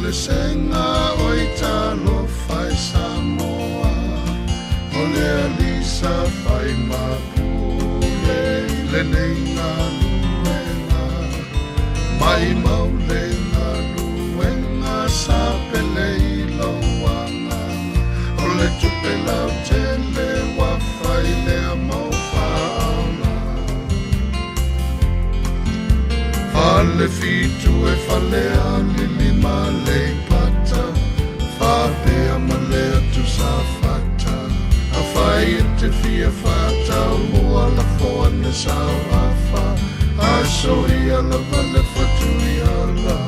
le senga oi talo fai Samoa o le Louisa fai mapule le neina luenga mai maule na luenga sa pele iloanga o le tupe lau tele wa fai le amau fauna fale fitu e fale alili male pata fa pea male atu sa fata a fai te fia fata mua la foane sa wafa a soia la vale fatu ia la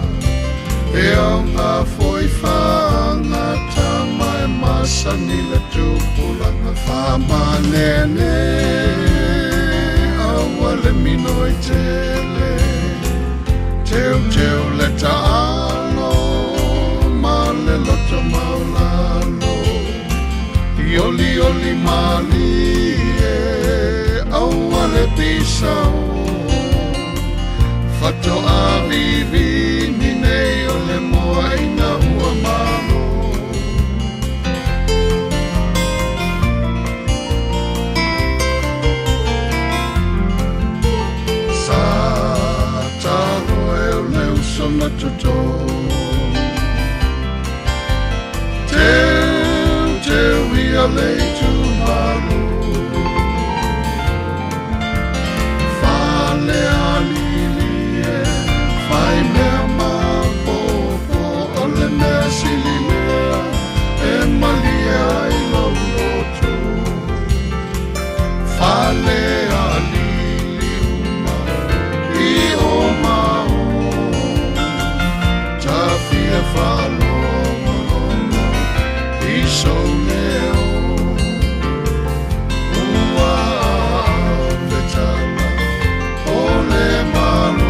e au ngā foi whaanga ta mai masani le tupulanga whamanene aua le mino i tele teu teu le taalo ma le loto maulalo i oli oli mali e aua le pisau fato a vivi ni nei o le moa ina ua malo sa talo e o le usona toto teu ia le tu malo fale ali fai mea mapopo o le mea sili mea e malia i lauloto fale a lili uma i o mao ta fia whalonga i so leo ua vetala o le malo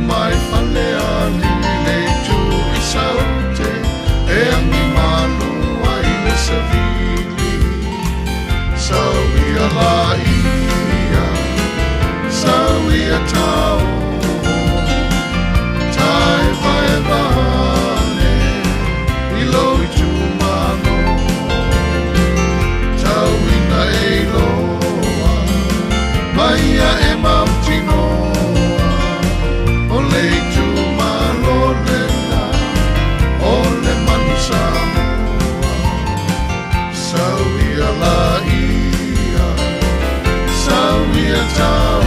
mai fale ali le tu i saute e angi malu ai le savili sauia la ia sauia tau tai vai vane i loi tu mano tau ina e loa maia e mautino le tu malolena ole manusa sauia la ia sauia tau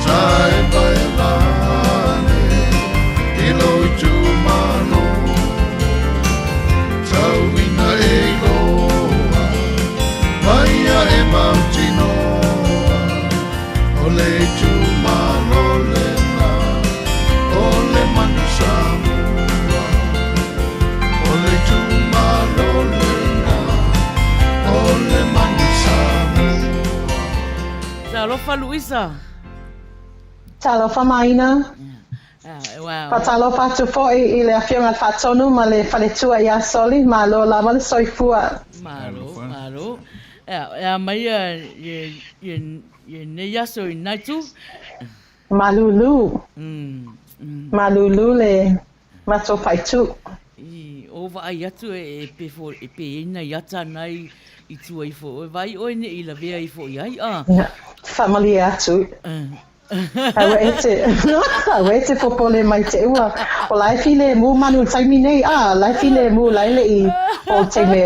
tai vai lane i loi tu malo sauina e loa maia e mautino ole tu malo Talofa Louisa. Talofa Maina. Wow. Talofa tu foi i le afionga fatonu ma le faletua ia soli ma lo la ma le soifua. Malo. Mai ye ne yaso i naitu. Malulu. Malulu le mato faitu. o vai atu e pe fo e pe ina yata nai I tua I fo. Vai o ne I la vea I fo ai. Family atu. Awe te popole mai te ua. O lai file mu manu taimi nei. Lai file mu lai le I o te me.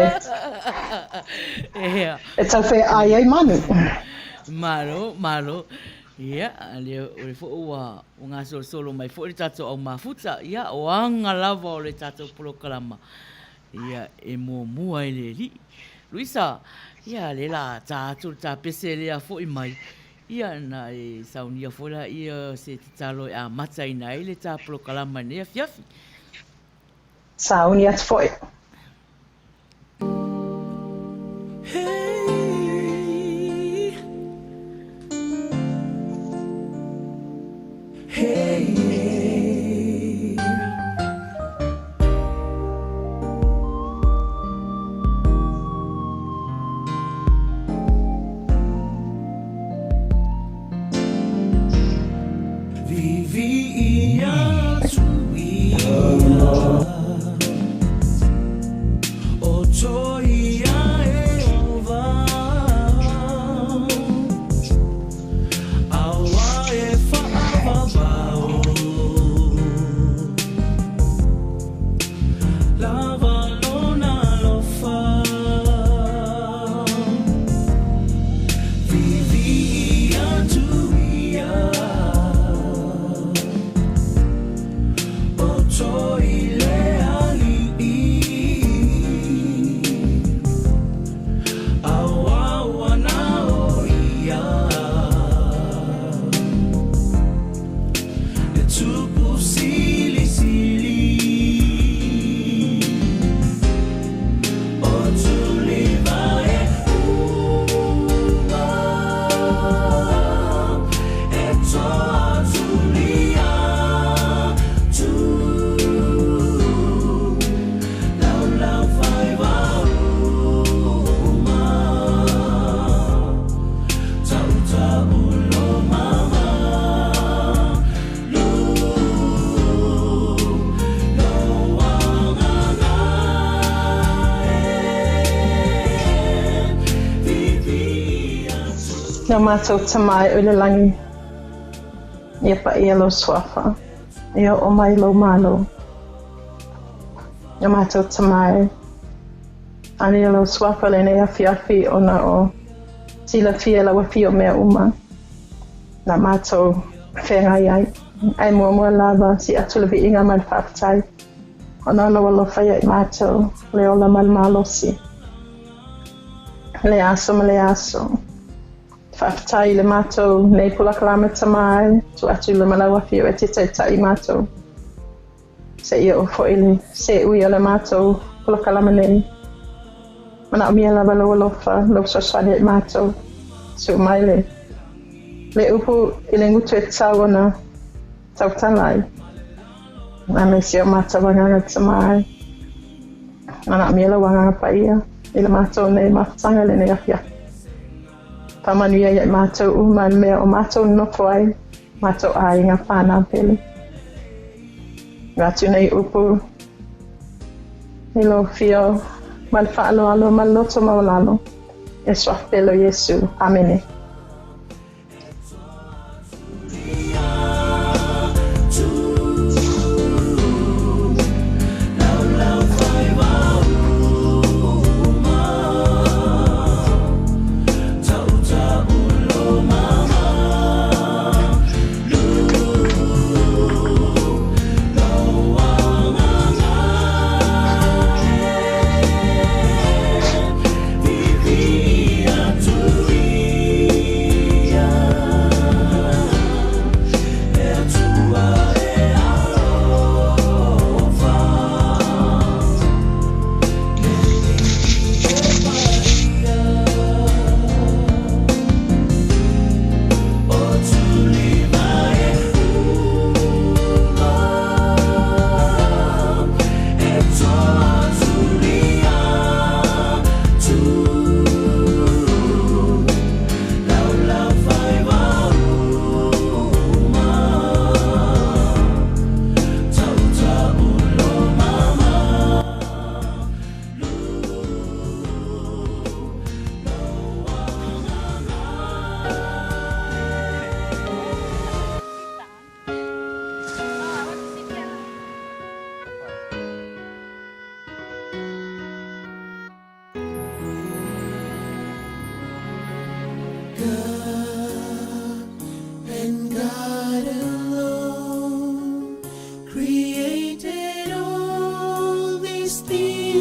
E tau fe ai manu. Malo. Ia, le o fo ua o ngā solo mai fo I tātou au mafuta. Ia, o anga lava o le tātou polokalama. Ia, e mua I le li. Louisa, ia le la tātou tā pese lea fo I mai. Ia na e saunia fo la ia se te talo a mata I nai le tā polokalama nea fiafi. Saunia te fo I. Nā mātou tamai ule langi. Ia pa ia lo swafa. Ia o mai lo malo. Nā mātou tamai. Ani lo swafa le nea fiafi o na o. Sila fia la wafi o mea uma. Nā mātou whengai ai. Ai mua lava si atulavi inga mai whaftai. O nā loa lo whaia I mātou. Le o la malmalosi. Le aso. Whaftai le mātou nei pulakalama tamai, tu atu le malawa whio e te teitai mātou. Se ia o foile, se ui o le mātou pulakalama nei. Mana o mia lava loa lofa, lo soswani e mātou, su mai le. Le upu I le ngutu e tau ona, tau talai. Nga me si o mātou wanganga tamai. Mana o mia la wanganga pa ia, I le mātou nei mawhtanga le nei afia. Manuia ia mātou man mea o mātou nofo ai, mātou ai ngā whānā pele. Ngātu nei upu, ilo fio, mal whaaloalo, mal loto maulalo, e swaf pelo Yesu, amene.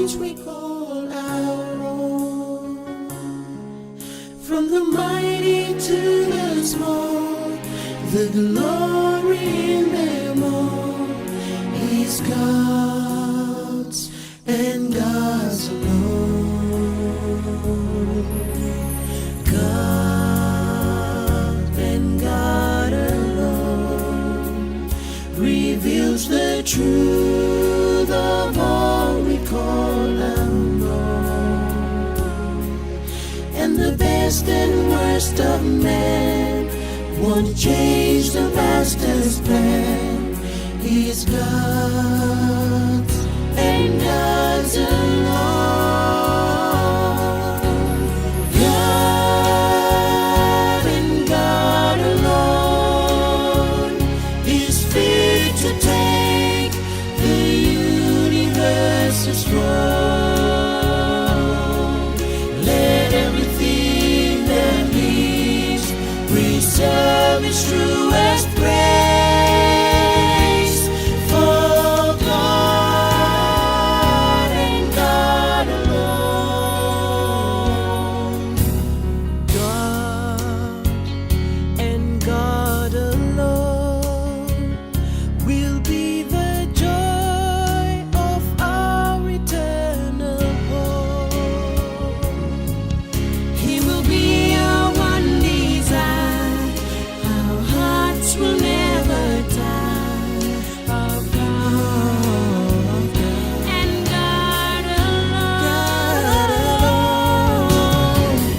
which we call our own. From the mighty to the small, the glory in them all is God's and God's alone. God and God alone reveals the truth of all we call unknown. And the best and worst of man won't change the master's plan. He's God's and God's alone. God and God alone is fit to take the universe's throne. Let everything that lives preserve its truest praise for God and God alone. God and God alone will be the joy of our eternal home. He will be our one desire. Our hearts will never die. Our God and God alone.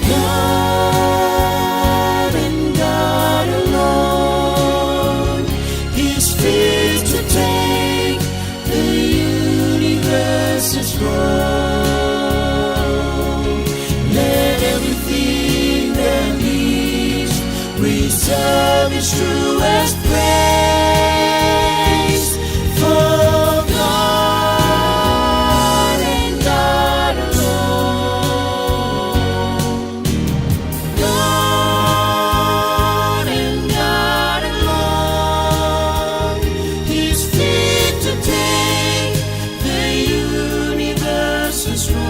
God and God alone is fit to take the universe's throne. Let everything that lives preserve its truest praise for God and God alone. God and God alone is fit to take the universe's throne.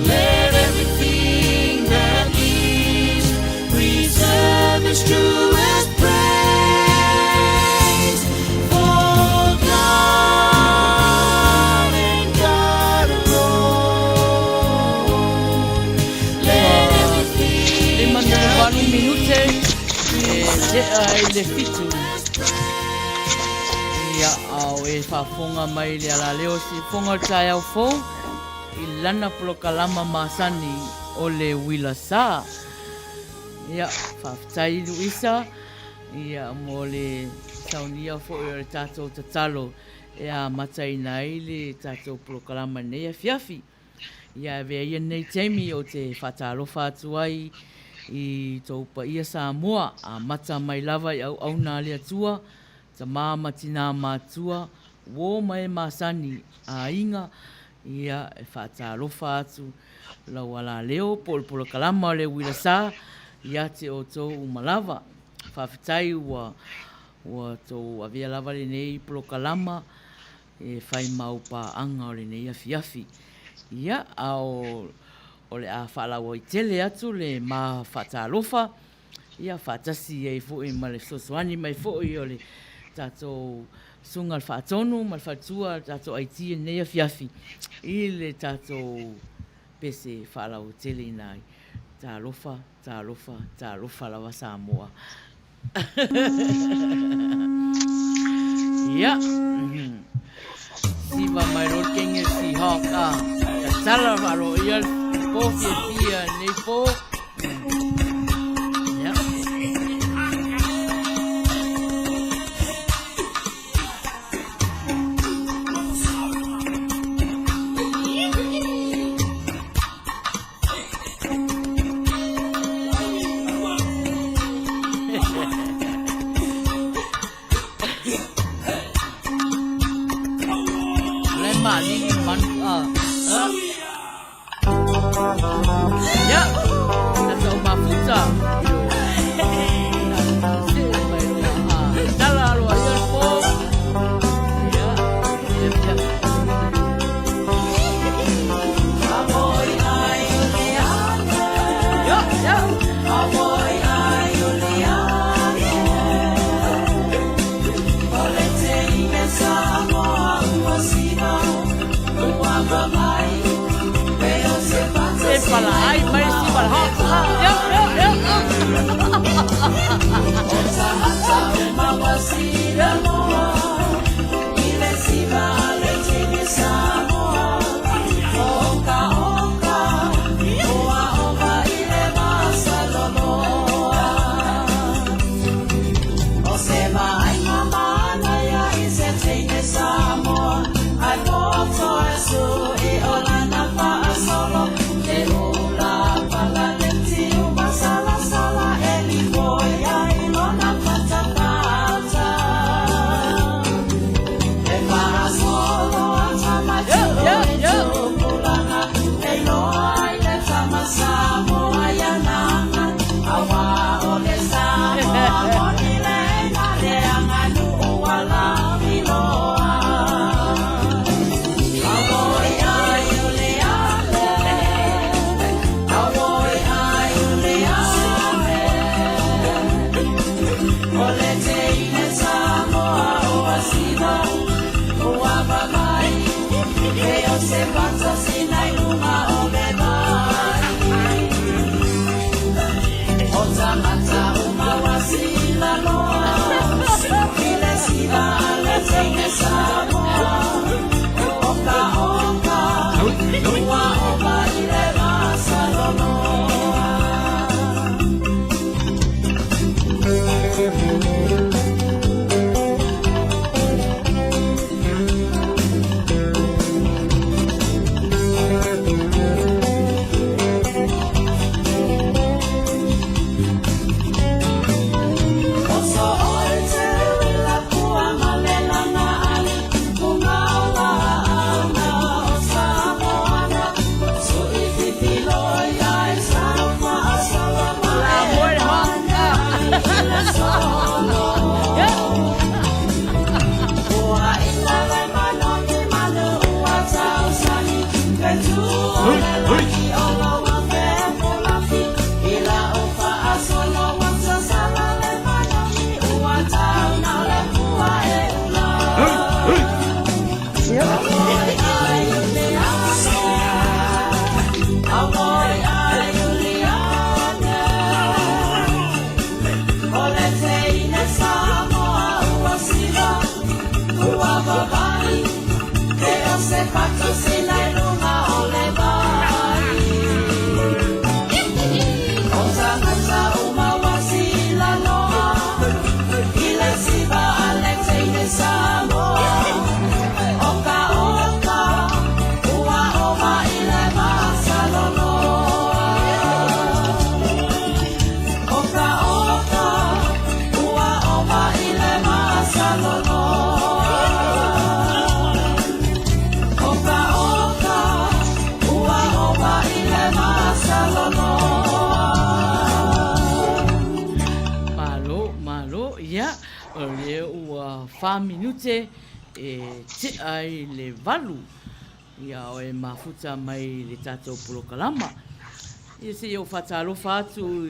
Let everything that lives preserve its truest praise for God and God alone. Let everything Lima that walu minute e le fitu. Ia au e whafonga mai le ala leo si fonga tai au fo i lana polo kalama masani o le Uila Sa. Ia whaftai Louisa ia mo le saunia fo i o le tātou tatalo e a matai nai le tātou polo kalama nei a fiafi. Ia vea ia nei teimi o te whatalofa atu ai i tau pa ia Samoa a mata mai lava i au na le atua ta mama tina matua wo mai masani a inga ia e whatalofa atu la wala leo polo kalama o le Uila Sa ia te o tau umalava whawhitai ua tau avia lava le nei polo kalama e whai mau pa anga o le nei afi. Ia au o le a whaalawa i tele atu le ma whatalofa ia whatasi e fwoi ma le sosoani mai fwoi o le tātou sunga le whaatonu ma le whatua tātou aiti e nei afi i le tātou pese whaalawa tele nai tālofa lawa Samoa. Ia siva mai rokenge si haka tala varo ia po fia nei po ia Manuia. Ya. Faiai, mai si bala. Minute te ai le valu ia o e mafuta mai le tatou polokalama ia se o fatalofa atu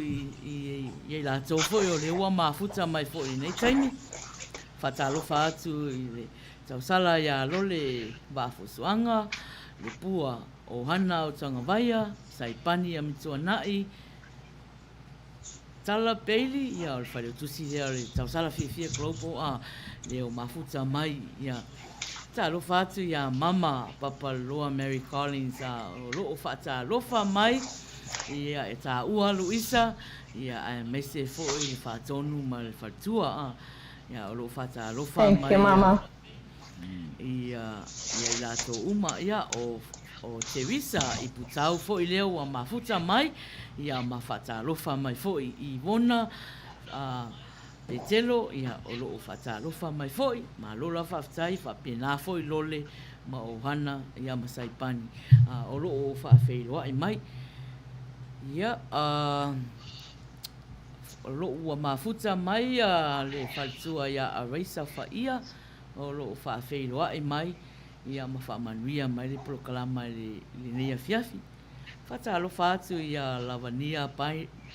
i la tofo o le ua mafuta mai fo i nei taimi fatalofa atu i le tausala ia lole vafosuanga le pua o hana o tangavaia saipani a mituanai tala peili ia o le whare utusi ia le tausala fia global leo mafuta mai ia talofa atu ia mama papa loa Mary Collins o loo fatalofa mai ia e tā ua Louisa ia a mese fo i le whatonu ma le whatua ia o loo fatalofa mai Thank you, mama. Ia i lato uma ia o Teresa i putau fo i leo a mafuta mai ia ma fatalofa mai fo i wona e telo ia o loo fatalofa mai foi ma lola faafetai faapena foi lole ma o hana ia ma saipani o loo faafeiloaʻi mai ia o loo ua mafuta mai le faletua ia Araisa faia o loo faafeiloaʻi mai ia ma faamanuia mai le polokalama i lenei afiafi faatalofa atu ia Lavania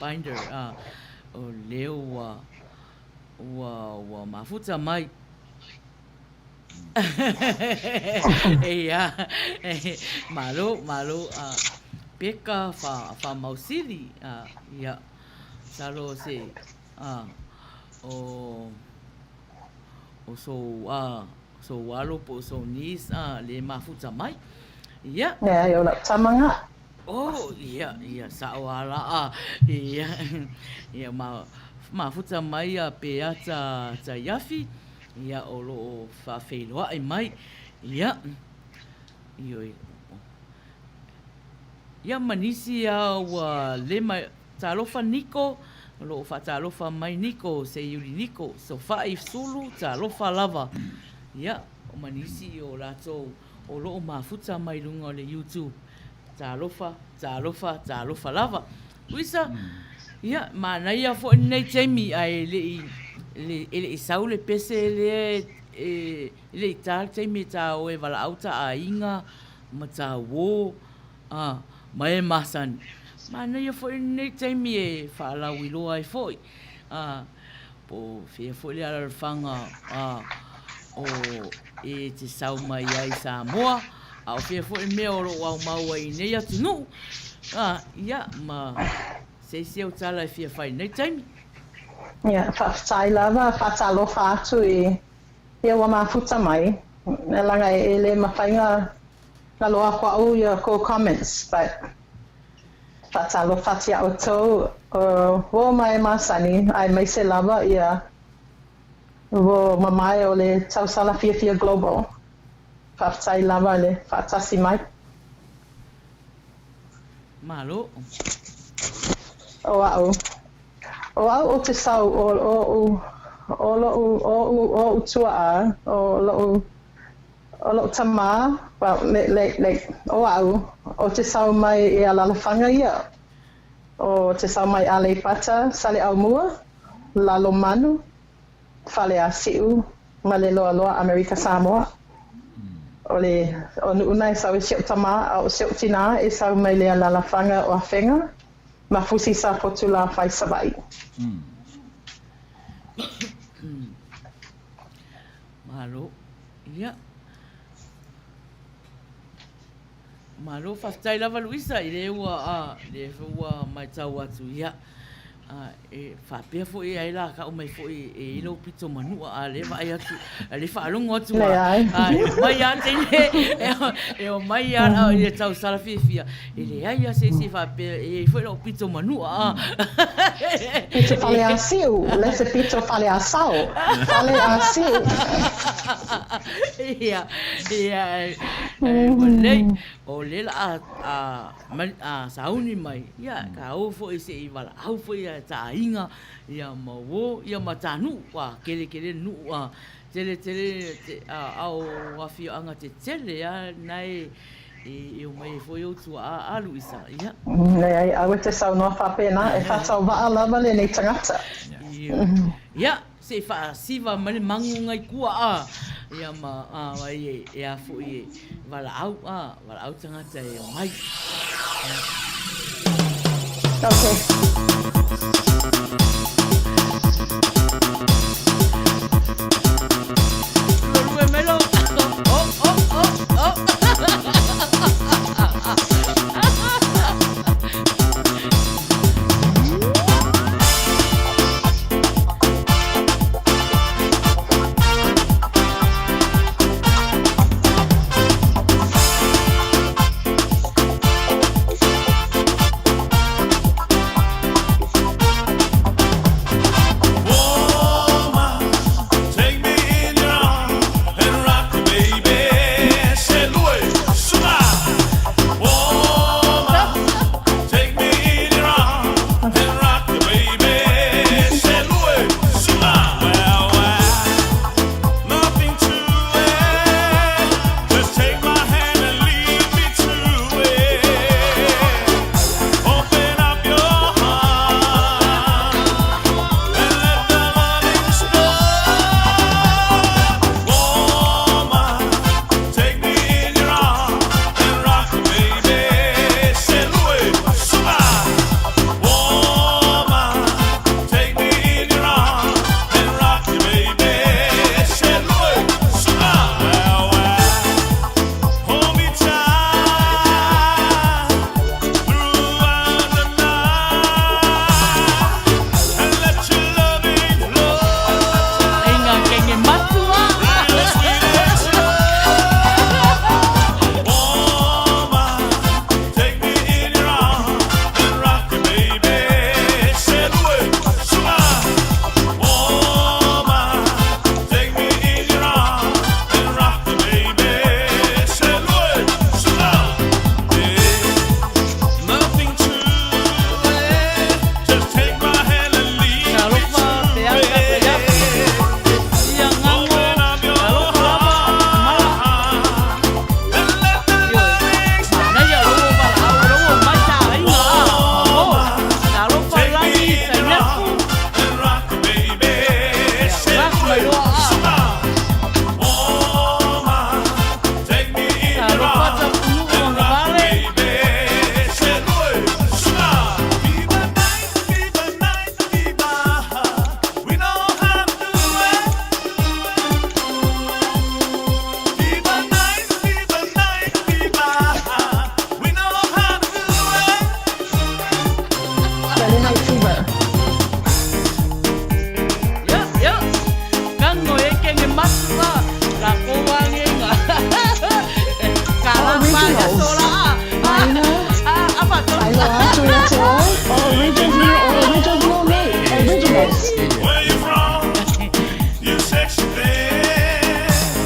Binder o leo ua mafuta mai malo peka Faamausili ia salo se o so walo po so nis le mafuta mai ia yo la tamanga. oh ia sa wala ia ia mafuta mai pe ata yafi ia o lo fa feloa mai ia ia manisi wa lema talofa niko lo fa talofa mai niko se yuri niko so fa sulu talofa lava ia o manisi o lato o lo mafuta mai lunga le YouTube talofa lava Louisa ia Manuia fo nei temi ai le saule pese le tal temi ta o e vala auta a inga mata wo mai masan Manuia fo nei temi e fa la wilo ai foi po fo le ala fanga o e te sau mai ai Samoa au fo me o wa mau ai nei atu no ia ma se o tala fia fai nei temi Ia, whaatai lava, whaatalo whaatu ia wa mafuta mai. E langa e le mawhainga na loa kwa au ia ko comments, but whaatalo whatia o tau wo mai masani, ai mai se lava ia wo mamai o le tausala fia global. Whaatai lava le whaatasi mai. Malo. O au te sau o utua o lo tama o au te sau mai e alalafanga ia o te sau mai ale pata sale au mua lalo manu fale a siu ma le loa Amerika Samoa o nuuna e sau e siu tama o siu tina e sau mai le alalafanga o awhenga ma fusi sa potula fai savai. Malo. Ia. Malo whaftai lava Louisa i le ua mai tau atu ia. E whapea fo e ai la ka o mai fo e ilo pito manua a le vai atu le whaalongo atu mai a tene e o mai a e tau sala fia e le ai a se whapea e fo ilo pito manua Pito fale a siu, le se pito fale a sao, fale a siu. Ia o le la a sauni mai ia ka o fo e se i wala au fo ia ta inga ia mawo ia matanu wa kele nu wa tele au wafi anga te tele ya nai e o mai fo yo tu a Louisa ia nei ai te sau no fa pena e fa tau va lava le nei tangata ia se fa siva mani mangu ngai kua ia ma ai e a fo i wala au tangata e o mai okay. Melo.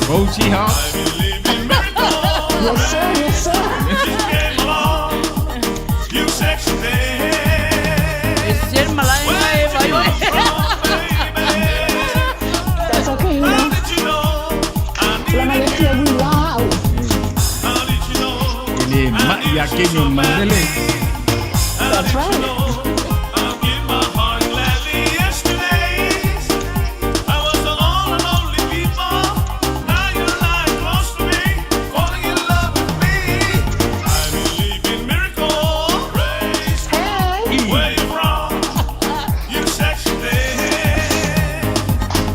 Oh, Seahawks. Yes, sir. Yes, sir. You sexy baby. Esen malay ngay bayo. That's okay, you know. How did you know I Lama needed le kia wow. How did you know Ele ya kenyo mandele. That's right. I'll give my heart gladly yesterday. I was the all and only people. Now you're lying close to me, falling in love with me. I believe in miracles. Praise Hey. where you're from. You sexy baby.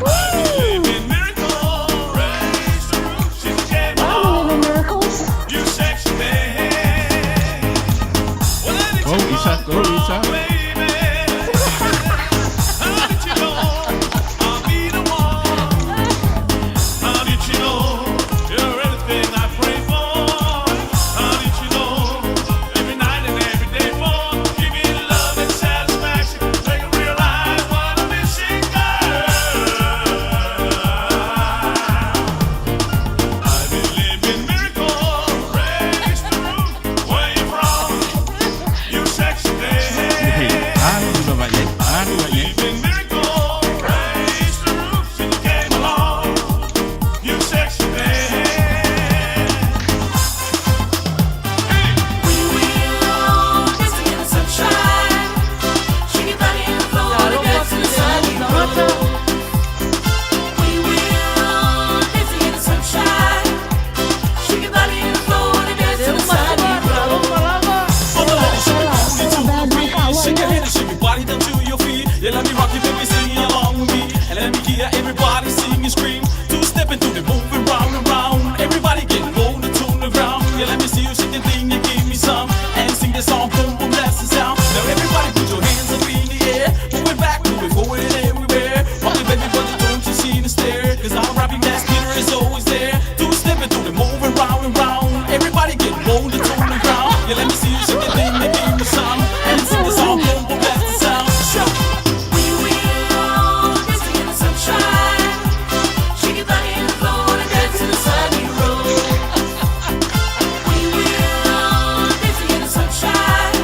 I believe in miracles. Praise the roof. She came I along. believe in miracles. You sexy baby. Where did Oh, you Isa, come oh, Isa. from, baby? How did you know I'll be the one? How did you know you're everything I pray for? How did you know every night and every day for? Give me love and satisfaction, make me realize what I'm missing, girl. I believe in miracles, praise the roof where you're from. You sexy baby. Ano ba yan? Ano ba yan? Believe in miracles, praise the roof since you came along. You sexy baby. We will dancing in the sunshine, shake your body and flow and dance in the sunny road. We will dancing in the sunshine, shake your body and flow and dance in the sunny road. All the ladies shake your booty to the beat, shake your head and shake your body down to your feet. Yeah, let me rock you, baby, sing along with me, and let me hear everybody sing and scream. Two-step into the moving round and round. Everybody get low to tune the ground. Yeah, let me see you shake the thing and give me some, and sing the song, boom boom, that's the sound. Now everybody put your hands up in the air, moving back, moving forward and everywhere. Rock it, baby, but don't you see the stare? 'Cause our rapping master Peter is always there. Two-step into the moving round and round. Everybody get low to tune the ground. Yeah, let me see you shake the thing and give me some, and sing the song, boom boom, that's the sound. Shout. We will dancing in the sunshine, shake your body and flow and dance in the sunny road. We will dancing in the sunshine,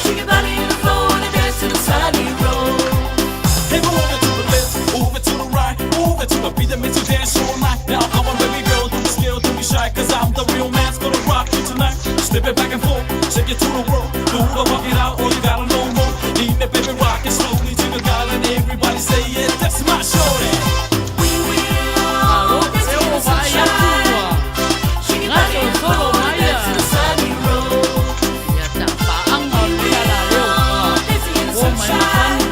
shake your body and flow and dance in the sunny road. Hey, go over to the left, over to the right, over to the beat that makes you dance all night. Now come on, baby girl, don't be scared, don't be shy, 'cause I'm the real man's gonna rock you tonight. Step it back and forth, shake it to the world. Do the walk it out, all you gotta know more. Lean that baby, rock it slowly to the dial, and everybody say it. That's my shorty. We will dancing in the sunshine, shake your body and flow and dance in the sunny road. Dancing in the sunshine,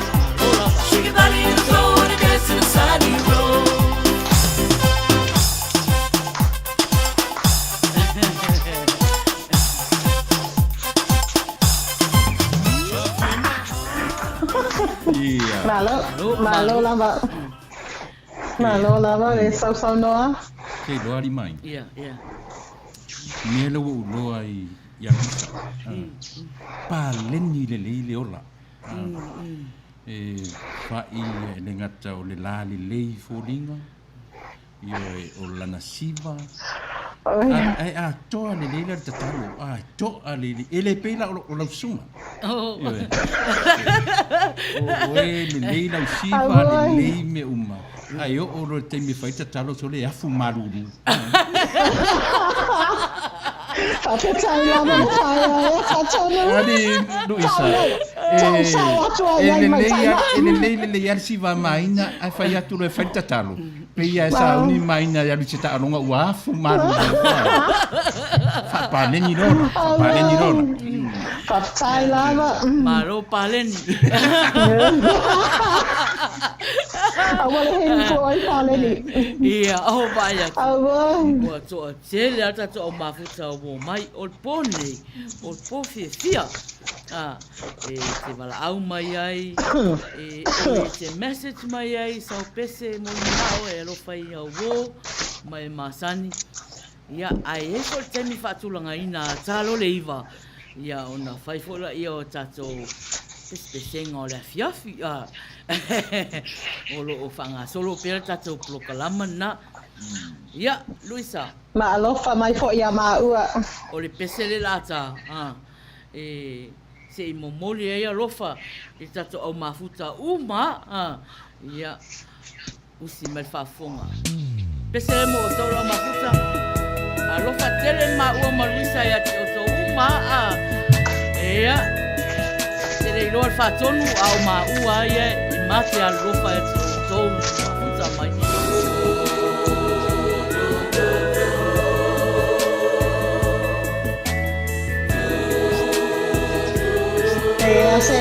shake your body and flow and dance in the sunny road. Iya. Malo lava. Malo lava le sau noa. Kei loa li mai. Ia, ia. Mea lau o loa i Iamisa. Pa leni le ola. Whai le ngata o le la le lei fōringa. Io o lana siva. Ai a toa le leila le tatalo. Ai toa le ele peila o lau suma. Oh. O le leila o siva le lei me uma. Ai o ro te me fai tatalo so le afu maruru. Whapetai lava le whaia e whatona. Ari Louisa. Ele leila le yar siva Maina ai fai atu le fai tatalo. Pia sa uni Maina ya lucita alonga o afu maruru. Pa leni rona. Whapetai lava. Maro palen. Awale hei fwoi paleni. Ia, oh vaya. Awai. Ua toa tele ata toa mafuta o mai o pone, o pofe fia. Te wala au mai ai, te message mai ai, sau pese mo nao e alo fai au wo, mai masani. Ia, ai e so temi whaatulanga ina talo le iwa. Ia, ona fai fola ia o tato pespesenga o le afiafi. O lo o whanga solo pera tato plokalama na. Ia, Louisa. Ma alofa mai fo ia maua. O le pesele lata. E se i momoli e alofa. I tato au mafuta uma. Ia, usi mai whafonga. Pesele mo o tau lau mafuta. Alofa tele maua ma Louisa ia te o tau uma. Ia, tele iloa whatonu au maua ia. I mate alofa ia te o tau mafuta mai. Se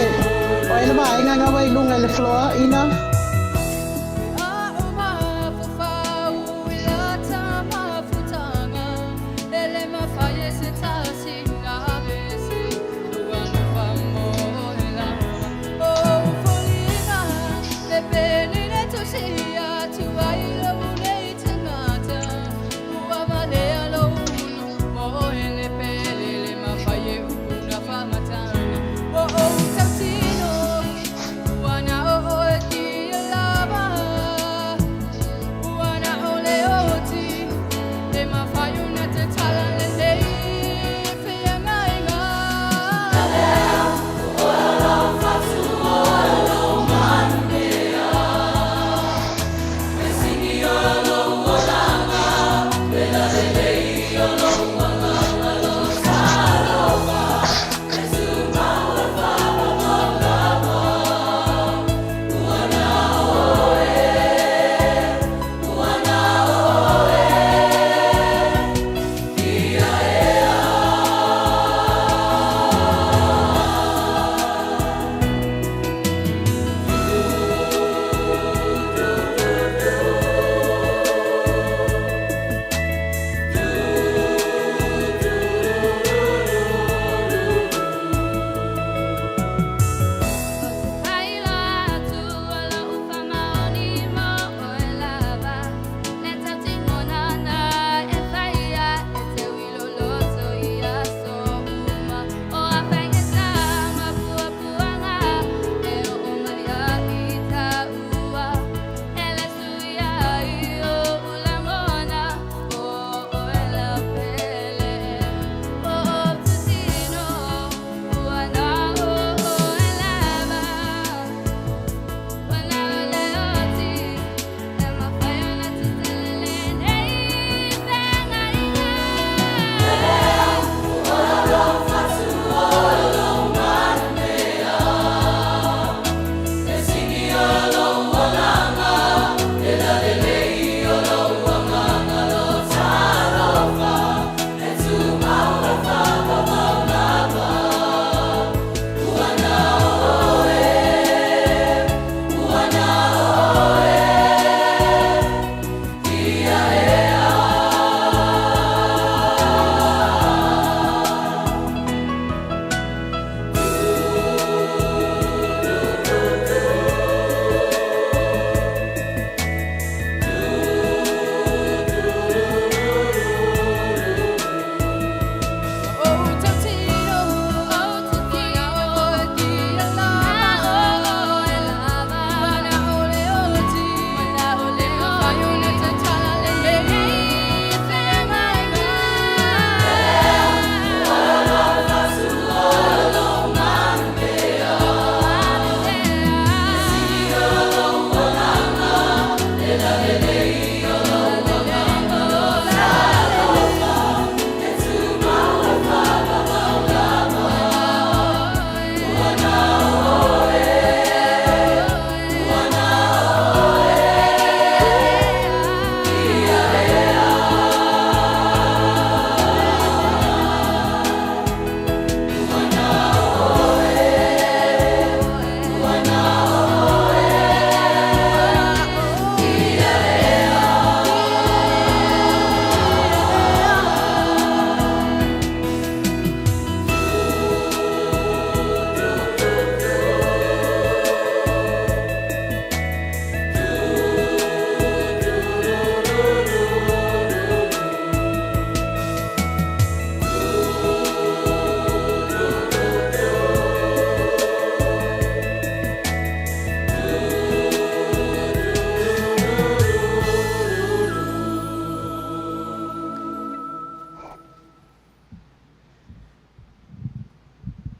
oi le mai nga wai lunga le floor ina.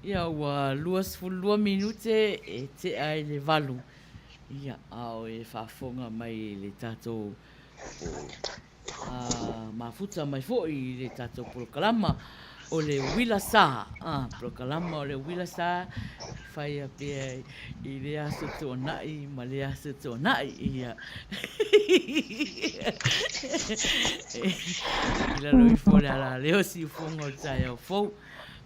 Ia ua 22 minute e te ai le valu. Ia ao e whaafonga mai le tātou mafuta mai fo'i le tātou prokalama o le Uila Sa. Prokalama o le Uila Sa whai a pia i le aso tō nai ma le aso tō nai ia. I la roi fōre ala leo si ufonga o tai au fōu.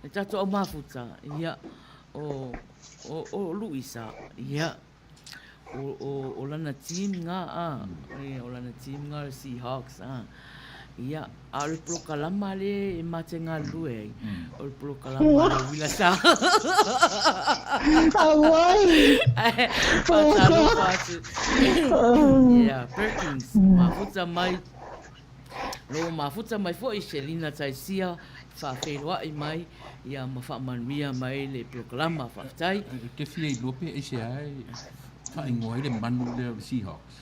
Le tātou au mafuta ia o Louisa ia. O lana team nga o lana team nga le Seahawks ia a le prokalama le e mate ngā lue o le prokalama le Uila Sa Awai. patalo patu ia Perkins mafuta mai lo mafuta mai fo i Selina taisia fa whewha i mai ia ma Faamausili mai le prokalama whaftai Ke fia i lope e se ai whaingoa i le manu le Seahawks.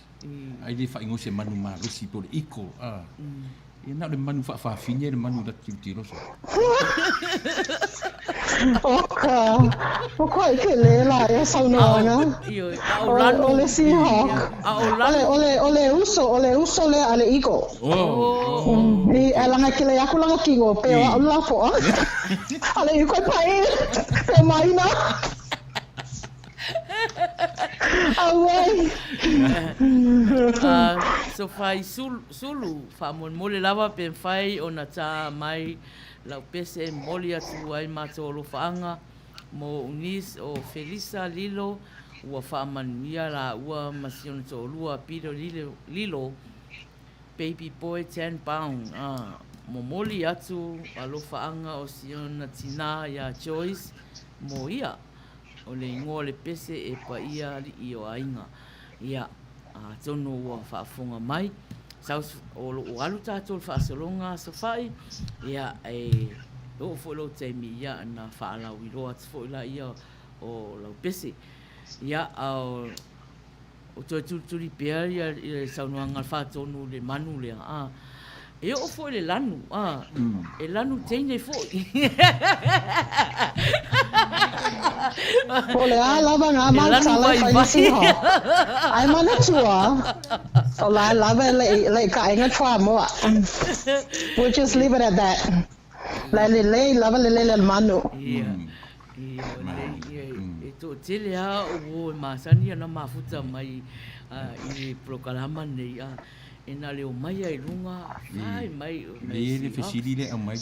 Ai le whaingoa se manu marusi po le iko. I nā le manu whawhawhinia le manu da tiro so. Oka. O koe ke le la e saunoanga. O le Seahawks. O le uso le ale iko. I alanga ke le aku langa kingo pe o au lafo. Ale iko e pai pe Maina. Away. So fai sulu fa mole lava pe fai ona ta mai lau pese moli atu ai mato lo faanga mo unis o Felisa Lilo ua Manuia la ua masion to lua pido lilo baby boy 10 pound mo moli atu alo faanga o siona tina ya choice mo ia o le ingoa le pese e pa ia li i o ainga. Ia, tono ua whaafonga mai. Saus o alu tātou whaasolonga sa whai. Ia, o wholo teimi ia na whaalau i roa te whoila ia o lau pese. Ia, o toi turi pia ia i le saunoanga whaatonu le manu lea. E o fo le lanu, e lanu teine fo. O le lava ngā mautala i whaini siho. Ai mana tua. O la lava le ka inga tua moa. We'll just leave it at that. Lava le manu. E tō tele a o masani ana mafuta mai i prokalama nei e nā leo mai ai runga, whai mai. Le whesiri le au mai.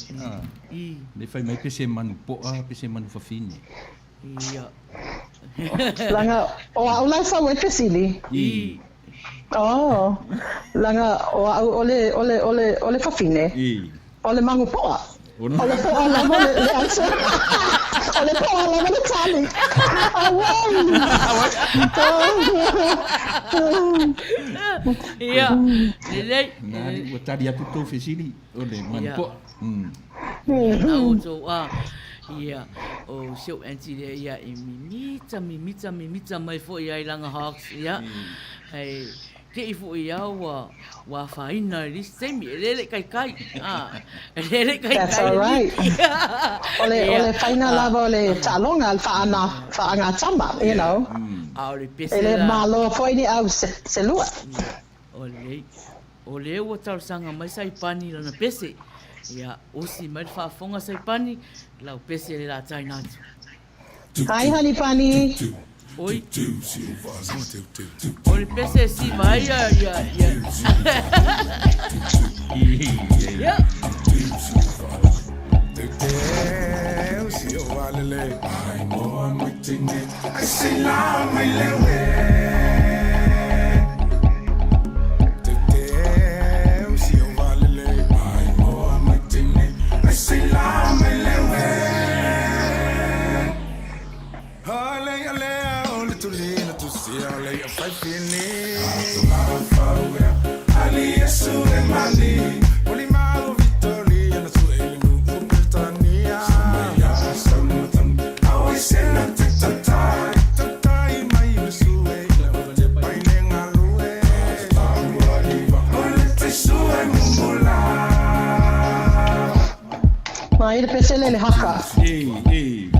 Le whai mai pese manu poa, pese manu whawhine. Ia. Langa, o Uila Sa we whesiri? Oh, langa, o le whawhine? O le mangu poa? O le poa lava le ansa? O le poa lava le tali? Ia, lelei. Nari, ua tari atu tō whesiri, o le manu poa. Au tō, ia, o show anti le ia e mimita mai fo ia i langa Hawks, ia. Hei, ke i fo ia wa whaina i lis teimi, lele kai. Lele kai. That's all right. Ole whaina lava ole talonga al whaanga tama, you know. Aore pese Ele malo foi ni au se lua. Ole ua tausanga mai sai pani lana pese. Ia osi mai whaafonga sai pani, lau pese le la tai natu. Hai honey pani. Oi. Ole pese si mai ia. Ia. Mai le pese le haka. Ei.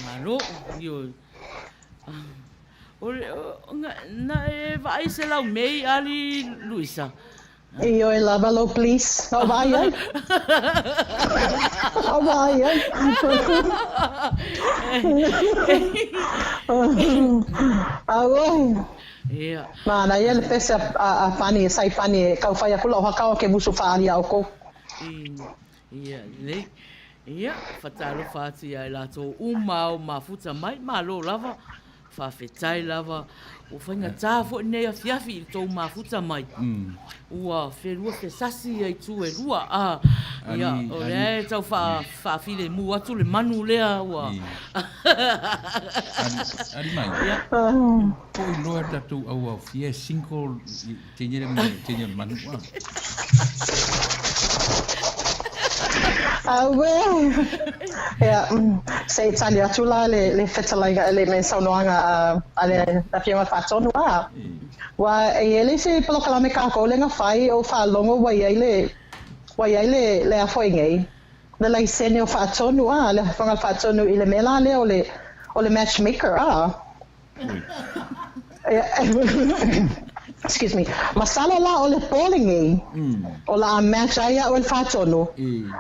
Malo, yo. Na vai se lau mei ali Louisa. Io e lava lo please. Oh vai ai. Oh vai ai. Ia. Mana ia le pese a pani sai pani kau fai a kula haka o ke musu fali au ko. Ia, le. Ia, fatalo fatu ia lato uma o mafuta mai malo lava. Fa fetai lava. O whainga tā fo nei a fiafi i tō mafuta mai. Ua wherua te sasi ai tū e rua. Ia, o rea tau whaafile mu atu le manu lea ua. Ari mai. Ko i loa tatu au au fie single te nyere manu. Ja, se Italia atu la le fetalaiga le me saunoanga ale na fiema fatonu wa ele se pelo kala me ka ko le nga fai o fa longo wa ile le a foi ngai le lai sene o fatonu le fanga fatonu ile mela le o le matchmaker excuse me, masala la o le polling o la match aya o le fatonu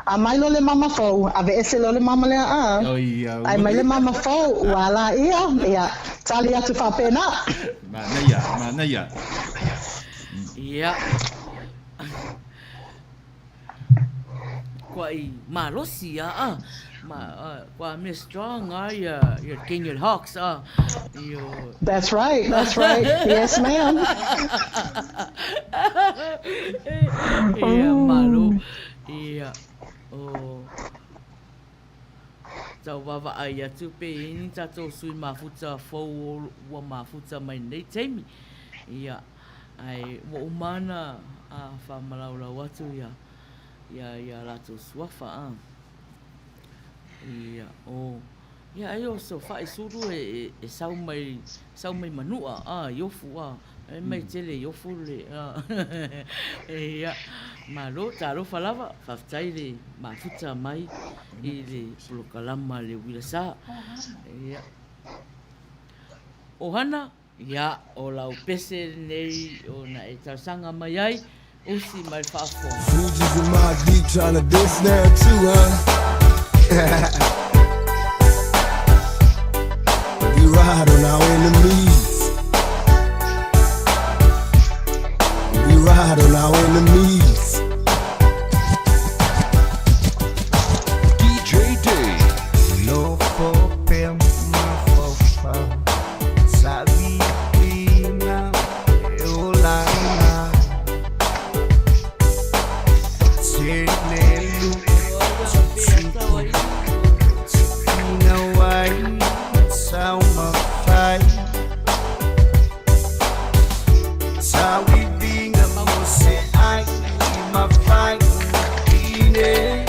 a mai lo le mama fo a ve ese lo le mama le ai mai le mama fo wala ia tali atu fa pena Manuia ia quai malosi qua Miss Strong your King your Hawks That's right yes ma'am ia malo ia tau wawa ai atu pe ini tatou sui mafuta fou ua mafuta mai nei teimi ia ai wa umana a whamalaulau atu ia lato suafa ia ai o so fai suru e sau mai manua iofu e mai tele iofu le ia malo taro falava faftai le mafuta mai i le pulukalama le Uila Sa ia ohana ia o lau pese nei o na e tarsanga mai ai usi mai fafo Fuji's in my deep trying to diss now too, We ride on our enemies. We ride on our enemies. DJ Day. No for them, no for fun. Sabi na eolana. Tenelu. Uma fai sawi dinga você ai uma fai ine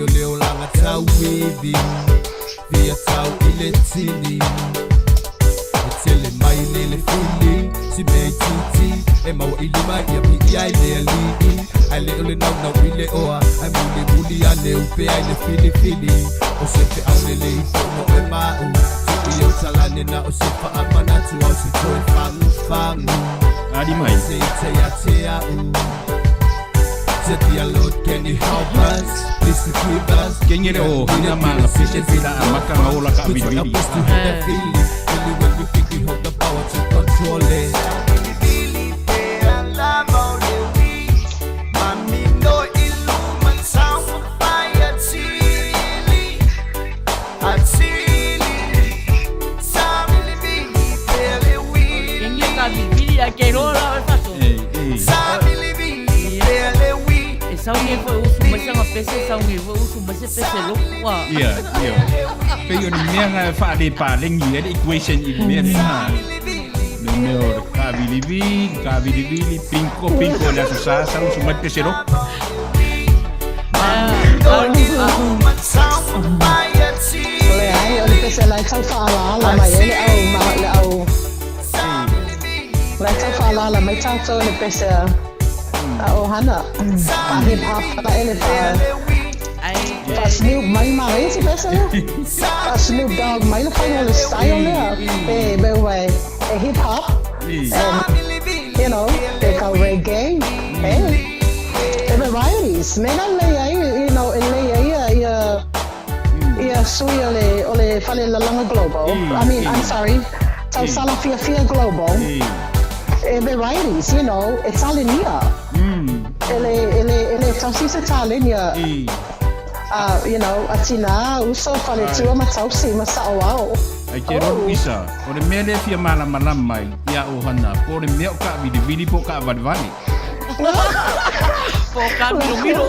o leo langa tau webi Via tau ile tili Tele mai lele fili Si mei titi E maua ili mai ia pi ia ile ali Ai le ole nau nau ile oa Ai muli muli a le upe ai le fili fili O sepe au lele i fono e mau Tupi o talane na o sepa a manatu Au se toe fangu fangu Adi mai Se i te a te au Said dear Lord, can you help us? Please forgive us. Kengere o hina manga pese pila amaka ngaola ka Which way bidibidi. up is to have that feeling. Only when we think we hold the power to control it. Saungi foi usu mai sanga pese saungi foi usu mai se pese lokwa. Ia. Pe yo ni mea nga fa de pa lengi e equation I mea na. Ni mea ka bilibi, pinko la sa usu mai pese ro. Ole ai, ole pese lai tau whaala mai ele au, maha le au. Lai tau whaala mai tau tau ele pese o hana. Pa hip hop, pa ele pa Snoop mai mai esse pese le. Pa Snoop Dogg mai le whainga le style le. Be wai, hip hop. And, you know, they call reggae. The varieties. Mena le ai, you know, le ai ia sui ole fale la langa global. I mean, I'm sorry. Tau sala fia global. The varieties, you know, it's all in here. Ele tau si se talinia. You know, atina uso fale tua matau si masao au. Ai ke ro Louisa, o le mele fia mala mai ia o hana, po le mea ka bidibidi po ka vadvani. Po ka miro.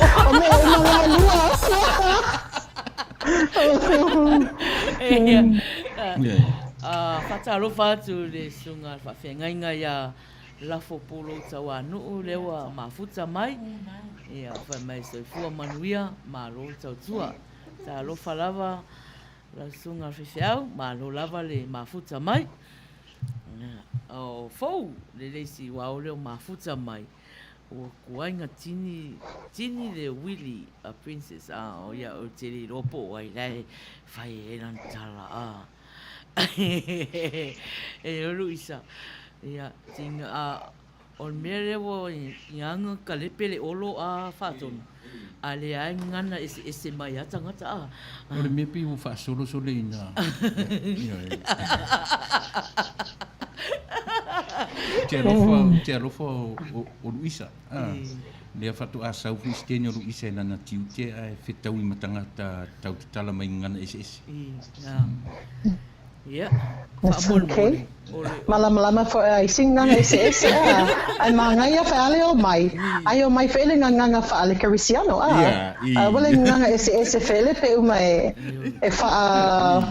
Fatalo fatu le sunga fa fengainga ya lafo polo tawanu lewa mafuta mai. Ia fa mai so fu Manuia ma lo tua. Ta lo falava la sunga fefeau ma lo lava le mafuta mai. O fou le si wa o le mafuta mai. O kuainga tini le Willy a princess o ya o tele ropo ai lai fai eran tala Louisa ya tinga on mere wo yang kalepele olo faton ale ai ngana ese mai atangata O le me pi u fa solo ina. Te alofo o Louisa. Lea fatu a sau Christian o Louisa na tiu te ai fetau I matangata tau tala mai ngana ese. Yeah. That's okay. Malama for singa ese. Ai manga ia faale o mai. Ai o mai fele nganga faale Carisiano. Wala nganga ese fele pe umai e fa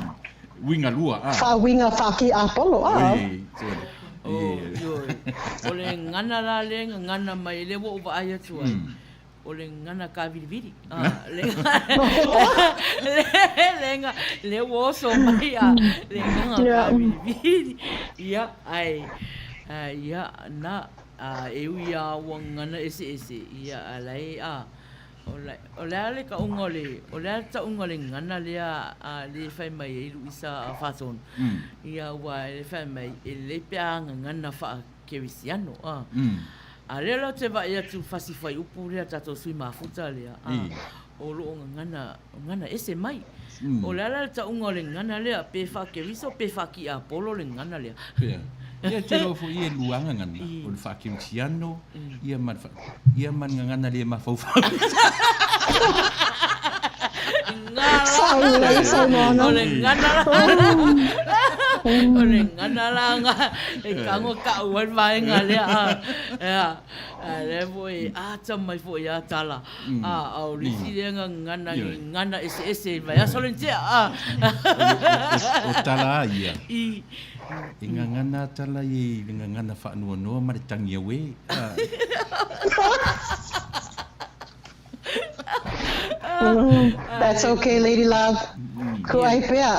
winga lua. Fa winga faki Apollo. Ole ngana la le ngana mai le wo va ai tu ai. Ole ngana ka viri. Le wo so mai le ngana ka viri. Ya ai ya na e uia wangana ese ya alai Ole ale ka ungole, ole ta ungole ngana le fai mai Louisa fason. Ia wa le fai mai le pia ngana fa Carisiano Ale lo te va ia tu fasi fai upu rea tato sui mafuta lea. O lo ngana ese mai. Ole ala ta ungole ngana lea pe fa Cariso pe fa ki Apollo le ngana lea. Ia te lofo ia luanga ngana. O le fa Carisiano ia man ngana le mafaufa. Ole ngana la nga kango ka uan vai nga le le voi ta mai fo ya tala au lisi le ngana ese vai asolentia o tala ia ngana tala I ngana fa no ma tangia we That's okay, lady love. Kuai pea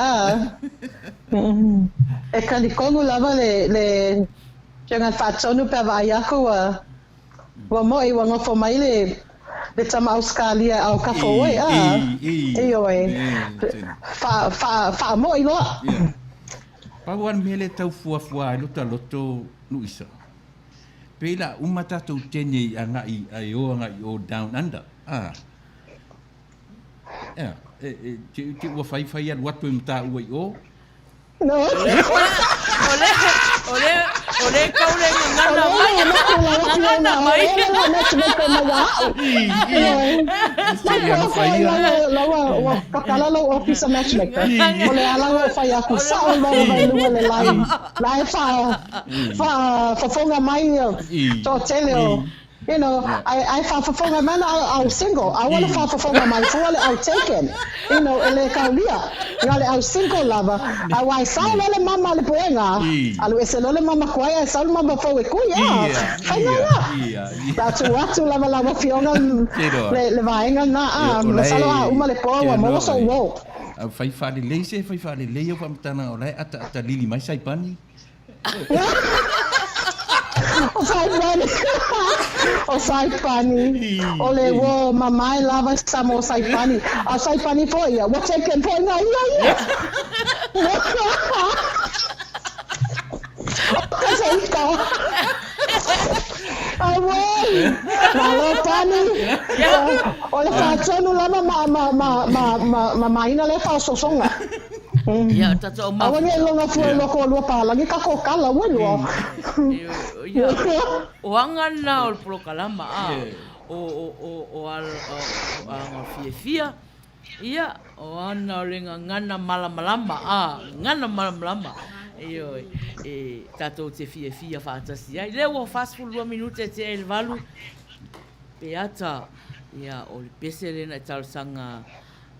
e kanikongu lava le jangan fatonu pe vai aku wa mo I wanga fo mai le tama Australia au ka fo e io fa mo I lo Pauan mele tau fuafua luta loto Louisa. Pela umata tau tene anga I o down under. Ti wa fai al watu mta ua o. no Ole kaule ngana mai. Lawa kakala lo office matchmaker. Ole ala fa ya ku sa lo le lai fa fonga mai to tele. You know, I fought for man. I was single. I want to fight for my phone. I'll take it. You know, ele kaulia. I was single lover. I was sa le mama le poenga. Alu eselo le mama kwaya sa mama fo we kuya. That's what to lava fionga le vaenga na salo uma le poa mo so wo. Fai fale le eu pamtana ole ata lili mai sai pani. O saipani. Ole wo mamai lava samo saipani. A saipani for ya. What taken for na ya. Malo pani. Ole fatsonu lava ma Maina le fa sosonga. Ya tata o ma. Awan ye longa fu loko lua pa lagi ka ko kala wenu. Ya. O angana o pro kalama o al fia. Ia o ana lenga ngana malamalama ngana malamalama. Io tato te fia fatasi. Ai le o fast food 2 minute te el valu. Peata ia o pesele na talsanga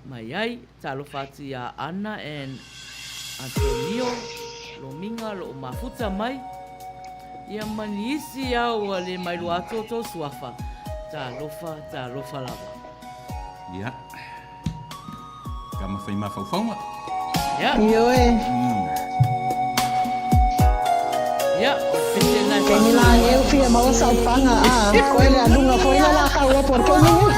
Maiai, talo fati ya Ana and Antonio, lo minga lo mafuta mai. Ia manisi ya wale mai lo ato to suafa. Ta lofa lava. Ya. Kama fai mafaufaunga. Ya. Ioe. Ya, pesela Kemila eu fia mau sa panga ko ele alunga ko ele la ka wo por que ni.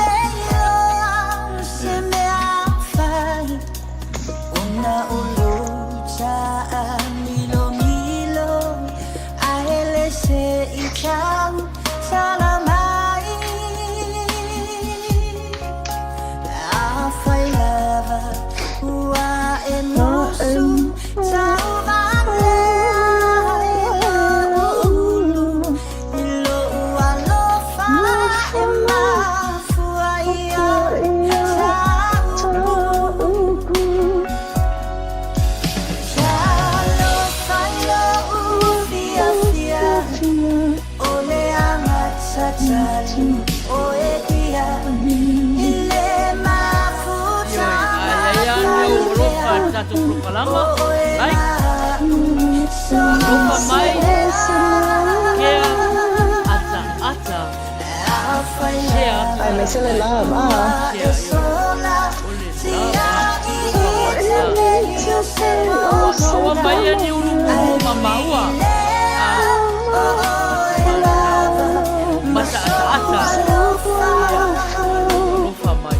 Tato pro kalama. Like. Lupa mai. Kea ata. Share. Ai me se le love Wa mai ni ulu mamaua. Masa ata. Lupa mai.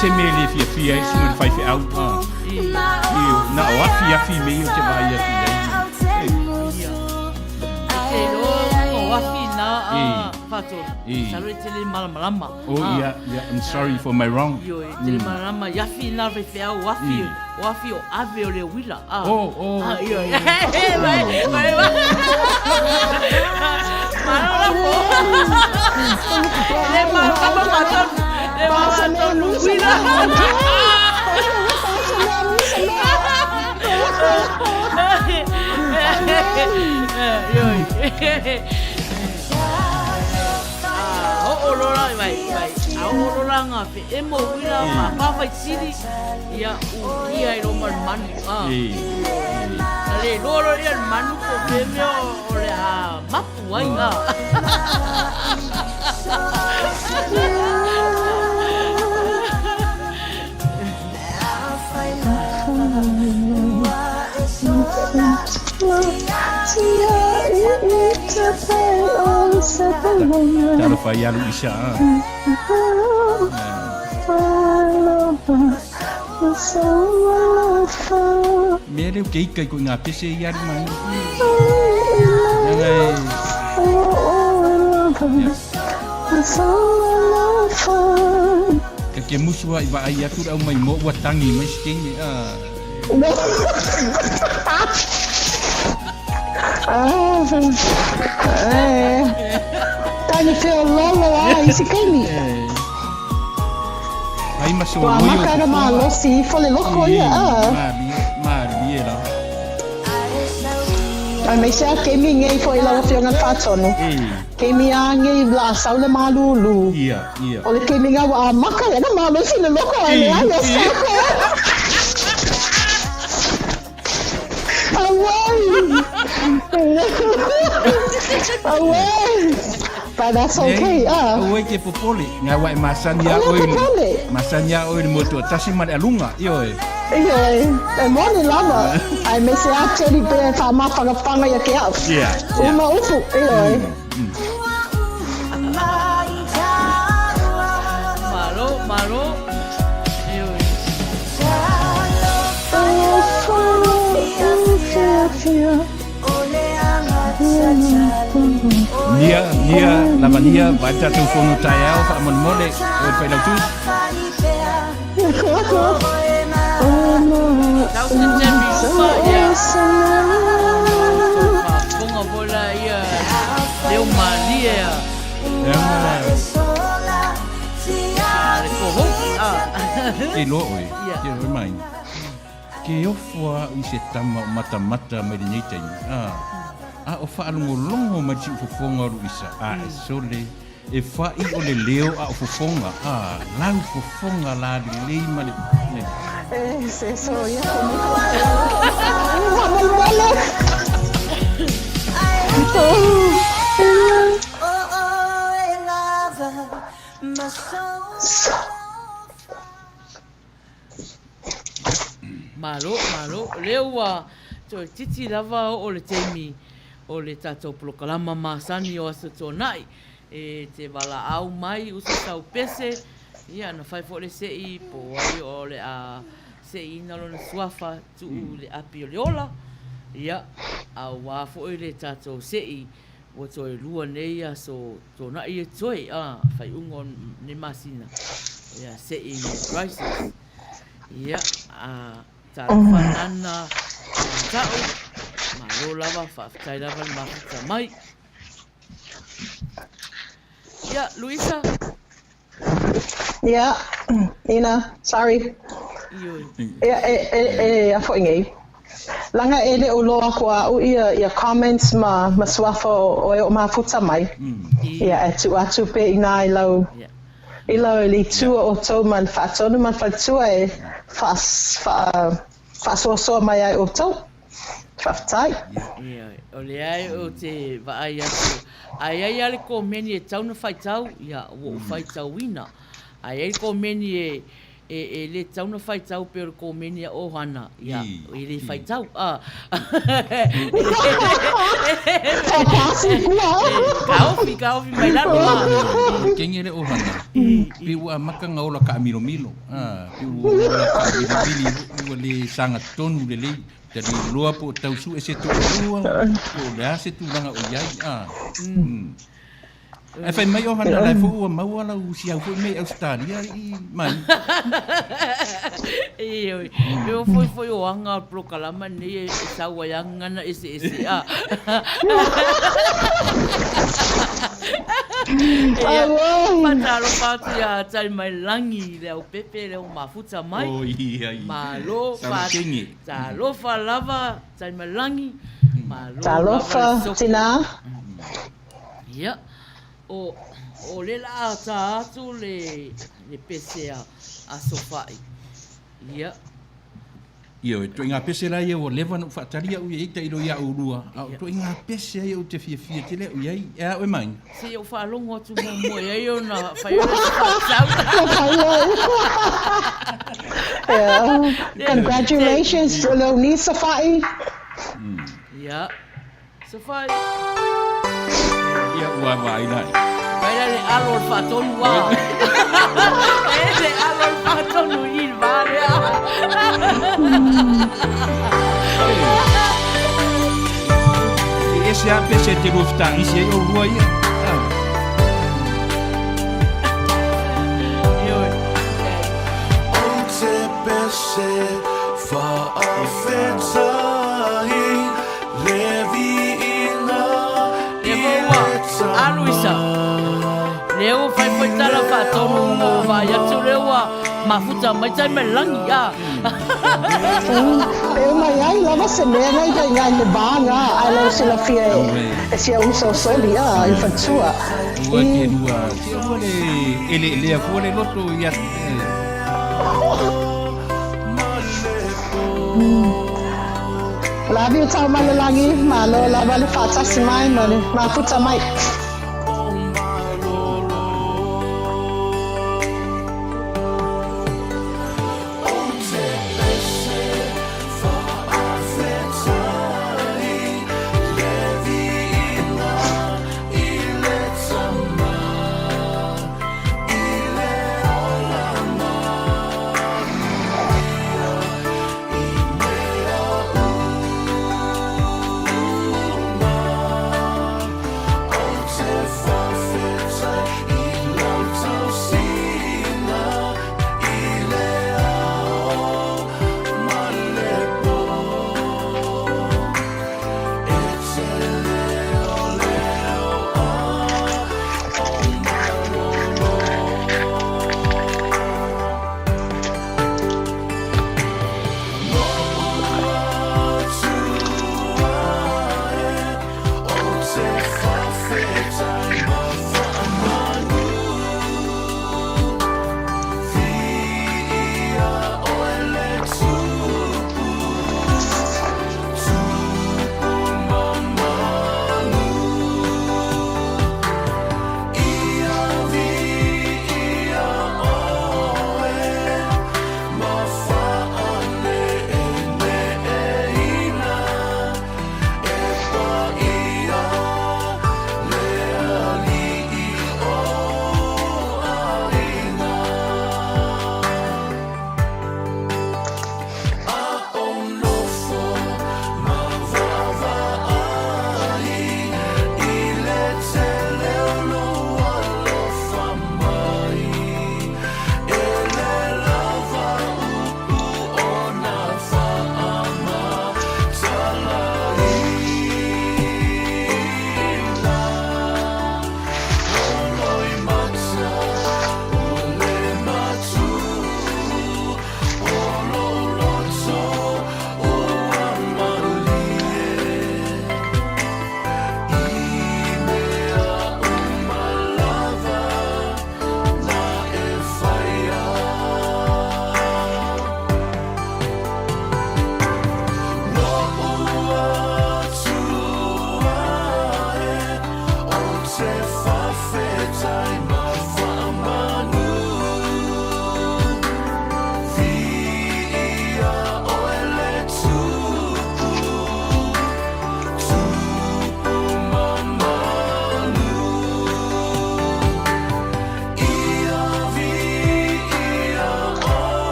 Se mele fia e sima fai fe out. Na o fia meio te vai wafina fato. Salwe tele malama. Oh yeah, I'm sorry for my wrong. Yo, tele malama yafina fe fe wafi o ave o le wila. Oh. Yo. Vai. Malala po. Le malama fato. Le malama wila. Olora vai. Olora nga pe emo wila pa Faamausili ia ia ro manu. Ale loro ia manu ko pe me ole mapu ai Talo Faiai Louisa. Mere ke kai ko nga pese ia mai. Ke musua iba ai atu au mai mo watangi mai skenge Tani feo lolo isi kaili. Ai maso Wa makara malo si fole loko ia. Mariera. Ai me se ke mi ngai fo ila fio ngan fatonu. Ke mi ange la saule malulu. Ia. Ole ke mi nga wa makara na malo si le loko ai ai. Away. But that's okay. Away ke popole. Nga wa masanya oil moto tasi man alunga. Yo. E moni lama. Ai me se actually pe fa ma panga ya ke au. Yeah. Uma ufu. Malo. Nia lavania baca tu fono tayau fa mon mole o pe lau tu. Ponga bola ia. Deu mania. Ke lo oi. Ke lo mai. Ke o fua i se tama mata mai ni tai. O whaalongolongo ma ti ufofonga Louisa. E sole. E whai o le leo a ufofonga. Lau ufofonga la di lei ma le... Se so ia Malo. Leua. Titi lava o le teimi. O le tatou polokalama masani o asa tonai te wala au mai usa tau pese ia na fai fo le sei po ai o le a sei na lona suafa tu le api o le ola ia a wa fo le tatou sei o to e lua nei a so tonai e toi fai ungo ne masina ia sei crisis ia a tarafanana tau Malo lava whaftai lava ni mafuta mai. Yeah, Louisa. Yeah, Ina, sorry. Afo ingai. Langa ele uloa kwa ia comments ma swafa o mafuta mai. Ia atu pe ina ilau. Ilau li tua o tau man fatonu man fatua fasoa mai ai o tau. Whaftai. Ole ai o te vaai atu. Ai ale ko meni e tau na whaitau, ia o whaitau ina. Ai ko meni e le tau na whaitau pero ko meni a ohana, ia e le whaitau. Kaofi mai lalo. Kengi le ohana. Piu a makanga ola ka milo. Piu ola ka milo le sanga tonu le Tadi lua po tau su e se tu lua. Po le se tu langa o iai. E fai mai o hana lai fu mau ala usi au fu mai Australia I mai. Eu foi o anga pro kalama ni sa wayanga na isi a. Patalo patu ya tai mai langi le o pepe le o mafuta mai. Oh ia. Malo fa. Talo fa lava tai mai langi. Malo. Talo fa tina. Ya. O le la ta atu le pese a sofai. Ia. Io tu inga pese la io leva no fataria u ia te ilo ia urua. Tu inga pese ia o te fia te le u ia e o mai. Se eu fa longo tu mo ia eu na faiai sa. Congratulations, Louisa Fai. Ya. Sofai. Ia ua vai lai. Vai le alor fa tonu wa. Le alor fa tonu I vale. Esse a pese te lufta isi o rua ia. Te pese fa afetai levi ina A Louisa. Leo foi tala fa tonu mo vai atu lewa mafuta mai tai mai langi ya. Eu mai ai lava se mena I ngai le banga ai lo se la fia e se uso soli in fatua. Ua te rua. Ele a fole loto ia. Lavi o tau malalangi malo lava le fata si mai male mafuta mai.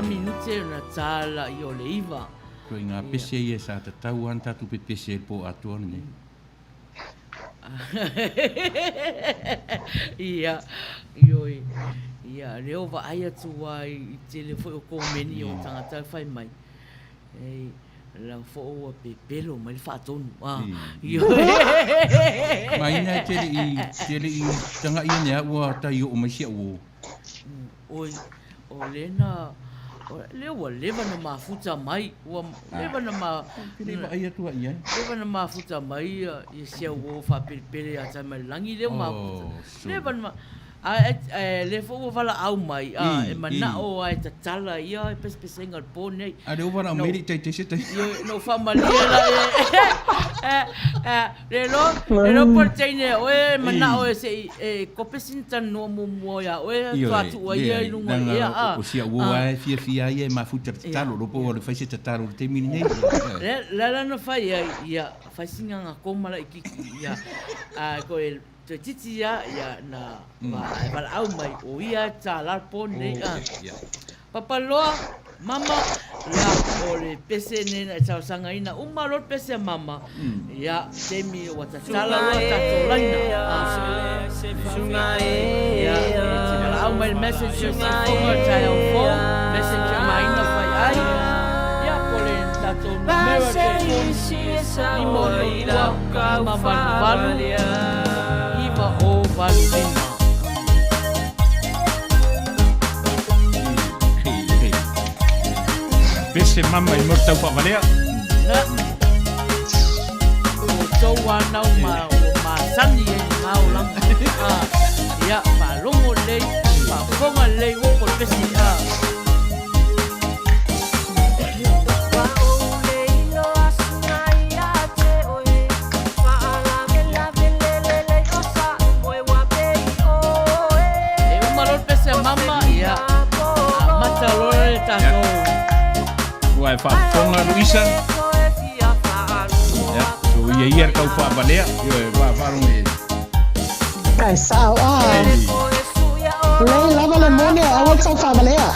minute na tala i o le iwa. Ko ngā pese ia sa te tau an tatu pe pese po atua ni. Ia, ioi. Ia, reo wa ai atu ai i te le fo o komeni o tangata whai mai. Ei, la fo o pe pelo mai le whaatonu. Ioi. Maina te i tanga ia nea ua tai o mai sia uo. Oi, o lena... Leo wa lewa na mafuta mai, lewa na ma... Lewa ai atua ia. Lewa na mafuta mai, i sia uo whapere a tai mai langi, leo mafuta. Lewa na ma... Le fo ua wala au mai, e mana o ai ta tala ia, e pese ngal pone. A leo wala meri tai te se tai. No whamalia la e... Lelo por teine, oe mana o e se kopesin tan no mua ia, oe tuatu ua ia i lunga ia. O sia ua e fia ia e mafuta te talo, ropo o le whaise te talo te mini nei. Lala no whai ia, whaisinga ngā komala i kiki ia, ko e te titi ia na wala au mai o ia tā larpone. Papaloa, mama, la o le pese nena e tau sanga ina, umarot pese mama, ia temi o watatala loa tato laina. Ia, te wala au mai messenger si fonga tai au phone, messenger maina Faiai, ia pole tato numero te phone, limo lua, lima valu, iwa o valu lima. Pese mama i mortau whavalea. O tau anau ma sangi e ngau langa. Ia, whalongo lei, whafonga lei o por pesi. E umarol pese mama, ia, mata lore tato. Wai whafonga Louisa. Ja, so ia kau whavalea. Yo e wharongo e. Ai sao Lei lava le mone a o tau whamalea.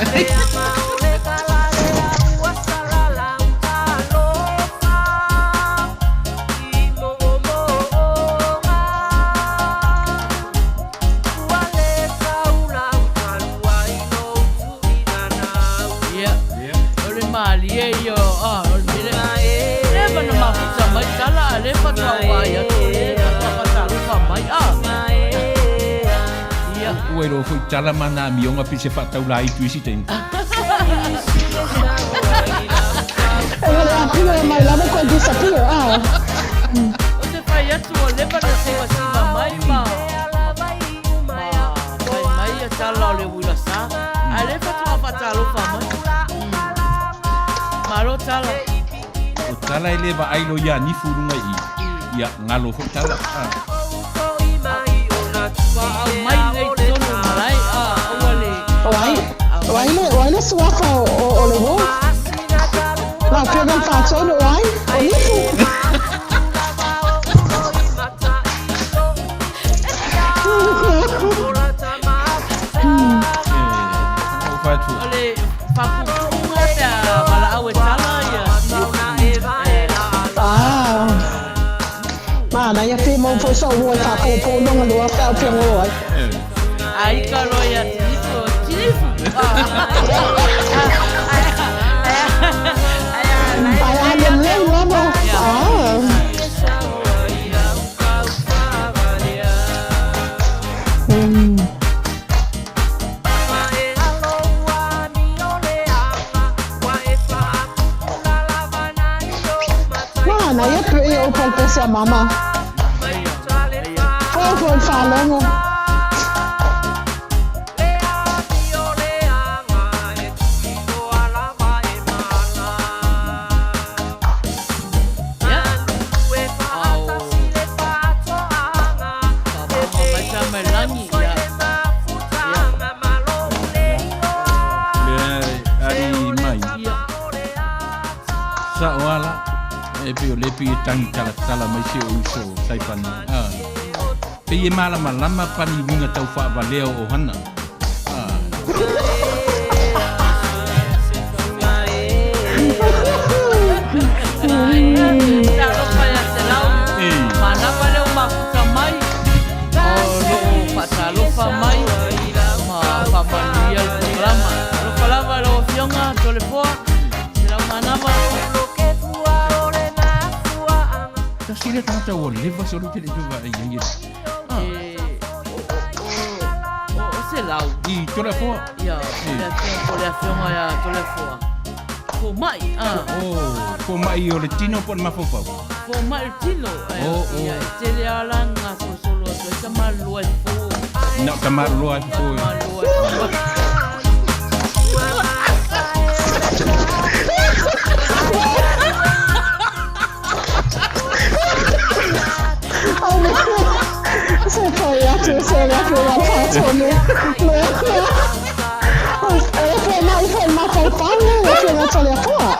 Ue ro foi tala mana mionga pise whatau la i tuisi teni. Ele apina mai lava ko disappear. O te whai atu o lewa na sewa siwa mai ma. Wai mai a tala o le Uila Sa. A lewa tu a whatalo wha mai. Maro tala. O tala e lewa ailo ia ni furunga i. Ia ngalo foi tala. Au mai nei tono marai. Wai suafa o le wo. La keven fato no wai. O nifu. Ole fakukunga te wala au e tala ia. Mana ia te mo fo so wo ta ko po no lo fa pe wo. Ai ka lo ia tilifu. Ai le le wo. Mana ia pe o po pese mama. Fo fa longo. Lepi e tangi tala mai se o iso taipani. Pe e malama pani winga tau whaavalea o hana. le tata o leva solo te le va ia. O se lau. I tola fo. Ia, le afionga ia tole fua. Fo mai, Ko mai o le tino po ma fo fa. Fo mai tino. Ia, te le alanga solo te malua fo. Na tamarlo ai fo. Se poi se la faccione. Foi mais faltando, eu não tô ali fora.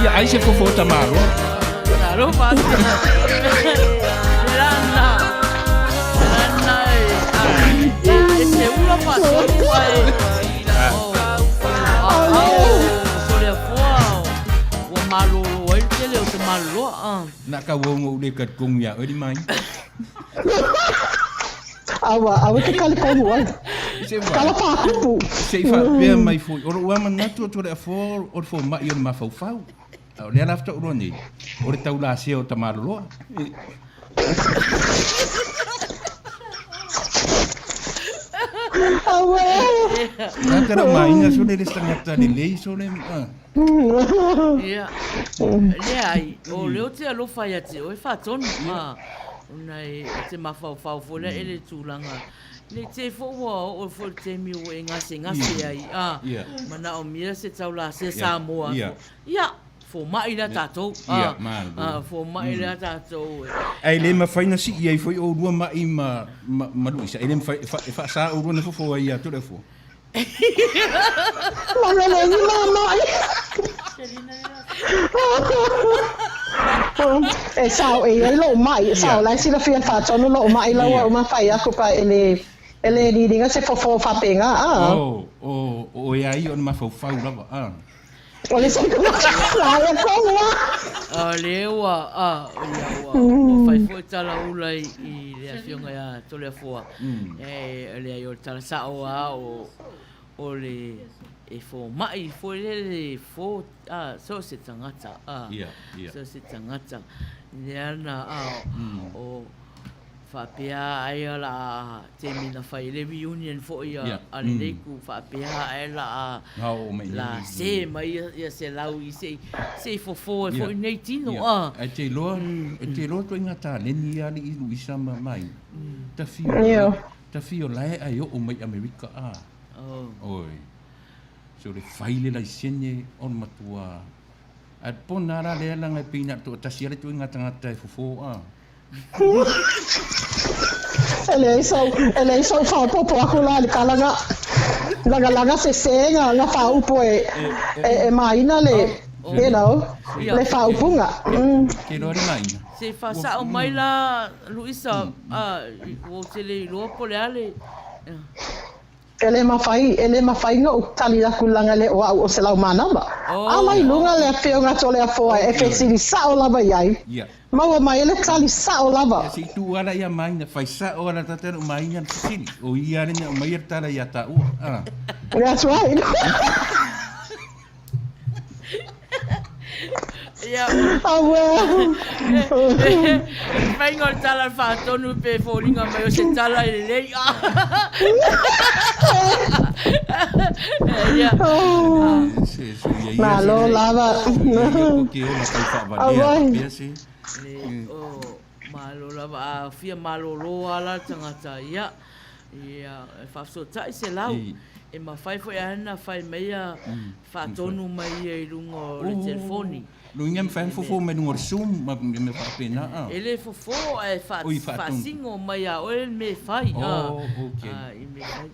Ia ai se fo tamaro. Claro, fácil. Lana. Esse uno passou aí. Sobre a fora. O malo, ele o malo. Na ka wo le kat kong ya odi mai. Awa te kale ko mo. Kala pa ku. Se fa be mai fo. O wa man na to le fo o fo mai ma fo fau. O le after o ni. O le tau la se o tamaro. Awa. Na tera mai na so le stangata le so le. Ia. Ai, o leo te alo fai ate, o e whatonu. Unai, te mawhau fo le ele tūlanga. Le te fōua o fo te mi o e ngase ai. Mana o mira se tau la se Samoa. Ia, fo mai la tātou. Fo mai la tātou. Ai le ma faina si ai foi o rua mai ma Louisa. Ele fa sa o rua na fo ai a tole fo. Mama. E sao e lo mai, sao lai sila fia fa tono lo mai la wa ma fai aku pa ele ni dinga se fo fa penga o e ai on ma fo fa lava Ole se la ya ko lewa o fai fo tala ula I le afionga ya tole fo le ai o tala sa o le e fo mai fo le fo so se tangata so se tangata leana o fa pia ai la te mina fai le reunion fo ia ale le ku fa pia ai la la se mai ia se lau I se fo nei tino ai te lo to ingata le ni ali I Louisa mai ta fio lai ai o mai America oi so le faile la sene on matua at ponara le langa pina to tasia le tu ngata fofo ele so fa popo aku la kalanga laga se senga la fa upo e Maina le you know le fa upunga ke no Maina se fa sa o mai la Louisa o te le lo pole ale ele ma fai no tali la kulanga le o se la mana ba mai lunga le feonga tole a foa e fe sili sa o lava yai ma mai ele tali sa o lava si tu ala ia mai na fai sa o ala tata mai na sili o ia ne mai tala ia ta that's right Yeah. Vai ngol tala fa tonu pe folinga mai o se tala le. Ya. Malo lava. Que ona kai fa valia. Malo lava fia malo lo ala tangata ya. Ya fa so tai se lau. E ma fai foi ana fai meia fa tonu mai e lungo le telefoni. Luinga me fai fofo me no Zoom ma me fa pena ele fofo e fa singo mai a o me fai okay e me fai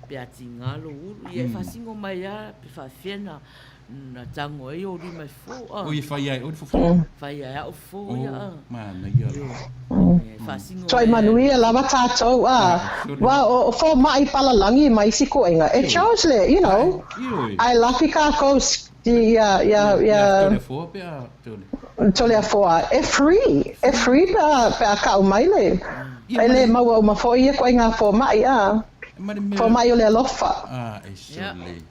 piatinga lo e fa singo mai a fa fena na tango e o di mai fo o e faiai o fofo faiai o fo ya mana ia fa singo Try Manuia lava tato wa o fo mai pala langi mai sikoenga e Charles le you know I lucky ka ko tole a foa e free pa ka o mai le ele ma fo ia ko inga fo mai fo mai o le lofa e sole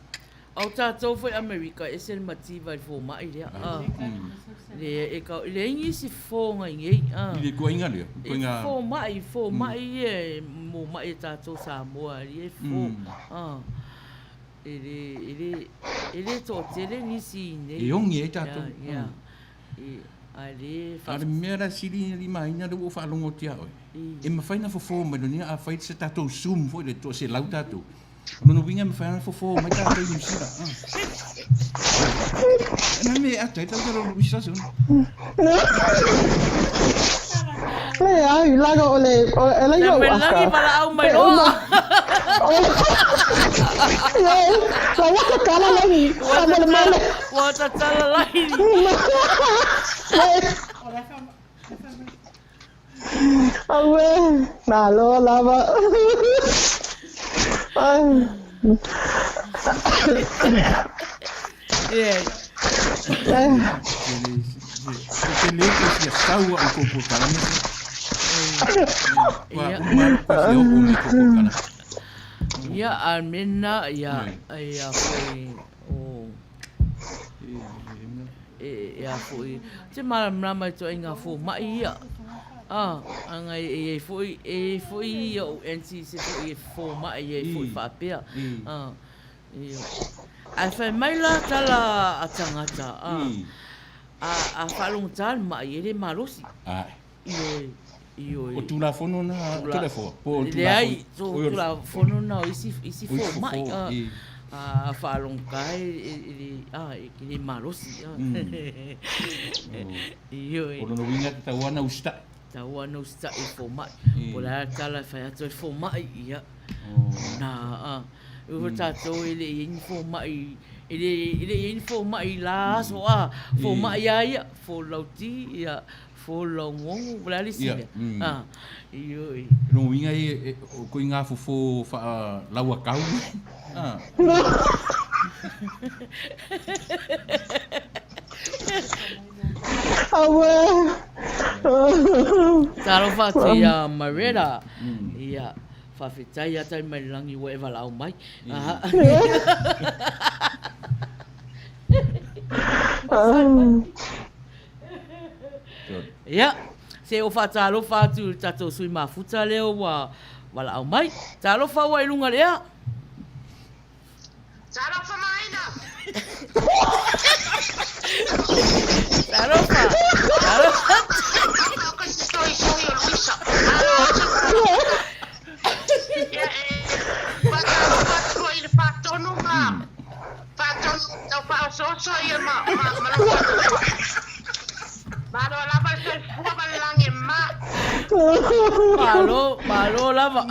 Au tātou whai Amerika e se mati vai fō mai lea. Le ingi si fō ngai ngei. Ile kua inga lea. Fō mai e mō mai e tātou Samoa. E fō. Ele tō tere nisi nei. E ongi e tātou. Ale mera siri ni Maina do o whaalongo tia oi. E mawhaina fo mai ni a whai se tātou zoom fo le tō se lau tātou. Nono winga mawhaina fo mai tātou i msira. Ana me ata, tātou Louisa sun. Le ai laga o le yo aka. me langi para au mai loa. La waka kala langi. Wata tala lai. Awe, malo lava. Yeah. Ke le ke si tau o ko ko kala me. Wa ko si o ko ko kala. Ya almena ya foi ya foi. Te mara to inga fo mai ya. Anga foi yo NC se foi fo mai foi papia. A fa mai la tala atangata. A falung tan mai ele marosi. O tu la fono na telefone. Po tu la tu la fono na isi fo mai. A falung kai ele marosi. O no winga ta wana usta. Tawana usta e fo mai. Pola tala fa to fo mai ya. Na o tato ele info mai ele info mai la so fo mai ya fo lauti ya fo longo blali sine iyo no winga e ko inga fo fa lawa kau Awe. Taro fa tia marera ya Fafitai ata mai langi wa eva lau mai. Ya, se o fa talo fa tu tato sui mafuta leo wa lau mai. Talo fa wa ilunga lea. Talo fa Maina. Talo fa. Ako si story Louisa. So ye ma Malo lava se fuga langi ma. Malo lava.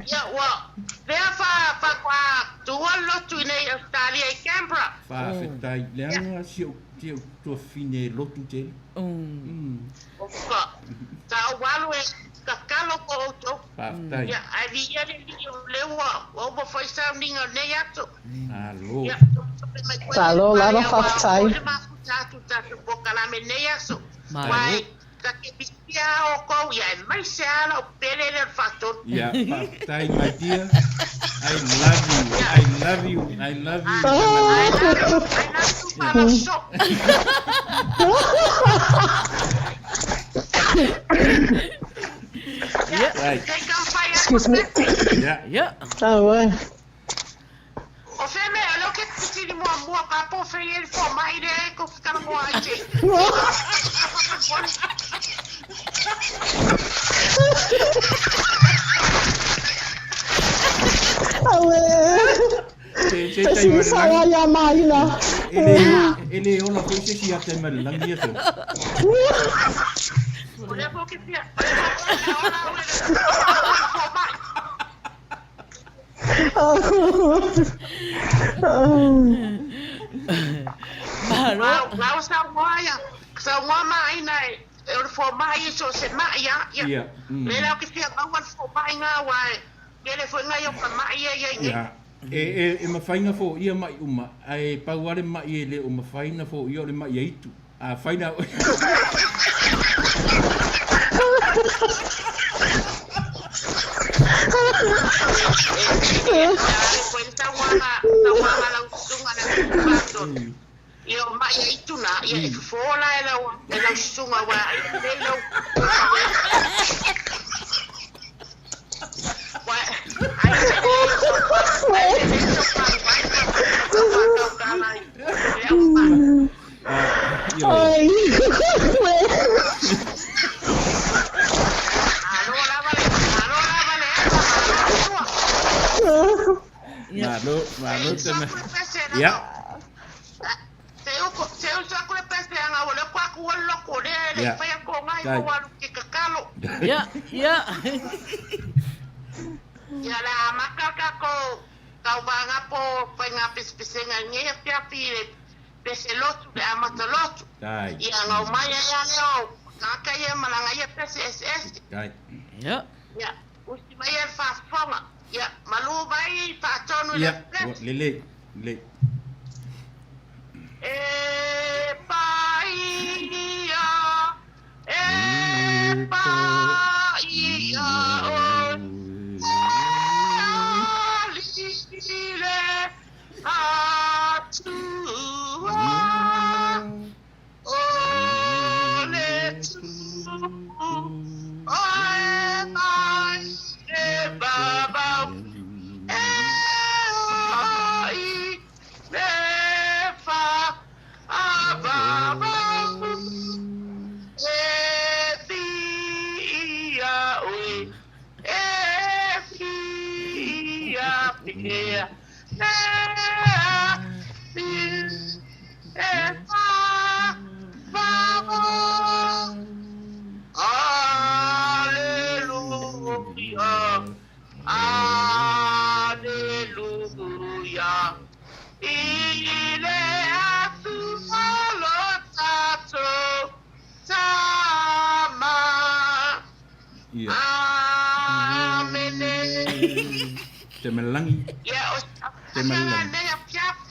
Ya wa. Vea fa kwa tuwa lotu nei Australia e Canberra. Fa fetai leanga si o to fine lotu te. Oka. Ta walu e kakalo ko to. Fa fetai. Ya ali ele lewa. O bo foi sounding o nei ato. Alo. Ya. Talo lava fatai. Tu boca la menea so. Wai ka ke pisia o ko ya mai se ala o pele del factor. Yeah, fatai my dear. I love you. I love you para so. Yeah. Right. Excuse me. Yeah. Oh, well. O feme alo ke tiri mo ka po fe el fo mai de ko ficar mo ate. Se sawa ya Maina. Ele ona ko se si ate mal lang dia tu. Olha po ke pia. Mau sa Maina eu fo mai so se mai ya. Le la ke fia mau fo mai nga wa. Ele foi nga yo ka mai ya. E mawhainga fo ia mai uma. Ai pauare mai ele o mawhainga fo ia le mai eitu. A whaina... wanga lang sunga na baton. Yo ma ya ituna ya fola ela sunga wa elo. Wa Ai. Malo teme. Ya. Seu saco le peste anga wala kwa ku wala ko le fa ya ko ngai ko walu ke kakalo. Ya. Ya la makaka ko kau banga po penga pispisenga ngia pia pile pese lotu de amatolotu. Dai. Ya ngau maya ya leo kaka ya malanga ya pese SS. Dai. Ya. Ya usti maya fa fonga. Ya malu bai fa tonu le. Ya. Lele.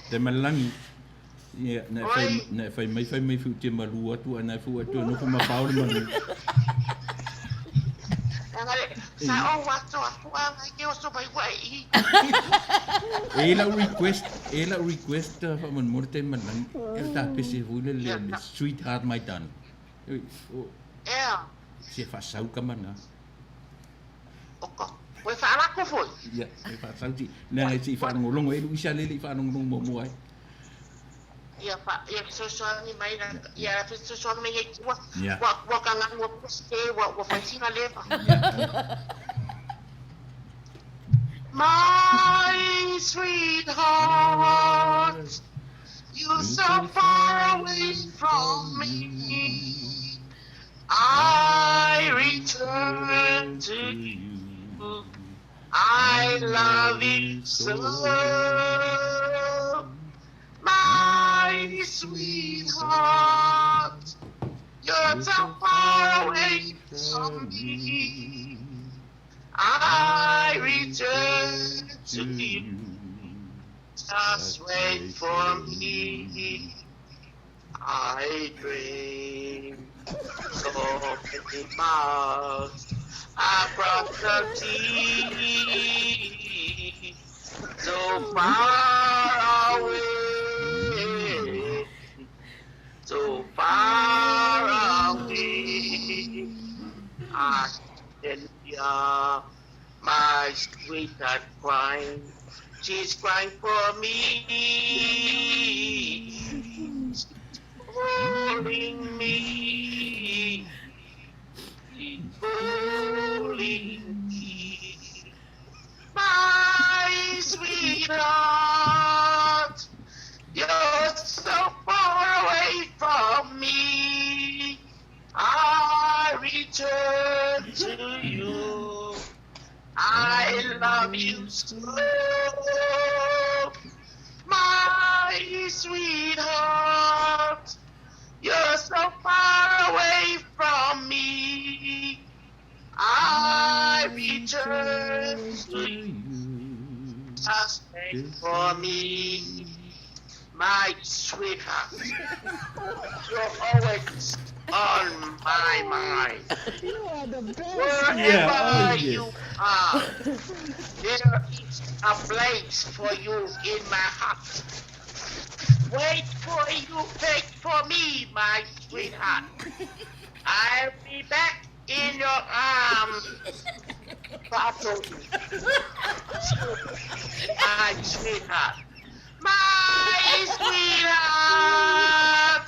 Temelangi. Ya, na fai mai fu te malu atu ana fu atu no fu mapau manu. Sa o wato anga ke o so bai wai. Ela request fa man morte malang. El ta pese hule le sweetheart my dan. Se fa sau kamana. Oko. We fa ala ko foi. Ya, me fa sau ti. Na si fa ngolong e Louisa le fa ngolong mo ai. Ya pa ya so ni Maina ya so me wa kanga wa ste wa fa sina leva. My sweetheart, you're so far away from me. I return to you. I love you so. My sweetheart, you're so far away from me. I return to you. Just wait for me. I dream so many miles across the sea, so far away, so far away. I can hear my sweetheart crying. She's crying for me. She's calling me. She's calling me. My sweetheart, you're so far away from me. I return to you. I love you so. My sweetheart, you're so far away from me. I return to you. Just wait for me, my sweetheart. You're on my mind. You are the best. Wherever you are, there is a place for you in my heart. Wait for me, my sweetheart. I'll be back in your arms. My sweetheart. My sweetheart.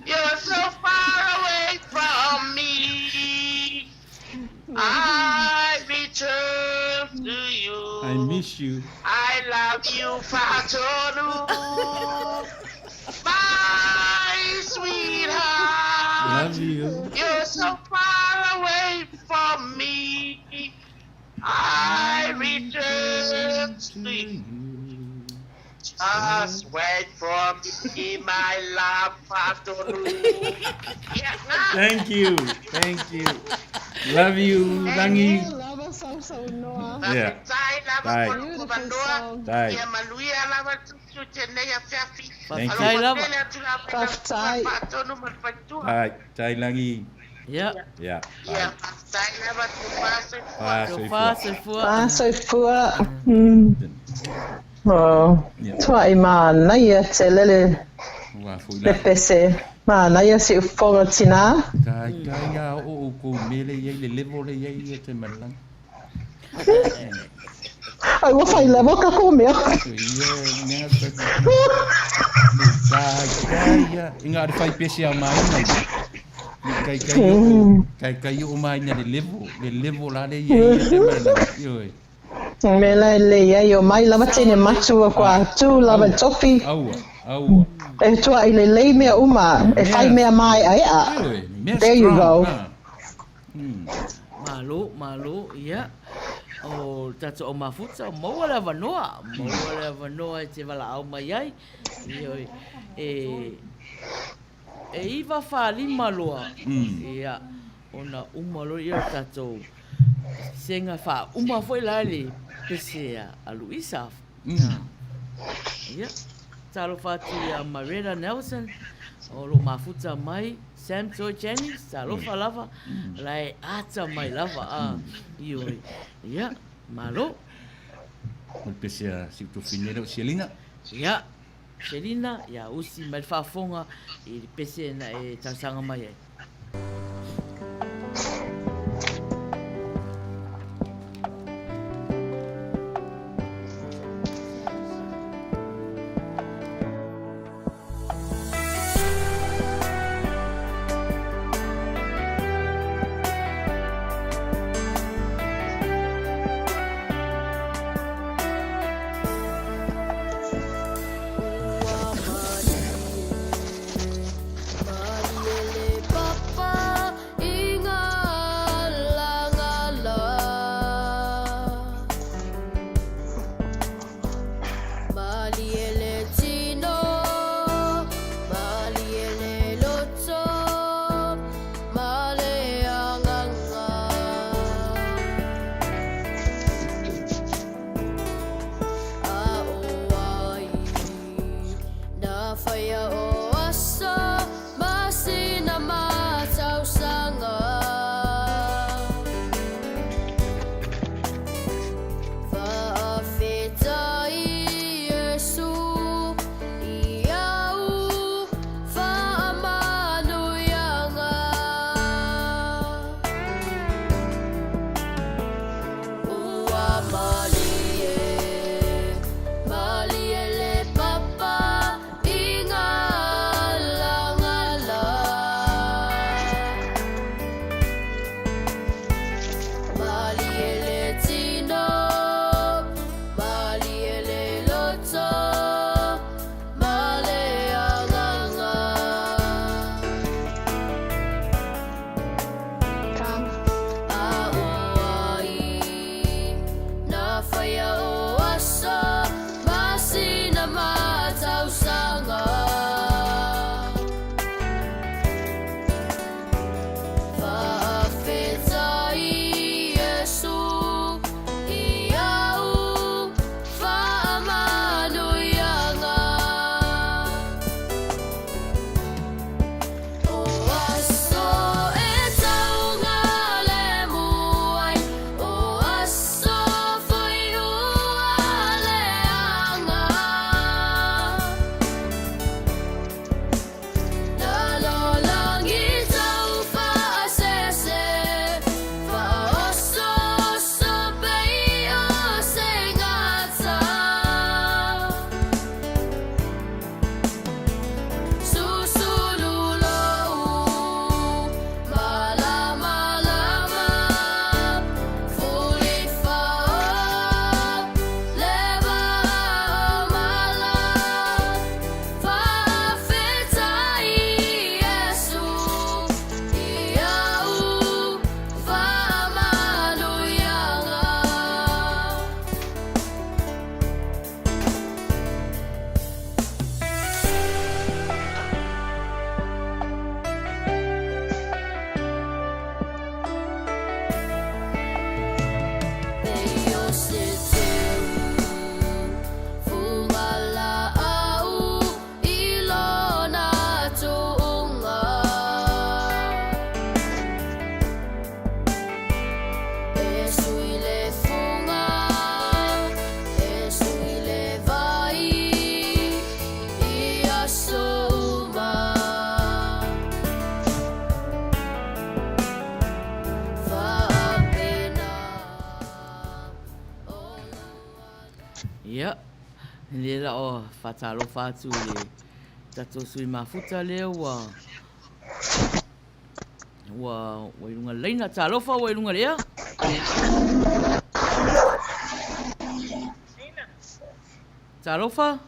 You're so far away from me. I return to you. I miss you. I love you, Fatonu. My sweetheart. Love you. You're so far away from me. I return to you. Just wait for me, my love, Fatonu. Yeah, Thank you. Love you, Langi. Lava so Noah. Yeah. Bye. Beautiful song. Bye. Yeah, Manuia lava tu tenea fiafi. Thank Alo, you. matele tu la Faiai. Fatonu malpaitua. Bye. Tai Langi. Ya. Yeah. Yeah, Faiai lava tu pase. So far. Fua. Oh, tua I mana ia te lele Wa fu le la. pese. Mana ia si ufonga tina. Kai ya o ko mele ye le level ye ye te malang. Ai wa fai levo ka ko mea. Ye ne Kai ya inga de fai pesi a mai mai. Kai o mai na le level la le ye te malang. Yo. Mela le ia yo mai lava tene matu kwa tu lava topi. Au. E tua i le lei mea uma. E fai mea mai ai a. There you go. Malu, ya. O tato o mafuta, maua la vanoa. Maua la vanoa e te wala au mai ai. Ioi, iwa whalima loa. Ia, ona umalo ia tato. Senga wha, foi lale, pese a Louisa. Ia, talo whati a Marina Nelson. O lo mafuta mai. Sam Joy Jennings, talo wha lava. Lai ata mai lava. Ioi, ia, malo. Mal pese a si tu finero Selina. Ia, Selina, ia usi mai whafonga i pese na e tausanga mai ai. So Ia. Le la o fatalo fatu le. Tato sui mafuta le wa ilunga leina talofa wa ilunga lea. Talofa?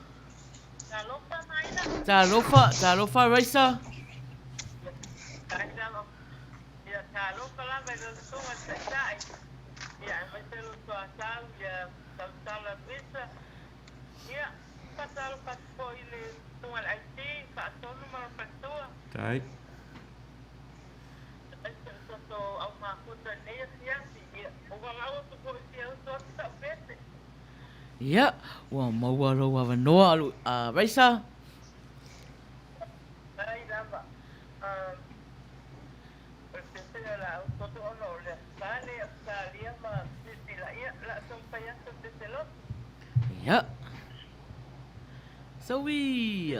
Talofa Raisa. Tai. Ya, wa mawalo wa vanoa alu Raisa. Ya. So we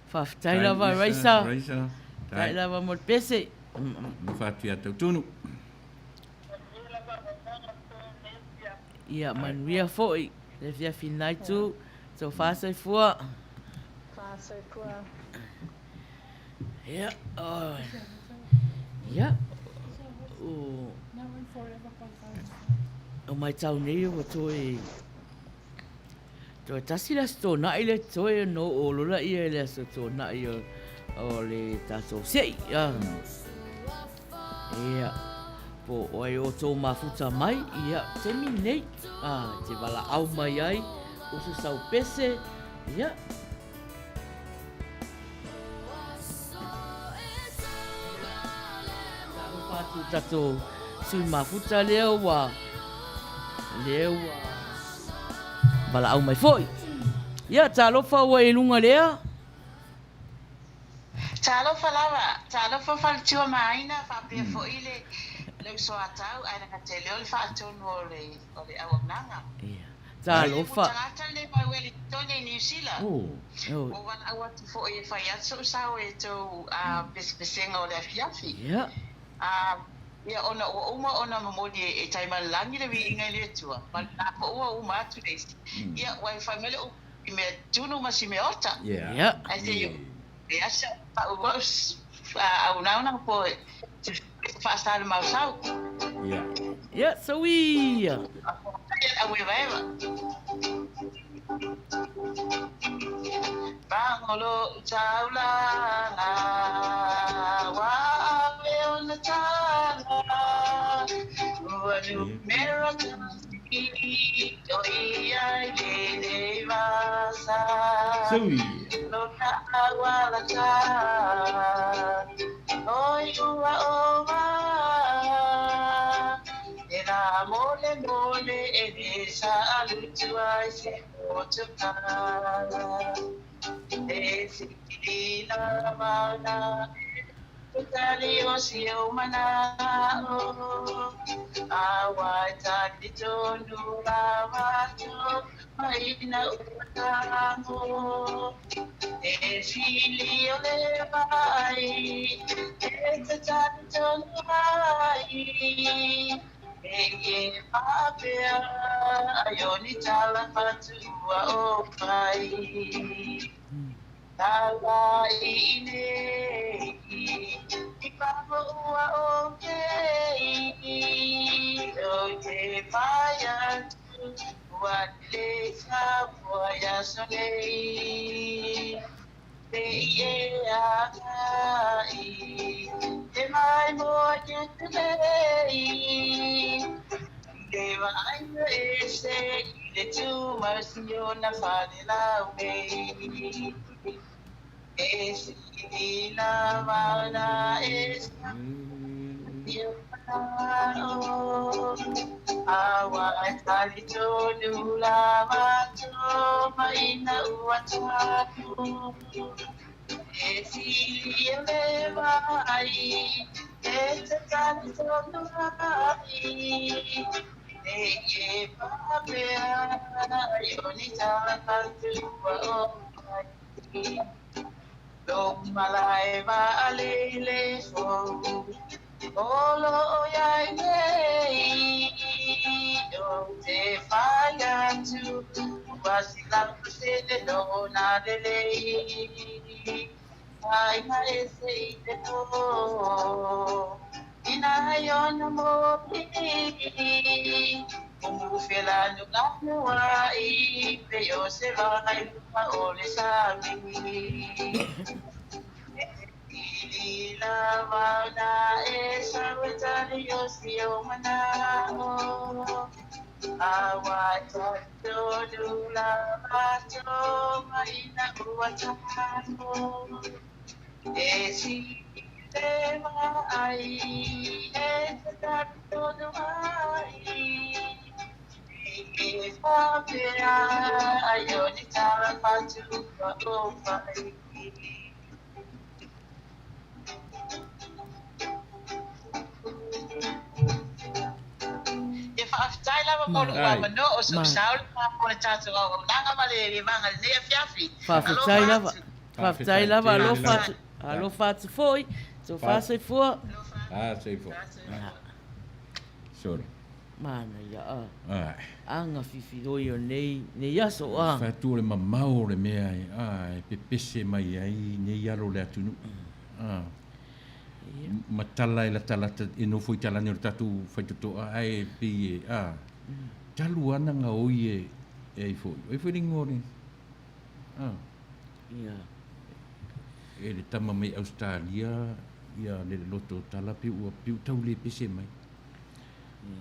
Faftai lava Raisa. Tai lava mo pese. Mafatu tau tunu. Ia Manuia foi. Le fia finai tu. So fasa fua. Ia. Ia. O mai tau nei o toi. Toi tasi la sto na ile toi no o lola ia le sto na ia o le tato sei. Ia. Po oi o tō mafuta mai, ia, te minei, te wala au mai ai, o se sau pese, ia. Tāko pātu tato sui mafuta leo wa, wala au mai foi. Ia, tālofa wa e lunga lea. Tālofa lawa, tālofa whalitua Maina, whapea foi le so atau ai na te leo le whaatonu o le awamnanga. Tālofa. Tangata le mai weli tone New Zealand. O wan awa tu fo e whai atu sao e tō pesenga o le afiafi. Ia. Ia ona o uma ona mamoni e taimalangi le vi ingai le tua. Ma na po ua uma atu reisi. Ia wai whai mele o i me tunu ma si me ota. Ia. Ai te yo. E asa pa uos au nauna po e fasta le mausau. Ia. Ia, so ia. Awe vaeva. Bangolo chaula na wa we on chala. Wadu mera to ia le va sa. Sui. no ka wala ka oi ua ova e la mole mole e ne sa alutu ai se o te ka e si la mana Tali o si o mana o awa tali tonu la mato Maina utamo e fili o le vai e te tali tonu vai e papea aioni tala patua o pai Tawa ine Ipamo ua oke O te paya Ua le sa poya sonei Te ie akai Te mai mo ke te lei Te vai e se Ile tu marsio na fane lau mei Esila mana esa awa tali tonu la mato maina uatatu esila leva ai esa tali tonu ai eye papea ayonita tantu wa ai Dong malai ma alele so Olo yai nei Dong te faya tu Wasilang kusene no na dele Ai ma ese ite to Inayon mo pili Umufela nunganu ai Peyo se vai lupa ole sami Ila mana esa wetani yosio manao Awata dodula bato maina uwatano Esi lema ai Esa todo ai Papera ayoni tara patu wa ofai If I've lava mo wa mano o so saul pa ko tatu o nanga male manga ne fiafi Faftai lava alo fatu foi so fase foi Sei fo. Sorry. Mana ya Ai. anga fifiroi o nei aso a Fatu le mamau le mea ai pepese mai ai nei alo le atunu. Matala e la talata e no foi talani o tatu fai toto ai pi talu ana nga oie e foi ringore ia e le tama mai Australia ia le loto tala piu tau le pese mai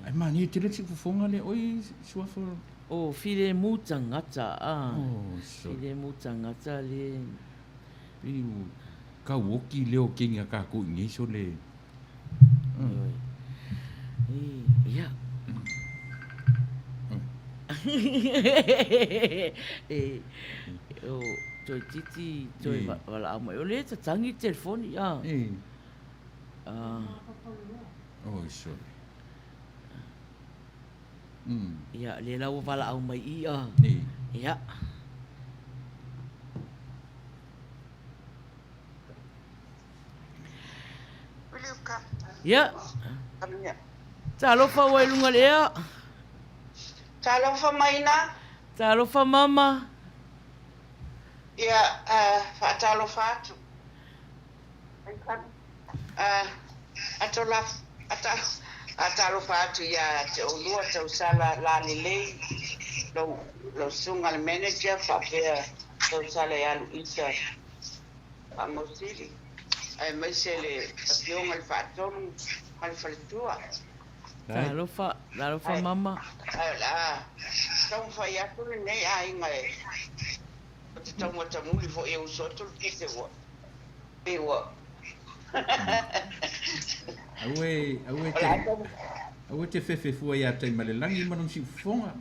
ai mani te le fonga le oi suafo o file mutangata so file mutangata le piu ka woki leo kinga ka ku ngi so le ia o toi titi toi wala amo o le tangi telefoni ia so ia le lau wala au mai ia ia ia talofa wai lunga lea Talofa Maina talofa mama ia fatalofa atu atalofa atu ia te olua te usala la lelei lo sunga le manager whapea te usala ia Louisa Faamausili ai mai se le papionga le whaatonu mai whaletua talofa mama tau whai atu le nei ai ngai te taunga tamuli fo e usoto ki te wa. E wa. Awe te fefe fua ia tai malelangi manong si fonga.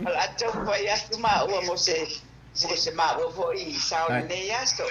Ala tau vai atu ma ua mo se ma ua fo I sao nei asto.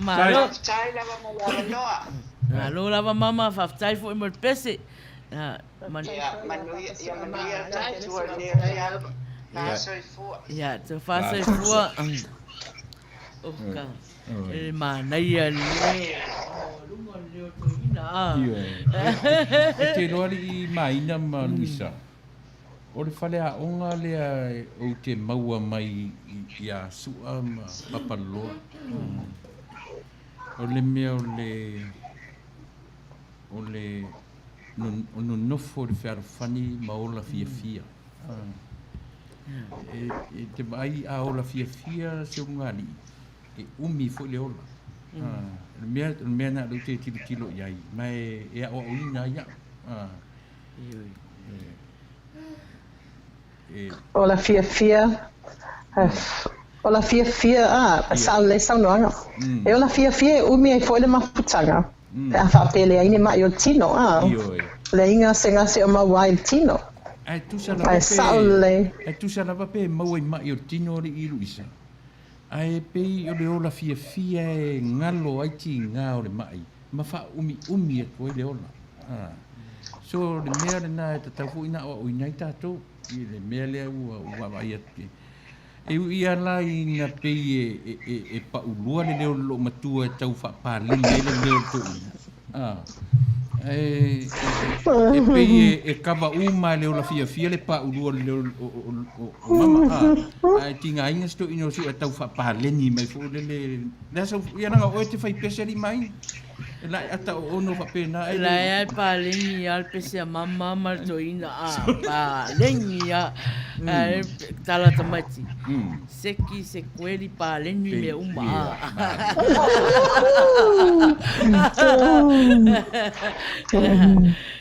Malo. Tai lava mo lava noa. Malo lava mama faftai fo mo pese. Manuia tai tua ne ya. Na so fu. Ja, te fase fua. Oka. Maina le. Lunga leo to ina. Te roari I Maina ma Louisa. O le whale a onga lea o te maua mai I a sua ma papaloa. O le mea o le no nofo le whaarafani ma ola fia fia. E te mai a ola fia fia se ungari. E umi fo le ola. Le mea na lo te tilo iai. Ma e a o ina ia. O la fia. O la fia sa le saunoanga. E o la fia umi ai foi le mafutanga. A whapele ai ne mai o tino. Le inga senga se o maua il tino. Ai tu sa lava pe mau mai o tino I Louisa. Ai pe o le ola fia e ngalo ai ti ngā o le mai. Ma fa umi e koe le ola. So le mea le na te tafu ina o ina i tātou. I le mea lea ua vai atu. E ia la i na pei e paulua le leo lo matua e tau whapālini e le leo to ina. E pei e kawa uma leo la fia le paulua le leo o mama. Ai tinga inga sto ino su e tau whapālini mai fo le sa ia nanga oe te whai pese li mai. La ata ono fa pena e la e pa lengi al pese a mama martoina pa lengi tala tamati seki se kweli pa lengi me uma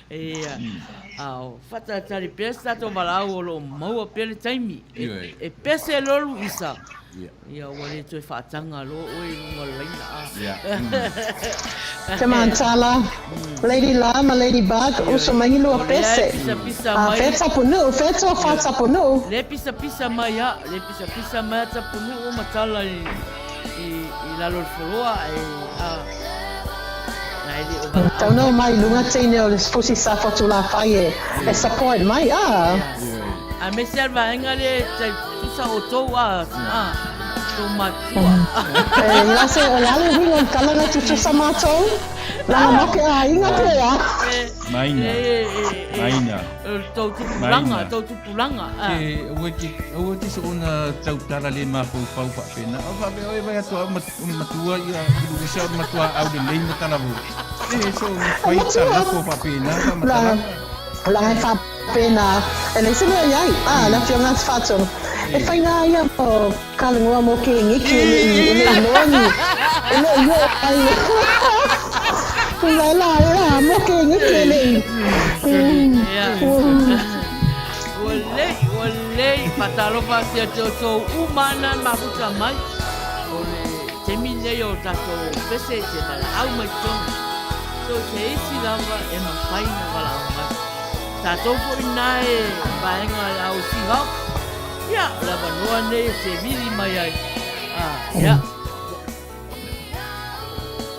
ia au fata tali pesa to balau lo mau pele taimi e pese lo Louisa ia wale to fatanga lo oi no leina Come on, Tala. Lady Lama, Lady Bug, uso mai lo pese. Fetsa punu, fetsa fatsa punu. Le pisa mai le pisa mai ta punu o matala i la lo foloa Tau no mai lunga tene o le spusi sa fotu la Faiai. E support mai a me serva engale tusa o toa to matua la se o la le wingo kala na tutu sa mato la mo ke inga pe Maina to tu pulanga ke o ti so una tau tala le ma fo pau fa pena o va be o vai atua matua ia Louisa matua au de leina tala vo so fai tala fo fa pena la fa pena ele se vai ai la fiona fatso e fai na ia po kalunga mo ke ngiki ele noni ele ai la mo ke ngiki ele Olei, patalo pasia toto umana mafuta mai. Ole, temile yo tato pese te na au mai tonu. So te isi lava e mawhaina wala au mai. Tato po inae vaenga au si hau. Ia, lava noa ne te mili mai ai. Ia.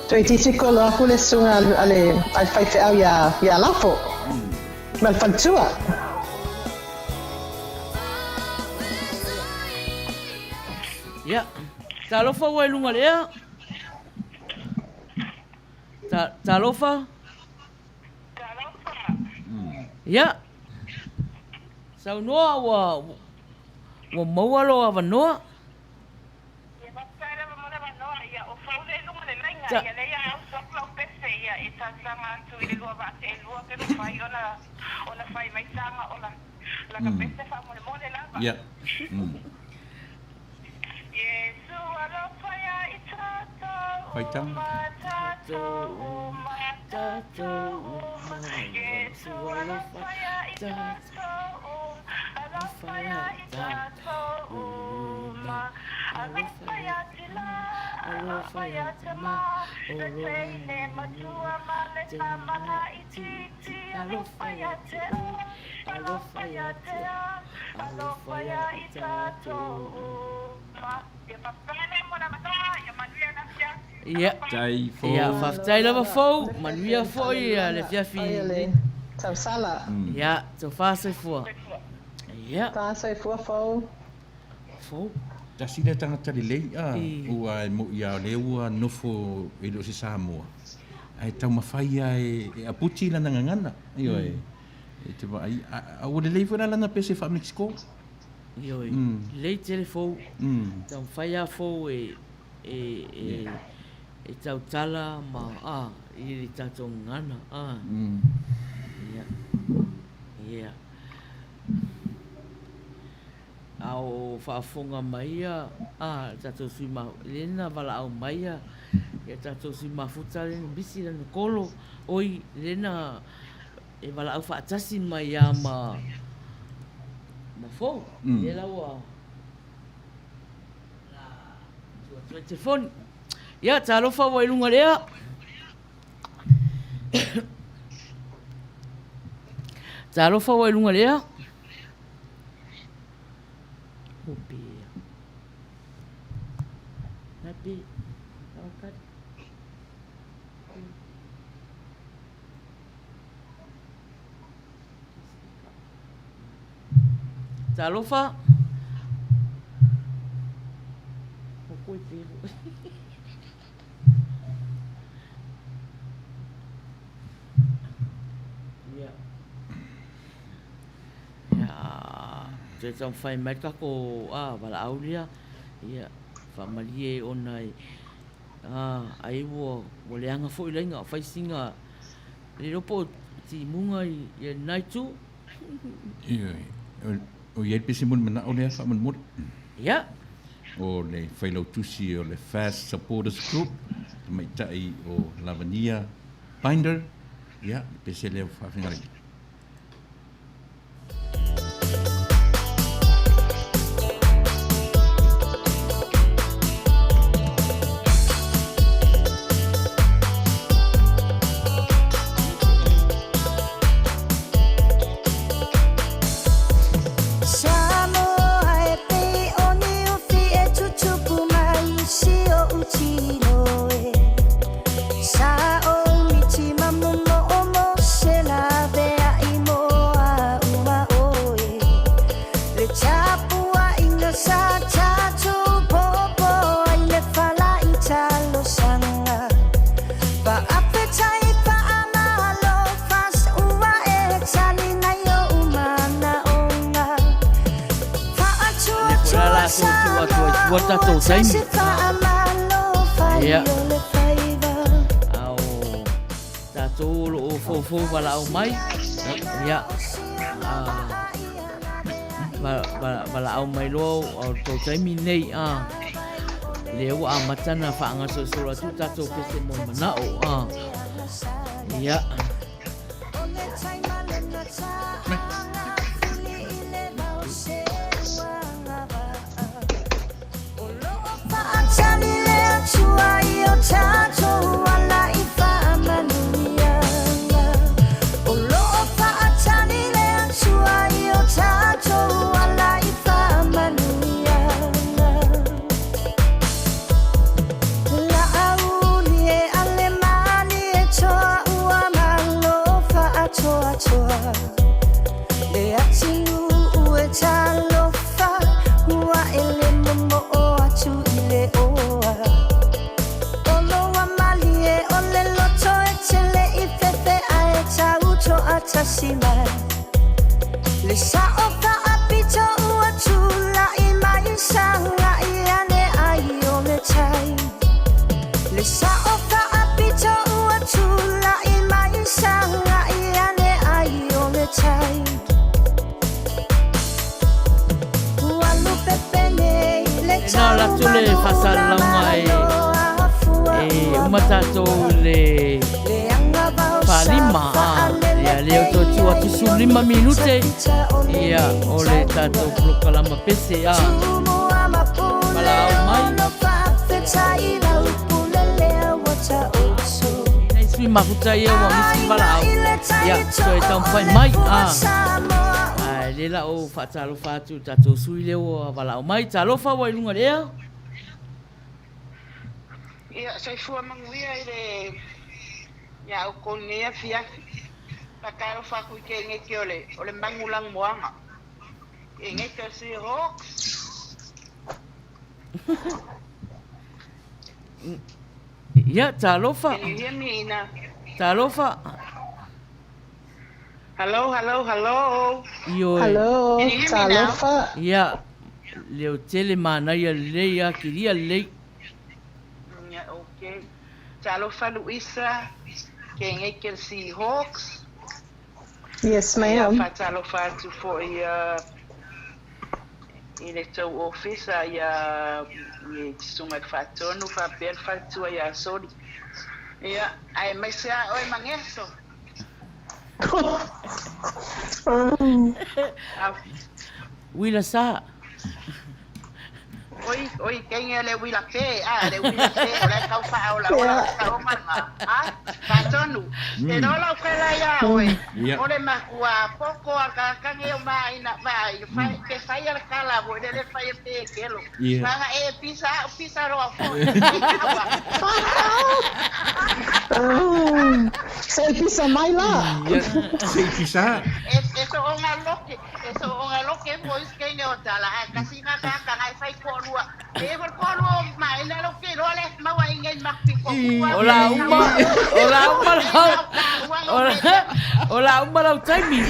Toi tisi ko la kule sunga ale al fai fe au ya lafo. Mal fantua. Ya, talofa wai lunga lea. Talofa? Ya. Sau noa wa maualo a wanoa. Ya. Baitang. Ya. Tai fo. Ya, faftai lava fo, Manuia fo ia le fiafi. Tau sala. Ya, so fase fo. Ya. Ta sai fo. Fo. Ta sila tangata le lei ua mo ia le ua nofo e lo se Samoa. Ai tau mawhaia e aputi lana ngangana. Io e te wa ai a o le lei fo lana pese fa Mexico. Io lei telefo. Tau whaia fo e tau tala ma i li tato ngana ia au whaafonga mai tato sui ma lena wala au mai ia tato sui ma futa lena bisi lena kolo oi lena e wala au whaatasi mai ma fo e laua la telefoni. Ya, talofa wai lunga lea. Talofa wai lunga lea. Hope. Napi. Nakat. Talofa. Pokoi pero. Ya. Ya. Te tau whai mai kako wala au lia. Ya. Whamalie o nai. Ai wo le anga fo i lenga whai singa. Le ropo ti munga i nai tu. Ia. O iai pese mun mana o lea whaman mori. Ya. O le whailau tusi o le Fast Supporters Group. Mai tai o Lavania Binder. Ia, pese leo whawhingarai. Wata tau taimi. Ia. Au. Tātou lo o fofo wala au mai. Ia. Wala au mai lo o tau taimi nei. Leo a matana whaanga sosora tu tātou pese mo manao. Ia. Le sao pa apito uatula imai sanga iane ayo le chai. Le sao pa apito uatula imai sanga iane ayo le chai. Walu pepene le chai. Na la tule fasalonga umatato le palima. Ia leo to tua tusu 5 minute. Ia ole tato prokalama pese Mala au mai. Nei sui mafuta ia wa misi mala au. Ia so e tau whai mai. Le la o whatalo whatu tato sui leo wala au mai. Talofa wa ilunga lea. Ia sai fua Manuia i le ia o konea fiafi. Pakaro faku ke ngeke ole mangulang moanga. Ngeke si Hawks. Ya talofa. Can you hear me Ina? Talofa. Hello. Yo. Hello, Can you hear me talofa. Ya leo tele mana ya le ya kiria le. Yeah, okay. Talofa Louisa ke ngeke si Hawks. Yes, ma'am. Fatalo fatu for ile tau office ya sunga fatonu fa per fatu ya sori. Ya, ai mas oi mangeso. Uila Sa. Oi, quem ele Uila Sa? Le Uila Sa, ole kau fa ola kau manga. Fatonu. E no lo kela ya oi. Ole makua poko ka nge Maina vai, ke fai al kala bo le fai pe kelo. Manga pisa ro fo. Sei pisa mai lá. Sei pisa. Eso onga loke ke voice ke ne o tala kasi nga ka ngai fai ko lua e ko lua mai na lo ke lo le ma wa ngai mak pi ko Ola uma lau taimi.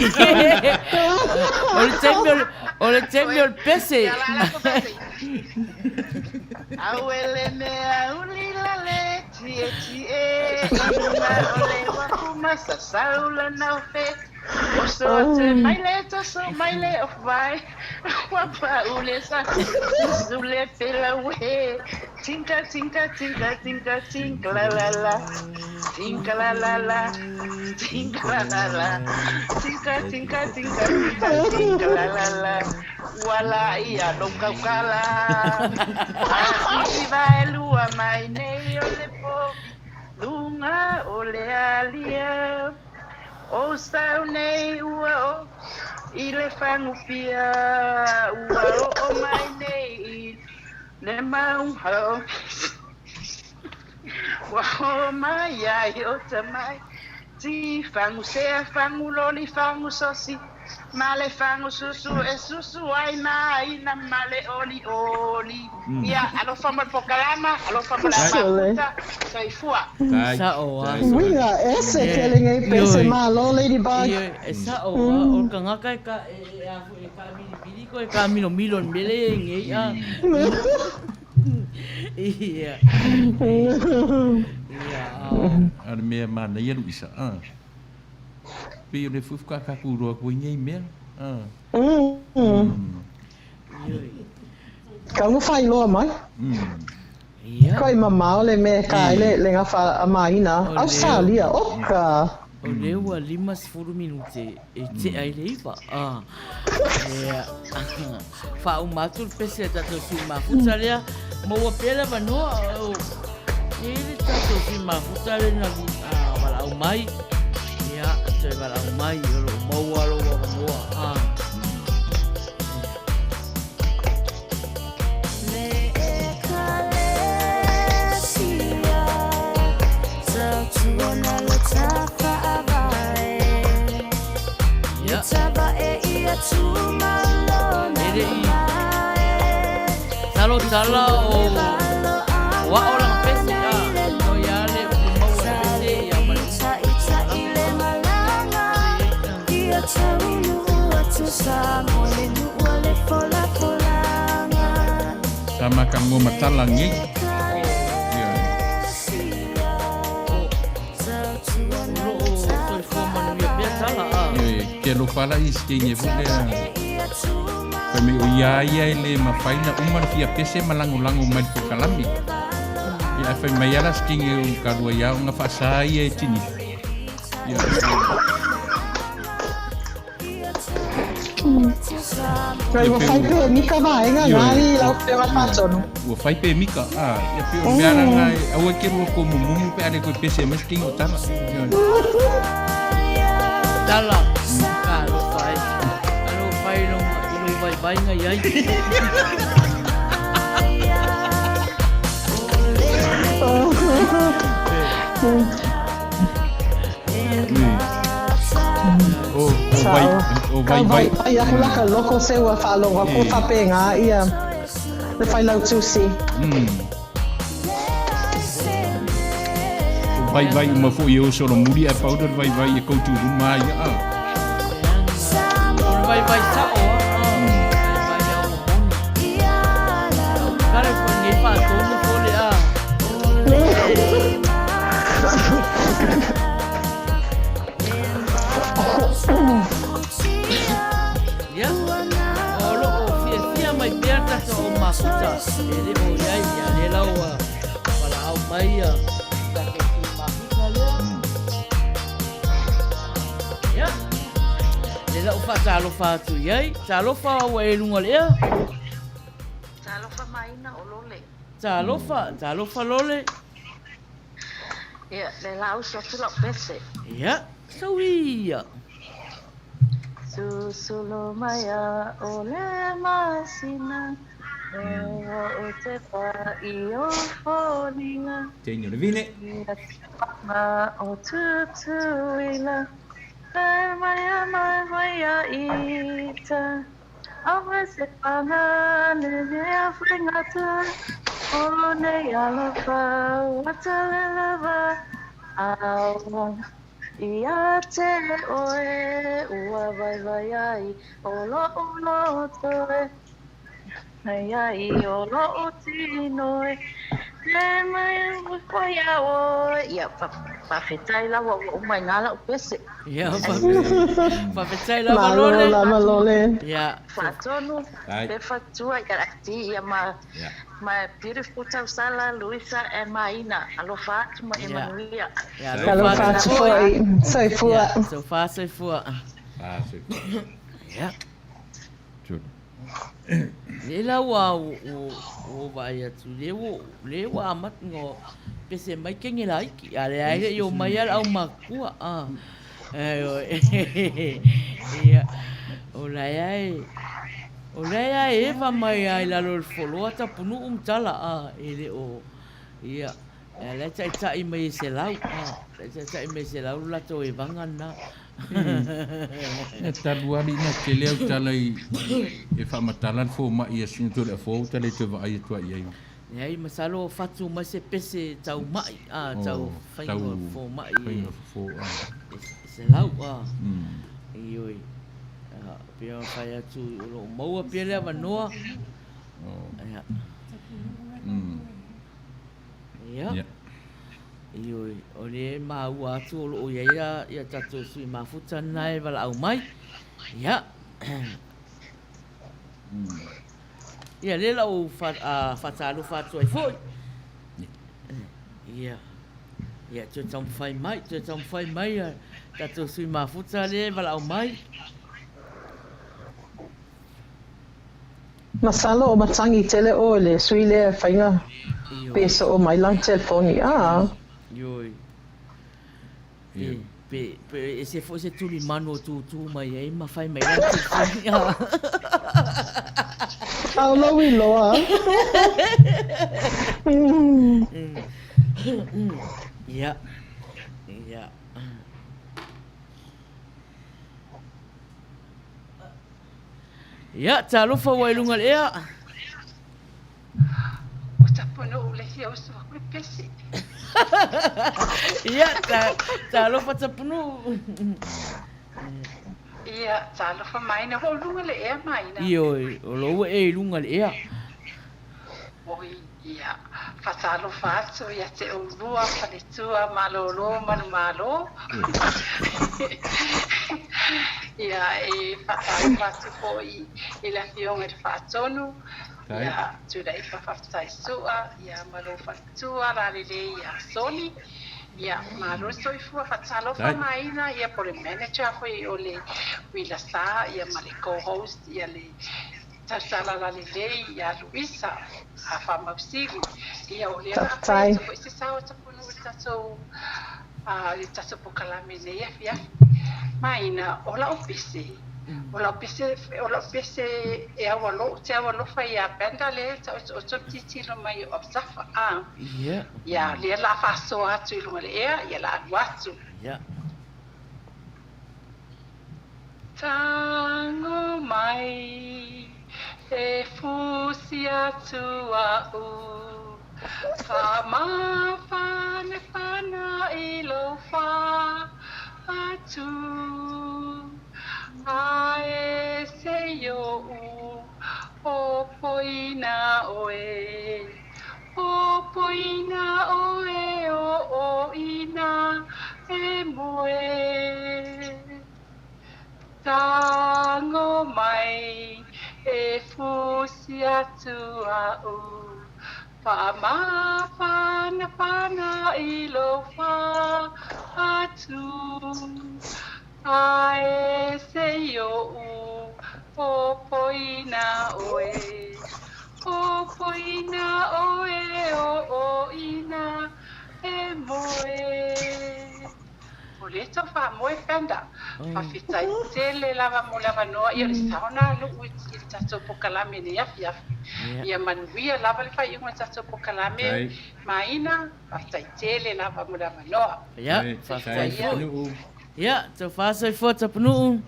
Ole taimi o pese. Awele me ulila le tie ole wa kuma sa saula na fe oso te mai le of vai wa pa ule sa ule pela we tinka tinka tinka tinka tinka la la la tinka la la la tinka la la la tinka tinka tinka tinka tinka la la la wala ia do kaukala Iva elua mai nei ole po lunga ole alia o sau nei ua o ile fangu pia ua o mai nei ne mau hao wa o mai ai o tamai ti fangu sea fangu loli fangu sosi male fangu susu e susu ai na ina male oli ya alo fama pokalama alo fama la sai fua Sa o. Uila ese keling ai pese malo ladybug. Sa o o ka ngaka ka e a fu e ka mili ko e ka milo mele nge ya. Iya. Iya. Ar me mana ia Louisa. Pe le fu ka kuro ko ngai mel. Ka ngu fai loa mai. Iya. Koi mamao le me kai le nga fa a Maina. Australia oka. O leua 5 minute e te ai leiva. Ia. Fa o matul pese tato si mafuta lea. Mo wa pela vanoa o. Ele tato si mafuta le na wala o mai. Ia, te wala o mai o lo maua lo wa vanoa. Talo tala o wa orang pesi o ya le mau pesi ya malisa ile malanga dia taunu atu samo le nuole fola folanga Sama kamu matalang ngi. Ke lo fala iske nye vule kami uya le mafaina umar fia pese malangu-langu mai po kalami ya fa mai ala skinge kalua ya nga fa sai tini ya Kai wa fai pe mika vai nga ngai lau pe wa patson. Wa fai pe mika ya pe me ala ngai awa ke ro ko mumu pe ale ko pese mas kingo tama tala kalau fai lo vai ngai ai vai aku laka loko sewa falo wa ko tapenga ia le fai lau tusi vai uma fo eu solo muri a powder vai e ko tu mai vai sa o cara con ni fa todo fole ya olo fia mai perta so mafuta ele o ya le lawa para au mai la ufa talofa tu yai talofa wa elunga lea talofa maina o lole talofa lole ya le la uso tu lo pese ya sawia susulo maya o le masina o te pa io folinga tenho le vine ma o tutuila Maya ita Awe se pana le mea whaingata. Oro nei alawa, wata le lawa. Awa, ia te oe, ua vai vai ai. Olo ulo toe, ai ai, olo utinoe. Te mai wai awo. Ia, whawhetai lawa, o mai ngala o pese. Ia, whawhetai lava Malo lole. lama lole. Ia, Whatonu, Ai. pe whatua i karati ia ma Yeah. my beautiful tausala, Louisa and Maina. Alo whatu ma e Yeah. Manuia. ia, Kalo whātu foi, so fua. Ia, so far so fua. So Ia. True. Le la wa o vai atu le wa amat ngo pese mai ke ngi lai ki ale ai yo mai al au makua a ia o la e va mai ai la lo folo ata punu tala a ele o ia le tai mai se lau a le tai mai se lau la to e vangana E taluari na ke leo talai e whamatalan fo ma i a sinto le fo tale te wa ai tua i ai. Nei, masalo fatu mai se pese tau mai, tau whaingoa fo mai. Whaingoa fo, Se lau, ioi. Pia whai atu, ulo maua pia lea wanoa. Ia. Ioi, o le maua atu, ulo o ia tato sui mafuta nai wala au mai. Ia. Ia le lau whatalu whatu ai foi. Ia. Ia tue tam whai mai, tato sui mafuta le wala au mai. Masalo o matangi tele o le sui le whainga. Peso o mai lang telefoni. Ioi. Pe e se fo se tuli mano tu mai ai ma fai mai lang telefoni. Au lowi loa. Ia. Ia. Ia, talofa wailunga lea. O tapono o le hia o sa koe pesi. Ia, talofa tapunu. Ia, talofa Maina ho lunga le ea Maina. Ioi, o loa e lunga lea. Oi, ia. Fatalofa atu ia te o lua paletua malolo manu malo. Ia, e fatalofa atu po i la fionga de fatonu. Ia, tuda i fafatai sua, ia malo fatua ralele ia soli. Ia, malo soifua fatalofa Maina, ia po le manager hoi o le Uila Sa, ia ma le co-host, ia le tasala lalele, ia Louisa, a Faamausili. Ia o le Tatai. ko se sa o tapunu tato le tato pokalame ne ia Maina, ola o pese. Ola pese e awalo, te awalo fai a benda le o titi lo mai o safa a. Ia. Ia, le la faso atu lo le ia la watu. Ia. Tango mai e fusi atu au. Fama fana ilo fa atu. Ae se yo o poina oe. O poina oe o ina e moe. Tango mai e fusi atu au. Fama fana ilo fa atu. Ae se yo o poina oe. O poina oe o ina e moe. O le to fa moe penda. Fa fitai tele lava mo lava noa. Ia le sauna lu i tato pokalame ne yafi yafi. Ia Manuia lava le fai ingo tato pokalame. Maina, fa fitai tele lava mo lava noa. Ia, whawhai fo. Ia, tau whasai fo tapunu.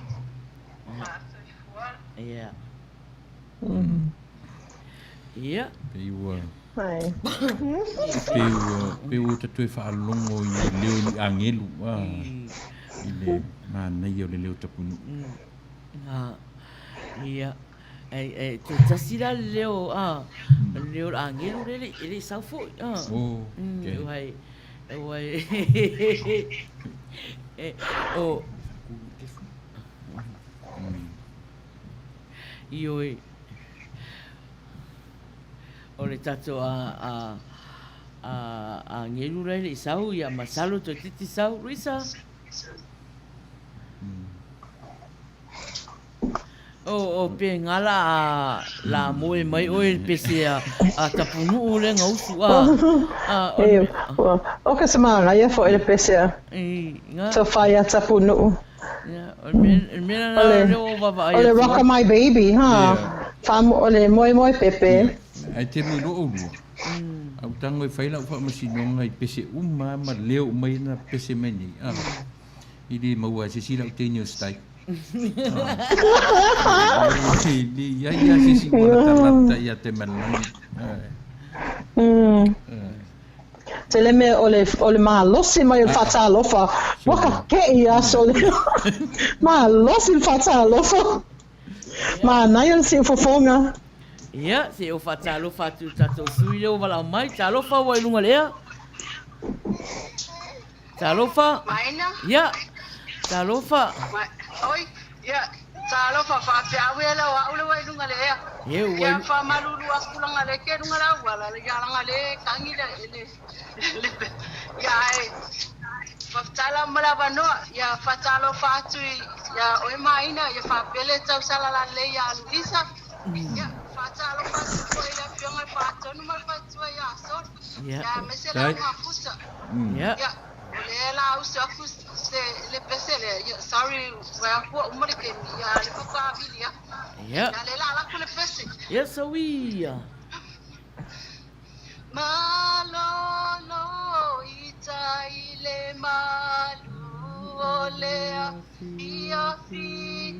Ia. Ia. Peiua. Ai. Peiua te tue whaalongo i leo ni angelu. I le mānei o le leo tapunu. Ia. Te tasira leo, leo angelu ele saufo. Uai. Ioi. O le tato a ngelu le sau ia masalo to titi sau Louisa. O pe ngala la moe mai o el pese a tapunu le ngausu O ka samanga ia fo ele pese a. So fai a tapunu. Ole rock my baby, Fam ole moi pepe. Ai te mo lo lo. Au tango e faila u fa masinonga i pese uma ma leo mai na pese meni. Ili maua se sila u te new style. Ili ya se si wala talata ya te manani. Te le me ole ma losi mai fata lofa. Waka ke ia so le. Ma losi fata lofa. Ma nai se fofonga. Ia, se o whatalofa tu tatou sui leo wala mai. Talofa wai lunga lea. Talofa. Maina? Ia. Talofa. Oi, ia. Talofa whaapeawe la wa ule wai lunga lea. Ia whamalulu akulanga le ke lunga la wala. Ia langa le kangila ele. Ia e. Whatala marawa noa. Ia whatalofa atu ia oe Maina. Ia whapele tau salala le ia Louisa. Ia. Fatalo fatu ia pionga fatu no mal fatu ia so. Ya mesela mafusa. Ya. Ya. Le la usa se le pesele. Sorry, wa ko umare ke ya le ko abilia. Ya. Ya le la ko le pese. Ya sawia. Malolo ita ile malu olea ia fi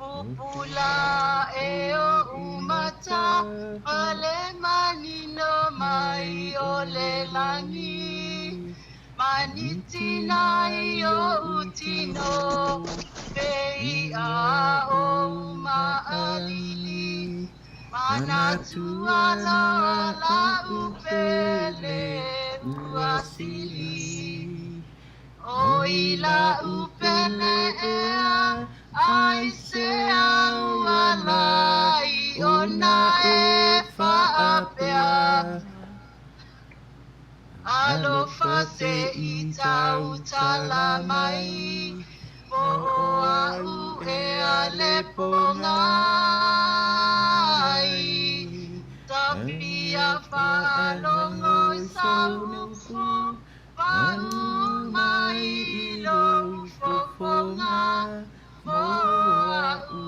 Pupula eo umata ale manino mai ole langi manitina io utino pei a o maalili manatu ala la upele uasili Uila upele ai se au alai ona e whaapea Alofa se i tau tala mai Po o au e ale pongai Tapia whaalongo i saunuku Pau mai ilo fofonga Moa'u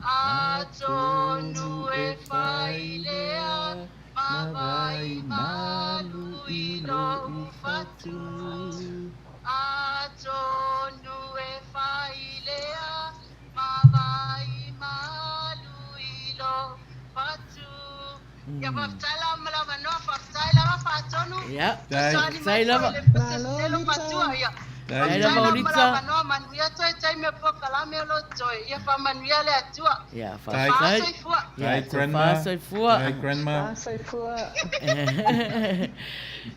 atonu e whailea Mawai malu ilo ufatu Atonu e whailea Mawai malu ilo fatu Ya waftaila malawa no waftaila wafatonu Ya. Saila Selo patua ya Saila Maulitza. No Manuia toi tai me poka la me lo toi. Ia fa Manuia le atua. Ya, fa soifua. Hi grandma. Hi grandma. Soifua.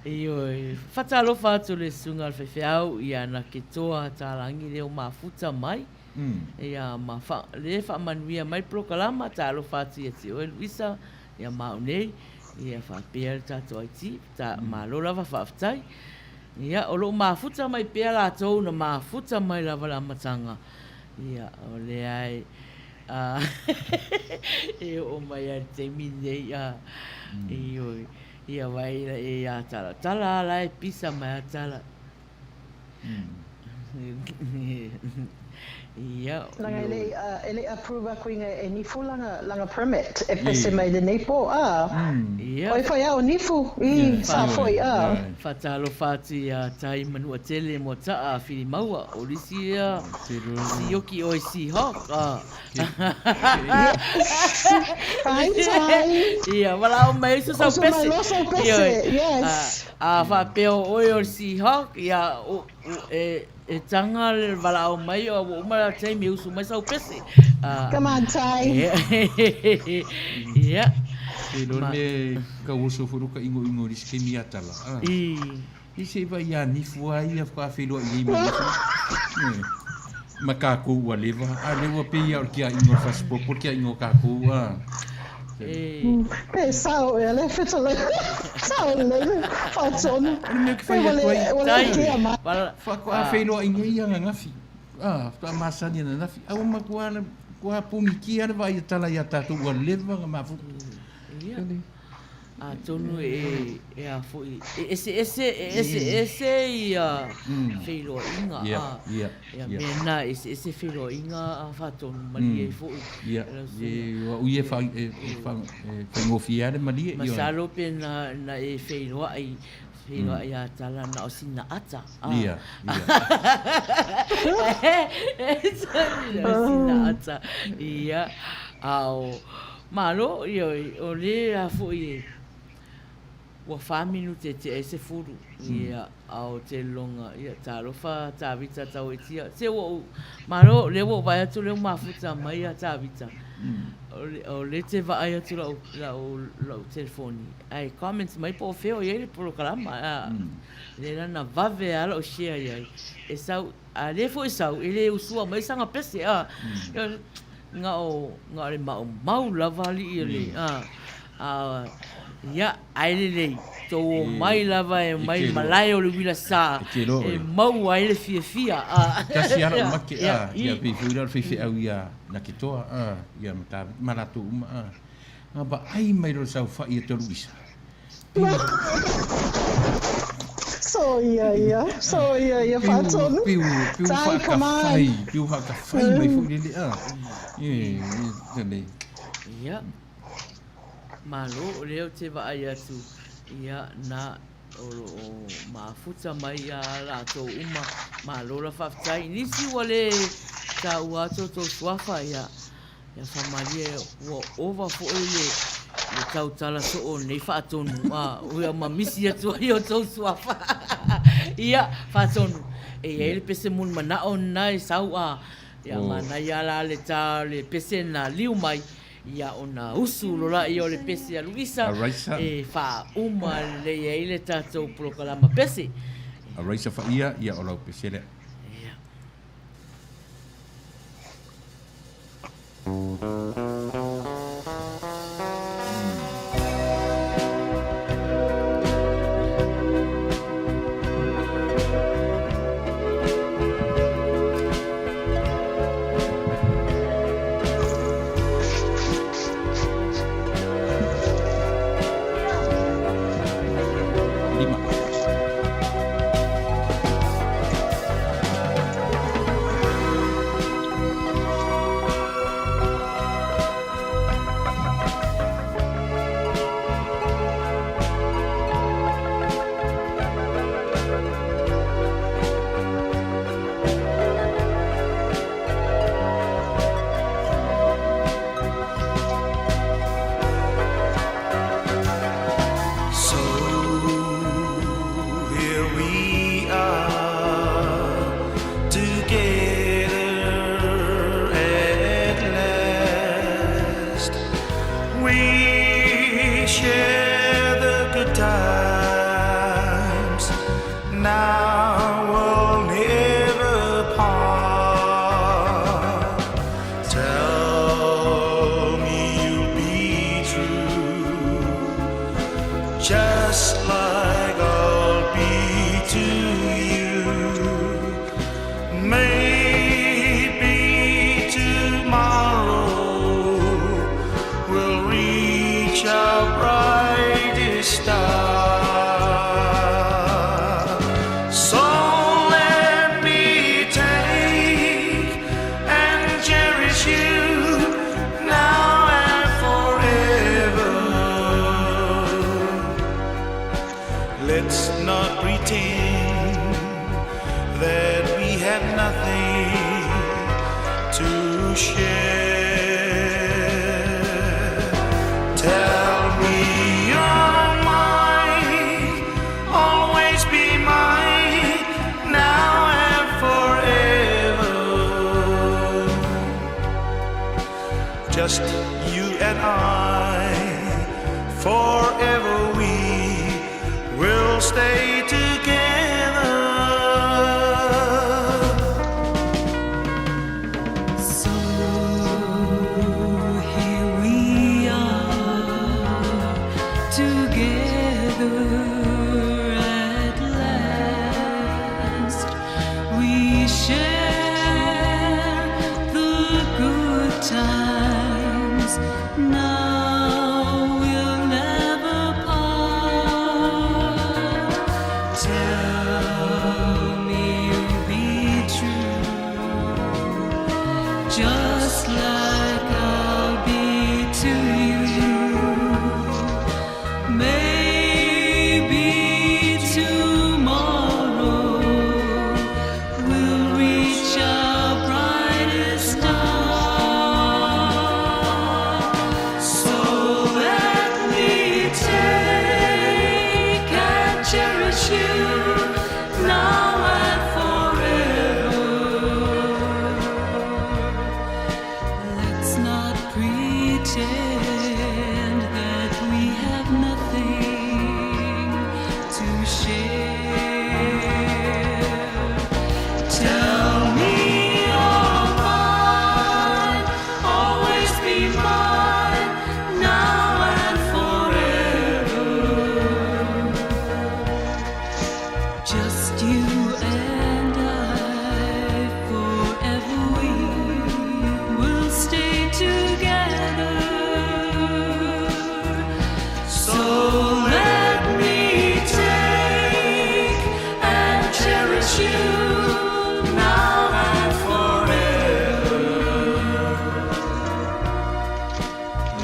Ioi, whatalofa atu le sunga al whewheau ia na ke toa tālangi leo mafuta mai. Ia le Manuia mai prokalama tālofa atu ia te oe Louisa, ia maunei, ia whapea le tātou aiti, tā mālola whawhaftai. Ia, o loo mafuta mai pea lātou na mafuta mai lava la matanga. Ia, o le ai, e o mai ai te mine, ioi. Ia wai la e a tala. Tala ala e pisa mai a tala. Ia. Langa ele approve a kuinga e nifu langa permit e pese mai de nepo Ia. oi foi au nifu I sa foi Fatalo fati a tai Manuia tele mo taa fili maua o lisi a si yoki o si hawk Faiai Ia, wala o mai su sau pese. Loso pese yes A fa peo oi o si hawk ia e tanga le wala o mai o umara tai mi usu mai sau pese. come on tai Ia. Te lone ka uso furuka ingo ris ke miatala. I se va ia ni fuai a fa felo i mi. Makaku wa leva. A lewa pe ia o kia ingo faspo porque ingo kaku sao ele fetale sao ele fatson me que fai a Wala fa kwa felo ingo ia ngafi. Ta masani na nafi. Au makwana kwa pumikia vai tala ia tatu wa leva mafu. A tonu e a foi esse ia filo inga mena esse filo inga a faton mali e foi wa uie fa ngofiare mali masalo pena na e filo ai a tala na osina ata osina ata ia au malo io o le a foi wa faminu te ese furu ia au te longa ia tarofa tavita tauitia se wo malo le wo vai atu le mafuta mai a tavita o le te vai atu la telefoni ai comments mai po feo ia pro programa le na vave ala o share ia e sau a le foi sau ele usua mai sanga pese nga le mau lava li ele ia ai le to mai lava e mai malai o le Uila Sa e mau ai le fia kasi ala make ia pe fuira fe au ia na kitoa ia mata maratu ba ai mai ro sau fa ia to Louisa so ia fatson piu fa ka fai mai fuira ia malo leo te vai atu ia na o mafuta mai a la to uma malo la faftai nisi wale ta uato to swafa ia famalia wo over for ele tau tala so o nei fatonu o mamisi atu ia to swafa ia fatonu ele pese mun mana on nai sau ia mana ia la le ta le pese na liu mai ia ona usu lola i o le pese a Louisa e fa uma le ele tatou prokalama pese a raisa fa ia o lau pese le let's not pretend that we have nothing to share. Tell me you're mine, always be mine, now and forever. Just you and I, forever we will stay together. So here we are together at last. We share the good times. Now we'll never part. Tell me you'll be true, just like I'll be to you. Maybe tomorrow we'll reach our brightest star. So let me take and cherish you now and forever. Let's not pretend that we have nothing to share. Tell me you're mine, always be mine, now and forever. Just you and I, forever we will stay together. So let me take and cherish you now and forever.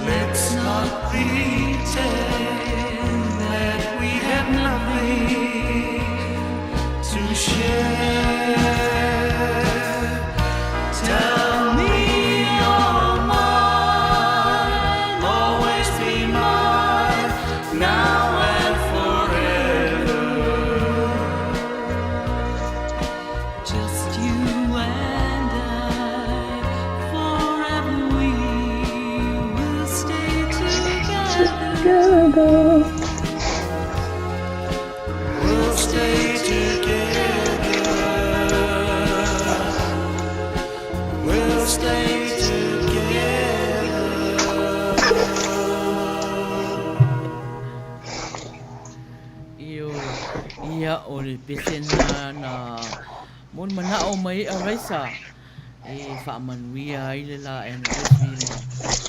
Let's not pretend that we have nothing to share. Tell me you're mine, always be mine, now and forever. Just you and I, forever we will stay together. We'll stay together. We'll stay together. Ia o le pesena na mon mana o mai a raisa e Faamanuia ai le la anniversary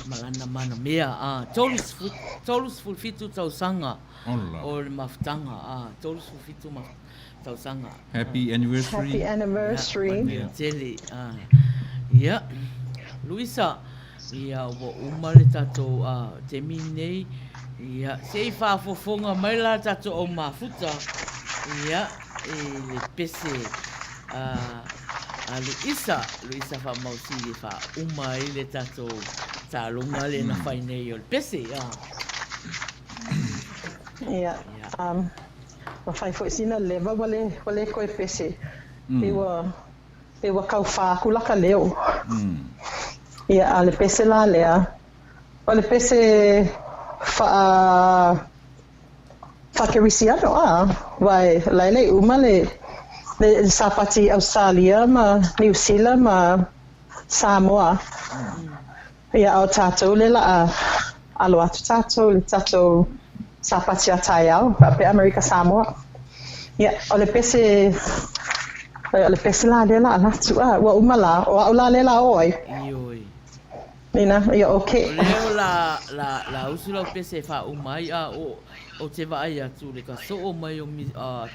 malana mana mea tolus fitu tausanga Ola. o le maftanga tolus fitu tausanga. Happy anniversary. Happy anniversary. Manuia tele ia Louisa ia o uma le tatou te minei ia sei whaafofonga mai la tatou o mafuta ia e le pese a Louisa Faamausili fa uma i le tatou talunga le na whainei o le pese Ia. Ma fai foi sina leva wale koe pese. Pe wa kau whākulaka leo. Ia a le pese la lea. O le pese whakerisiano vai laile uma le sapati Australia ma New Zealand ma Samoa. Ia au tātou le la alo atu tātou le tātou sapati a tai au pe America Samoa. Ia o le pese la le la tu wa uma la o au la le la oi. ioi Nina ia okay. leo la usula pese fa umai o te vai atu le ka so mai o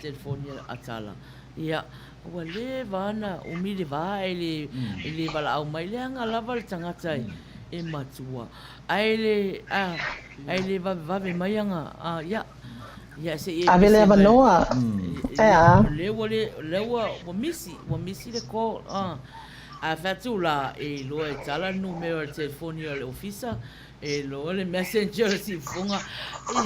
telefonia atala ia wa le vana o mi le vai le vala au mai le anga lava le tangata e matua ai le va mai anga ia Ia se e A vele ava noa. Lewa wa misi le call. A fatu la e loa e tala numero de telefoni o le ofisa e loa le messenger si funga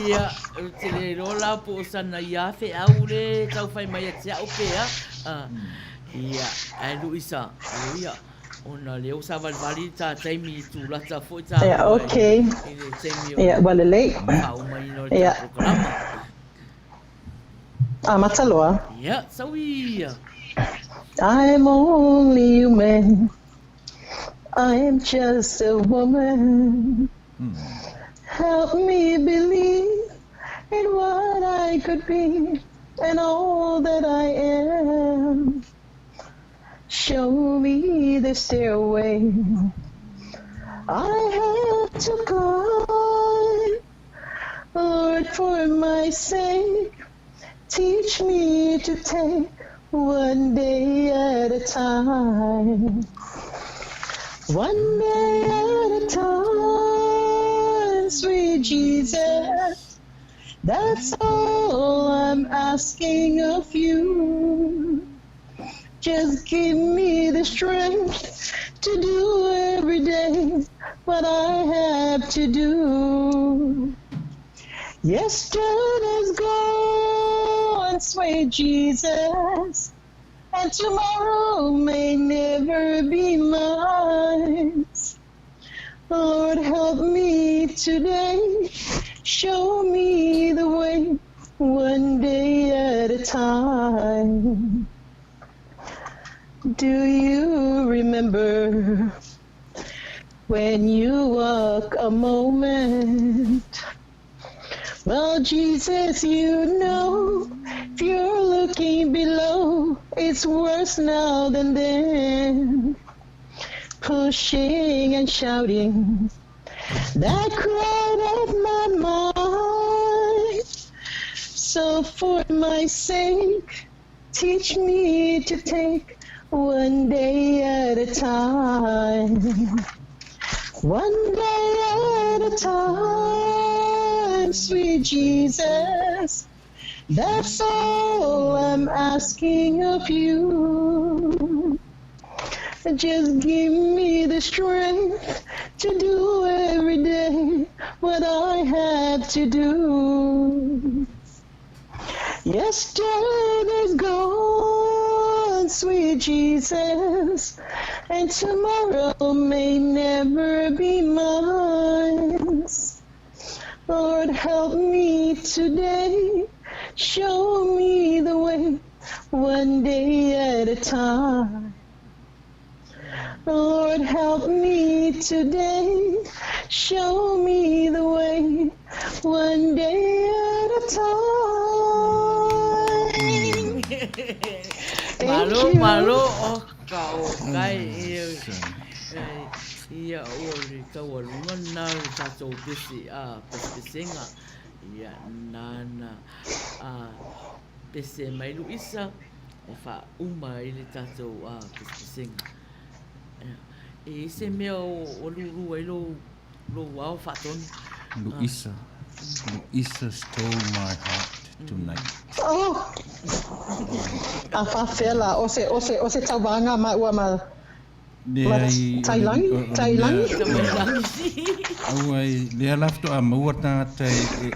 ia te le loa po sana ia fe au le tau fai mai a te au pea ia a Louisa ia ona le o sa vali ta taimi tu la ta foi ta okay. Ia wale lei. Au mai no le programa. Mataloa. Ia, sauia. I'm only human. I'm just a woman. Help me believe in what I could be and all that I am. Show me the stairway I have to climb. Lord, for my sake, teach me to take one day at a time. One day at a time, sweet Jesus. That's all I'm asking of you. Just give me the strength to do every day what I have to do. Yesterday's gone, sweet Jesus, and tomorrow may never be mine. Lord, help me today, show me the way, one day at a time. Do you remember when you walk a moment? Well, Jesus, you know, if you're looking below, it's worse now than then. Pushing and shouting, that cried out my mind. So for my sake, teach me to take one day at a time. One day at a time, sweet Jesus. That's all I'm asking of you. Just give me the strength to do every day what I have to do. Yesterday's gone, sweet Jesus, and tomorrow may never be mine. Lord, help me today, show me the way, one day at a time. Lord, help me today, show me the way, one day at a time. Malo, o kai ia ori kawarunga na tatou pesi pesenga ia nana pese mai Louisa e fa uma i le tatou pesenga e se mea o lulu ai lo wao fatoni Louisa stole my heart tonight. A whawhela, o se tauanga ma ua ma tailangi? Au ai, lea lafto a maua tāta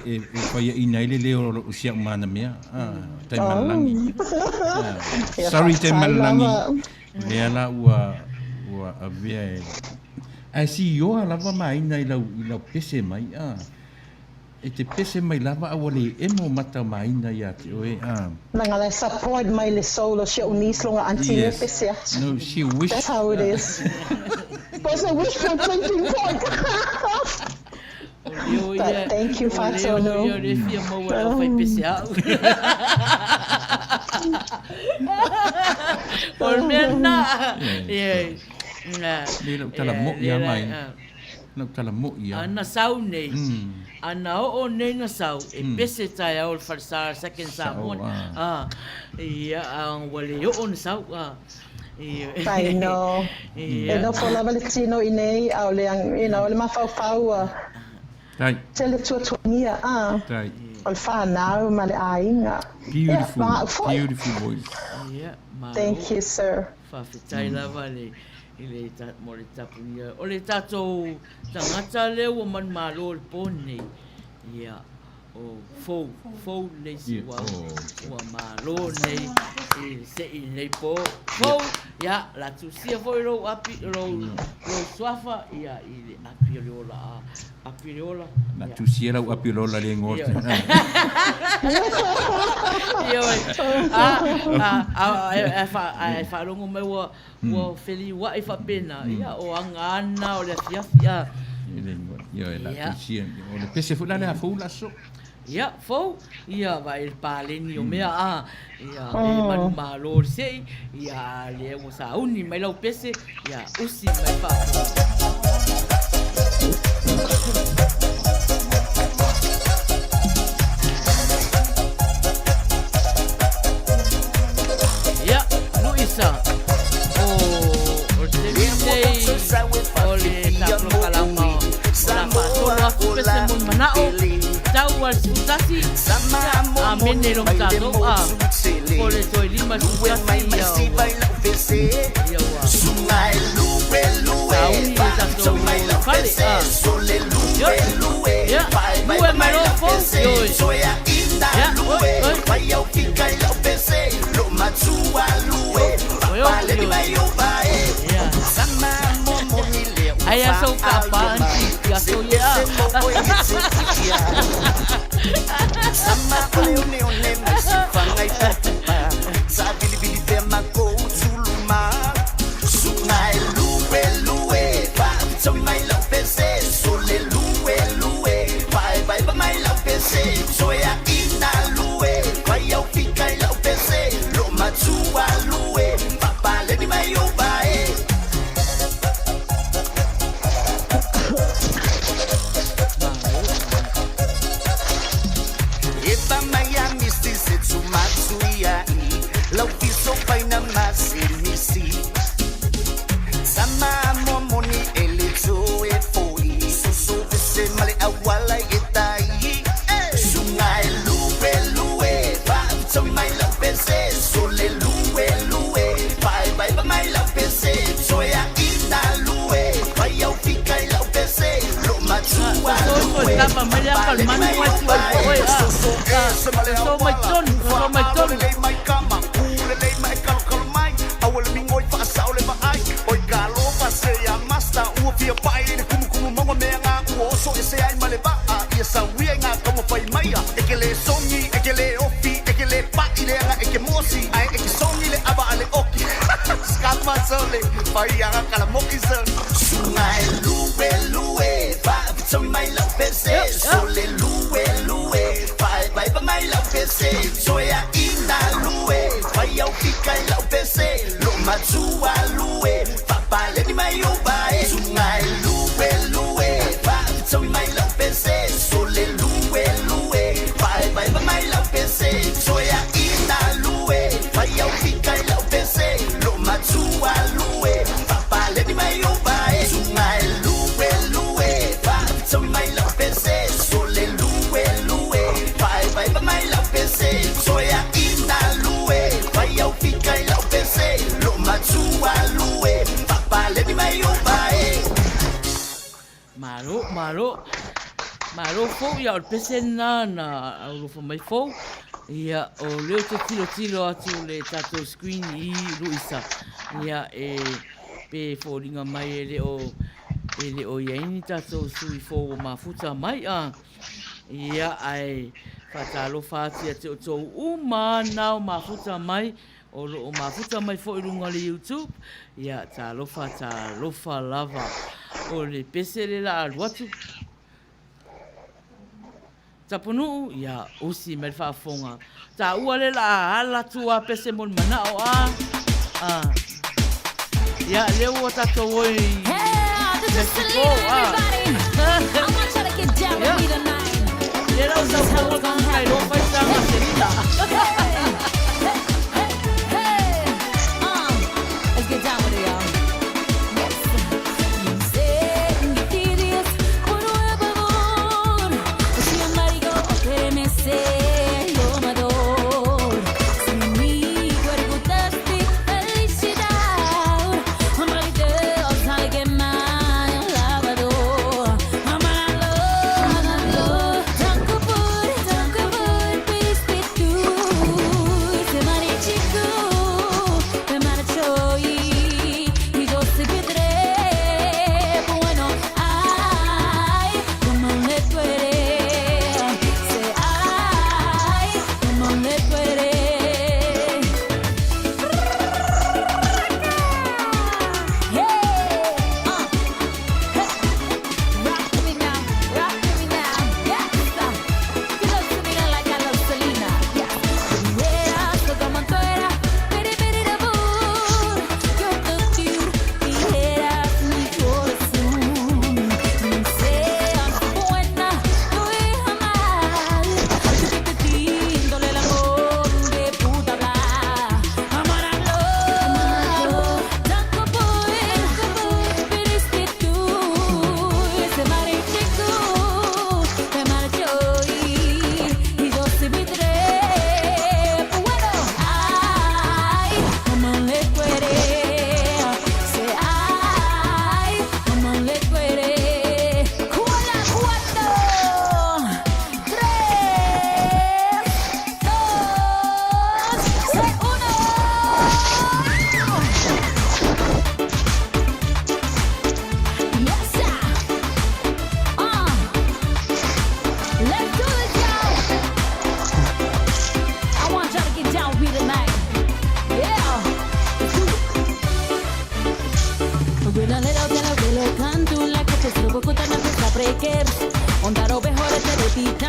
e whaia inai le leo o siak mana mea. Tai malangi. Sorry, tai malangi. Lea la ua avea e. Ai si ioa lava maina i lau pese mai. E te pese mai lava awale e mo mata maina ia te oe. Nanga le support mai le solo si o nislonga anti le pese. No, she wished. That's how it is. Was a wishful thinking point. But thank you, Fato. No. Yo le fia mo wa fai pese au. Por merna. Leo tala mo ia mai. No tala mo ia. Ana sau nei. Ana o nei na sau e pese tai au farsar second Samoan. Ia ang wale o on sau. I know. E no for la valentino inei au le ang le mafau Tai. Te le tuatuangia, Tai. o le whanau ma le ainga. Beautiful, beautiful voice. Yeah, Thank you, sir. Whawhitai lava le mo le tapunia. O le tatou tangata leo o man malo le pone. Ia, o fou nei si wa malo nei se i nei po. Fou, ia, la tusia foi ro api ro swafa ia i le api riola api riola. Na tusia la api riola le ngorte. Ia ai fa longo mai wa feli wa i fa pena ia o anga ana o le fiafia. Ia la tusia o le pese fu la le fu la so. Ia fou ia vai paleni o mea ia e manu malo sei ia le o sa uni mai lau pese ia usi mai fa. Ya, Louisa. O te vindei o le taplo kalama. Ola fa toa pese mun manao. Tau al sutasi. A mene rom tato a. O le toi lima sutasi ia wa. Sungai lue lue, tato fale a. sole lue lue, Lue mai lo fo. soya inda lue, vai ao fica e ao PC, lo matua lue, vale di mai o vai, sama momo ni leo, Ai a sou capa anti ya sou ya. sama oleo ne one masi fangai tatupa, sa bili bili te mako suluma, sungai lue lue, va so mai lo PC, sole lue lue, vai mai lo PC, soya ina lue, vai ao fica e lo PC, lo matua lue, papa le di mai o vai. Eba Miami se Manuia, lau piso pai na masilisi. Sama momoni elezo e foi, susu se male awala etai. Sungai lue lue, va so mai lau pese, sole lue lue, vai mai lau pese, soya ina lue, vai au fica e lau pese, lo matua lue. Tapa mai apa manu mai so mai ton mai kama ule dei mai kal mai awal mingoi fa saule ba ai oi galo fa se ya masta u fia pai ni kumu mongo me nga u so se ai male ba ia sa wi nga como pai mai ekele songi ekele ofi ekele pa ile nga eke mosi ai eke songi le aba ale oki skama sole pai nga kala moki son sungai lue lue va so mai la pese sole lue lue vai mai la pese soya ina lue vai au fica e la pese lo matua lue papa le di mai o vai sungai lue lue va so mai la pese sole lue lue vai mai la pese soya ina lue vai au fica e la pese lo matua lue papa le di mai o vai sungai lue lue va so mai la pese sole lue lue vai mai la pese soya ina lue vai au fica e la pese lo matua lue papa le di mai o vai Maro fo ia o pese na o fo mai fo ia o leo te tilo atu le tato screen i Louisa ia pe fo ringa mai ele o iaini tato sui fo o mafuta mai ia ai fatalo fatia te o tou umana o mafuta mai o mafuta mai fo i runga le YouTube ia talofa lava o le pese le la aluatu tapunu ia usi me fa fonga ta ua le la ala tua pese mon mana o ia le o tato oi This is to lead everybody. I want y'all to get down with me tonight. le la usa po con kai lo fa sta ma serita Let's get down with it, y'all. Yes. You say you did it, but whatever.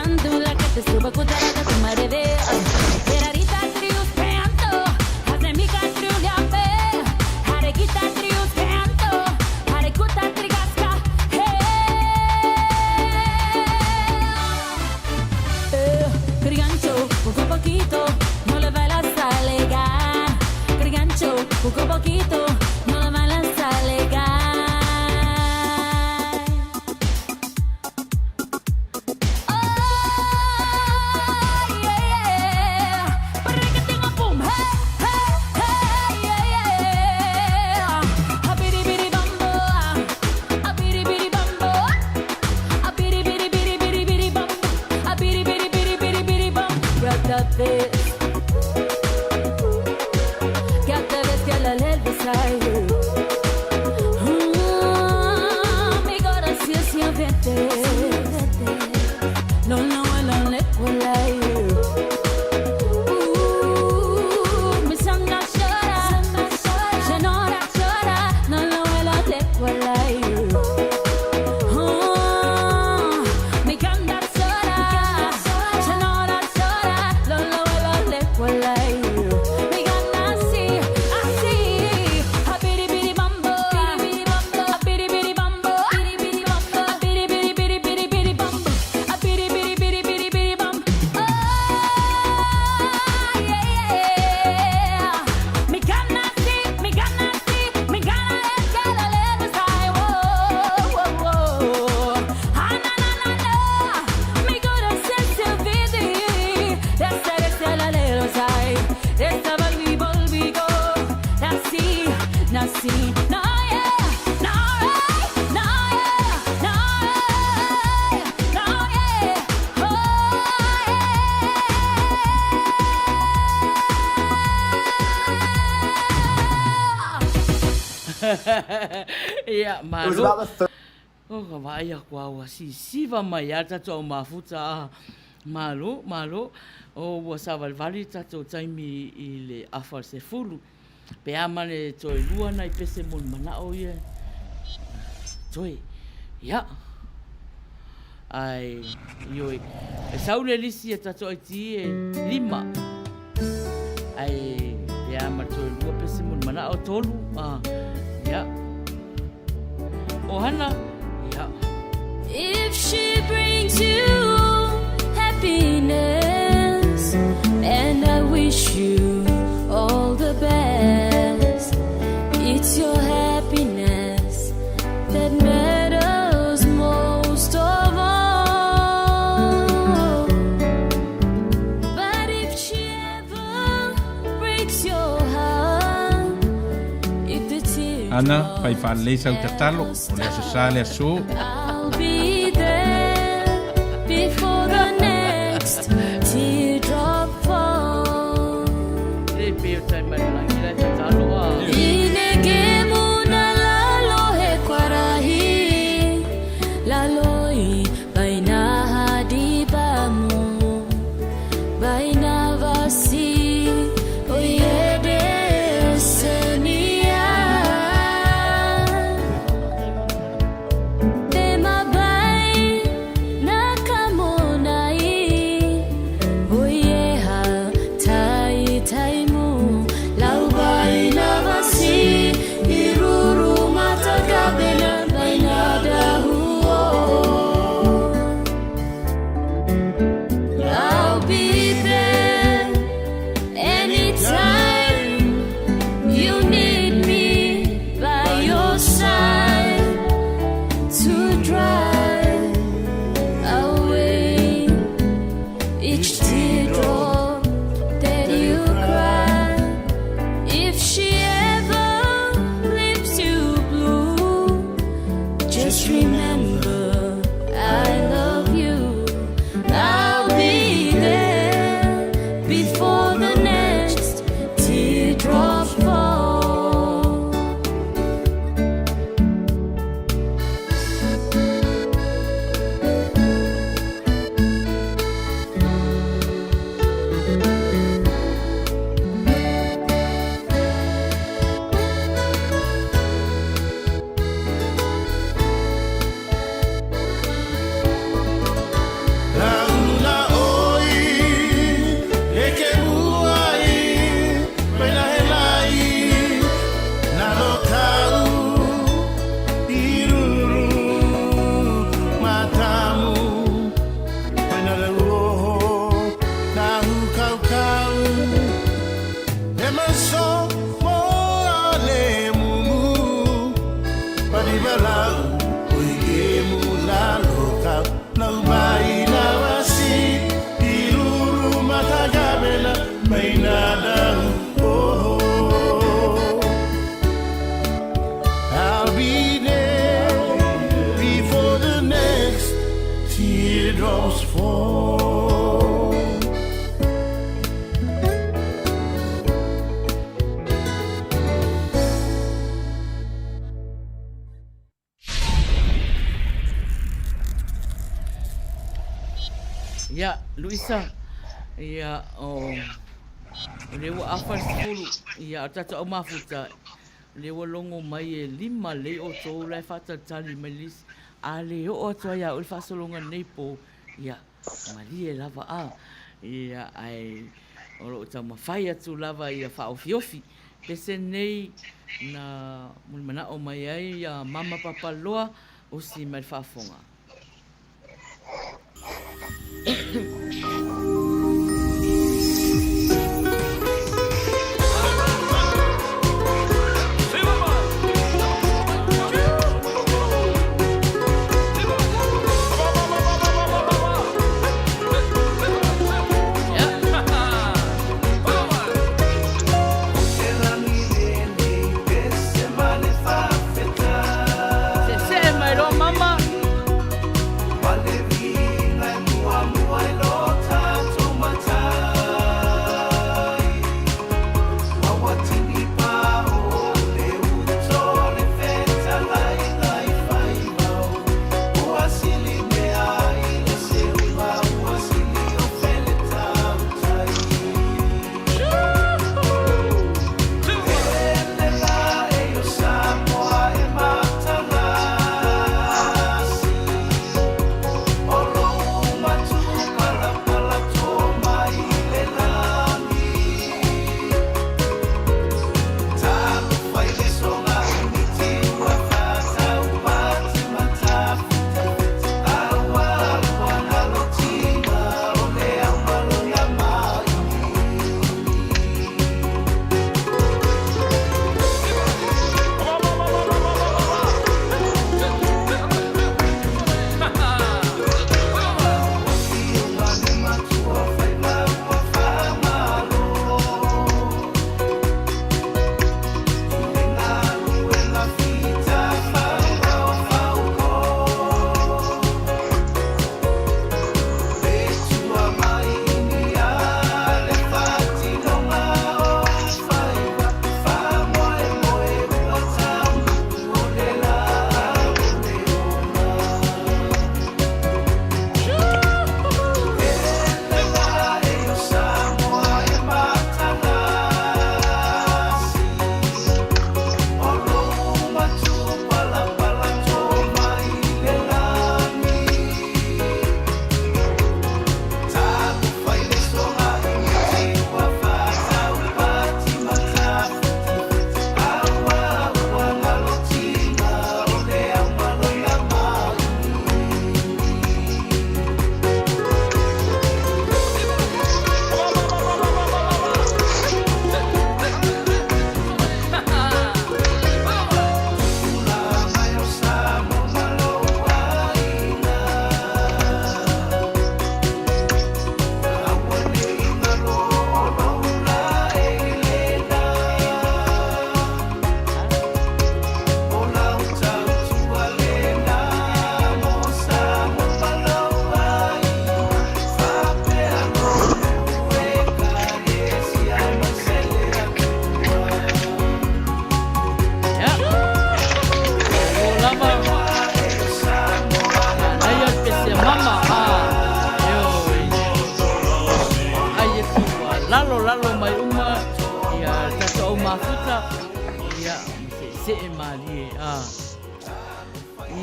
cantando la que te suba cucharada tu madre ve. Verarita trios canto, hace mi cantriu ya ve. Harequita trios canto, harecuta trigasca. Crigancho, poco a poquito, no le va a salegar. Crigancho, poco a poquito, no le va a salegar. Mi corazón siempre no le cuela. Mi sangre llora, no le cuela. Mi canta llora, no le cuela. Mi gana así, abiri bambo, abiri bambo, abiri bambo, Mi gana así, mi gana es que la leva sai, mi corazón se vide, desde la leva sai, desde volvigo, nací, no yeah, no yeah, no yeah, no yeah, Yeah, It was malu. about the third. Oh, kawaya kwa siva mai ata to mafuta. Malu. O wasa valvali tato taimi I le afar se fulu. Pe amane to lua na pese mon mana o ye. Toi. Ya. Ai yoi. E saule lisi tato ti lima. Ai pe amane to lua pese mon mana o tolu. Ya. Ohana. Ya. If she brings you happiness, and I wish you all the best, it's your happiness that matters most of all. But if she ever breaks your heart, if the tears Ana, pai whaalei sau tatalo, o lea sasale aso, I'll be there before the next teardrop falls. Le peo tai mai langi la tatalo a. Inegemu na lalo he kwarahi, laloi baina hadibamu, baina vasi oyede senia. Ia, Louisa. Ia, lewa afar sifuru. Ia, tata o mafuta. Lewa longo mai e 5 le o tō lai whatatali mai lis. A le o atua ia, ule whasolonga neipo. Ia, mali e lava a. Ia, ai, oro o tau mawhai atu lava ia whaofiofi. Pese nei na mulmana o mai ai ia mama papa loa o si mai whafonga.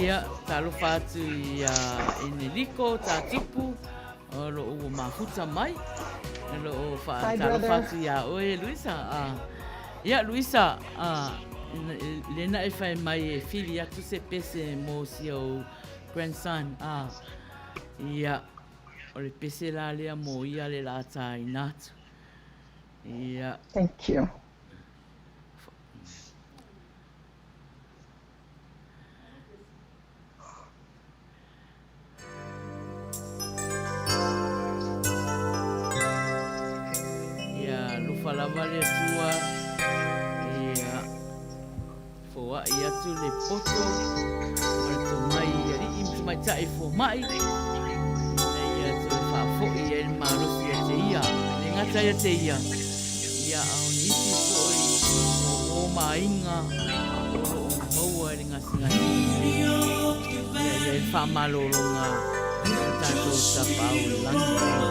Ia, talo whātu ia Eneliko, tā tupu, lo o mafuta mai, lo o talo whātu ia oe Louisa. Ia, Louisa, lena e whai mai e whiri atu se pese mō si au grandson. Ia, o le pese la lea mō ia le la tā inatu. Ia. Thank you. Lava le tua ia foa ia tu le poto o to mai ia i mai tai fo mai ia tu fa fo ia il malu ia te ia le ngata ia te ia au nisi fo o mainga o maua le ngasinga ia il fa malolonga Tātou sa paulangi.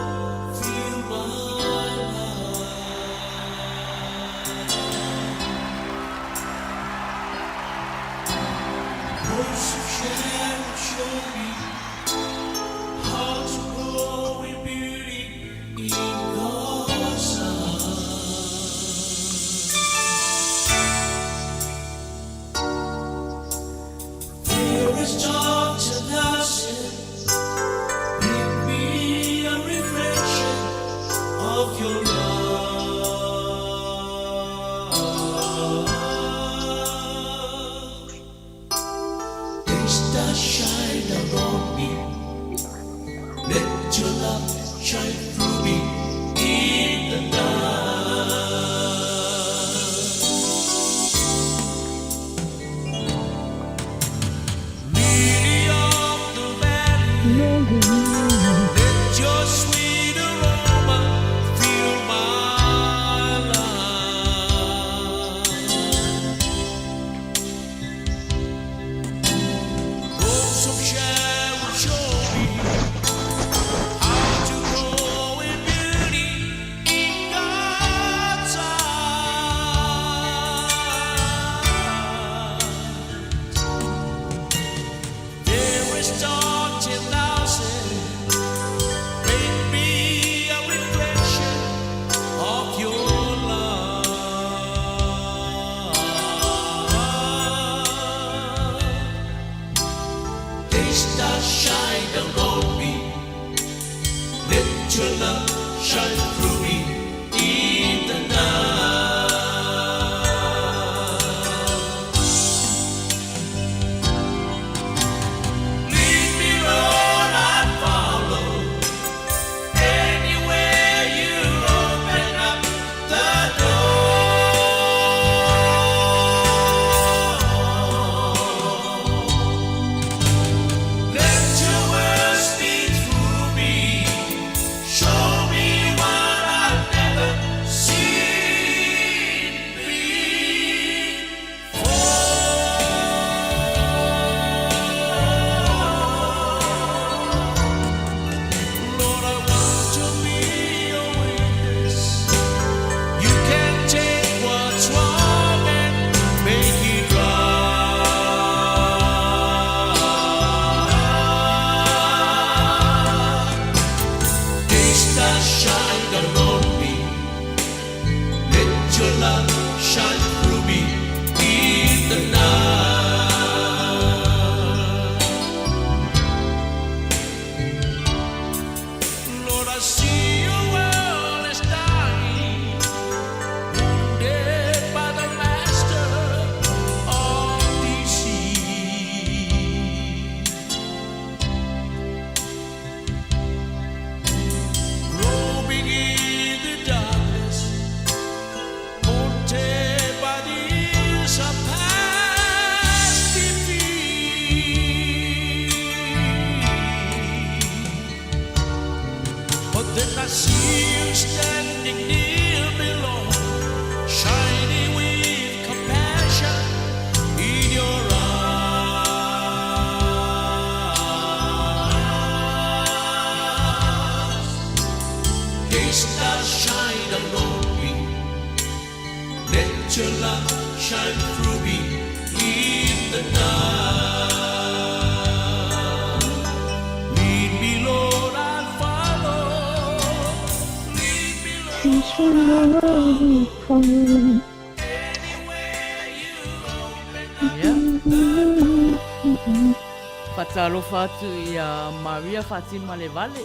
Fatalofa atu ia Maria Fatima le vale.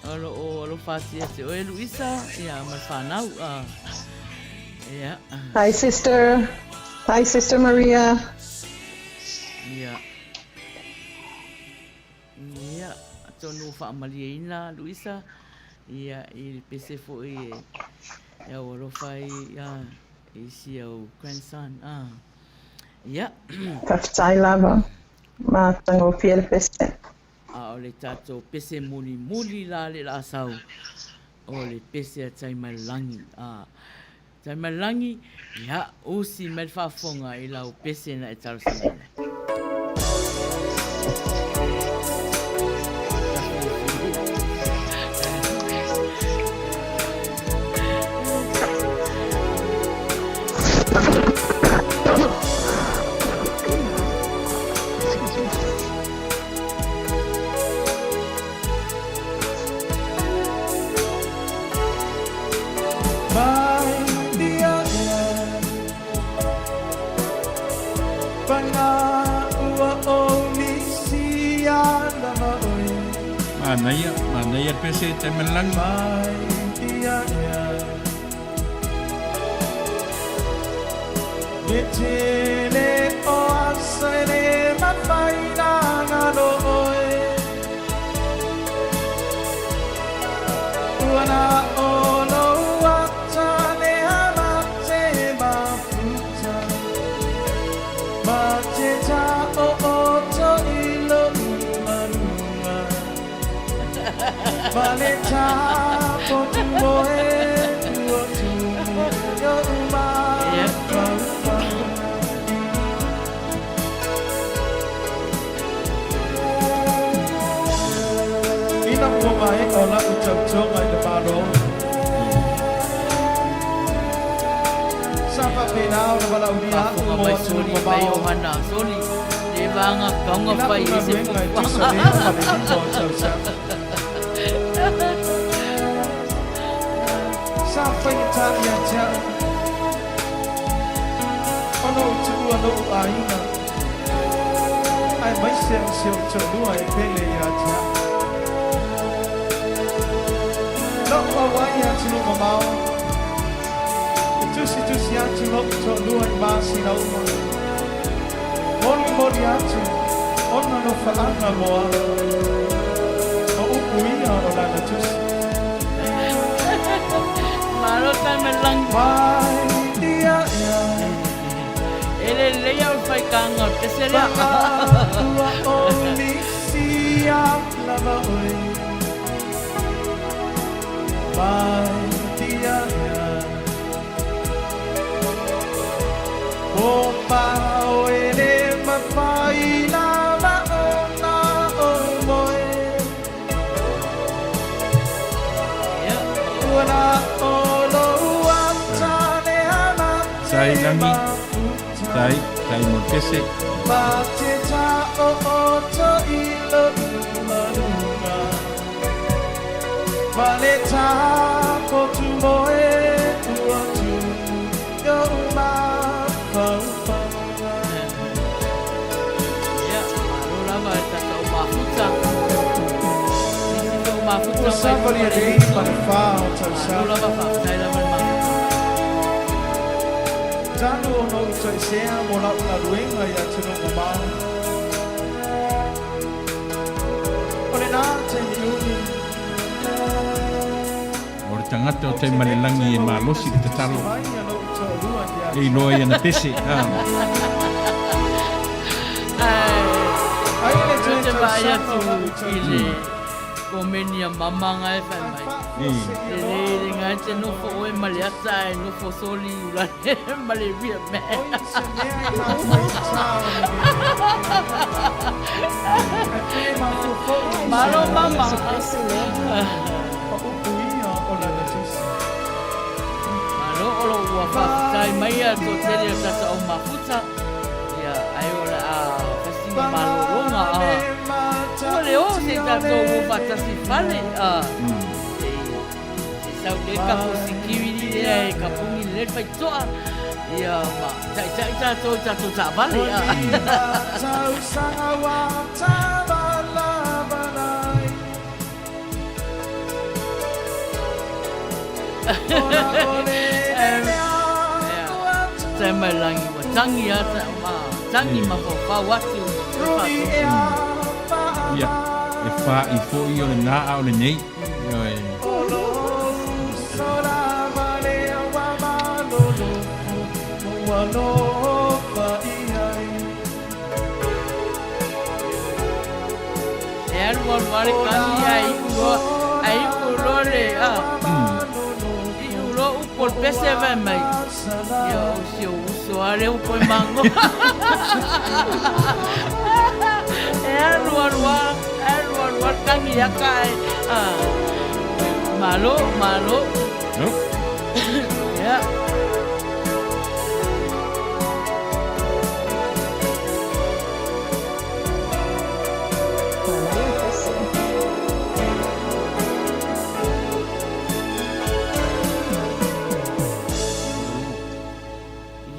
Alo fati ate o Louisa ia ma whanau. Yeah. Hi sister. Hi sister Maria. Yeah. Yeah. Tonu Faamausili Louisa. Ia I pese fo I ia olo fai ia isi au grandson. Yeah. Kaftai lava. Ma tango fiel peste. O le tato pese muli la le la sau. O le pese a tai malangi. Tai malangi ia usi me whafonga I lau pese na e taro sanana. Manuia pese te melang. Getele o asere mafaina ngaloe Wana ono watane amate mafuta Mateta o oto ilo Manuia Valeta potumoe Uotu Yoruma Ina mai ola ucap ai de paro. Sapa pinau na bala udia Mai soli mai Ohana soli. Dia banga kau ngapai isi Sapa Italia ja. Ono tu ono aina. Ai mai se tu ai pele ya ja. No waya tino mamau. Tusi atu no to luan basi na uma. Mori atu. Onna no faanga moa. O upuia o lana tusi. Malo tan melang. Mai dia ya. Ele leia o fai kanga te seria. O misia lava oi. Mai dia ya. O pao ele mafai lava ona o moe. Wana olo watane ana. Sai langi. Sai mo pese. Mateta o oto ilo Manuia Valeta potumoe Uotu Yoruma Ya, malu lama tak tahu mafuta. Sisi tahu mafuta. Somebody at the age by the far Malu lama pak, saya lama mafuta. Tanu ono utai sea mola una luenga ya tino mamau Ole na te niuni Ora tangata o te malelangi e malosi ki te talo. Mai alo utai lua ya E loa ia na pese. Ai le Tu te vai tau atu ile komenia mama ngai fai mai. Ele ngai te no fo e maliata e no fo soli ula male via me. Malo mama. Malo olo ua whakatai mai a tō tere o tata o mafuta. Ia, ai ora a whasinga malo ronga a. Ua leo se tato o whatasi whale a. Se sau le kapo si kiwiri lea e kapungi le whai toa. Ia, ma, tai tato tato ta wale a. Tau sanga wa tavala balai Ora ole Te mai langi wa tangi ata ma. Tangi ma po pa watu. Rui e a Ia, e wha i fo i o le nā au le nei. Olo sola vale a wa malolo Wano pa iai E alu alu wale kangi ai ulo. Ai ulo le a. I ulo upol pese vai mai. Ia o si o uso are upo i mango. E alu alu wa kangi aka ai. Malo. No? Ya.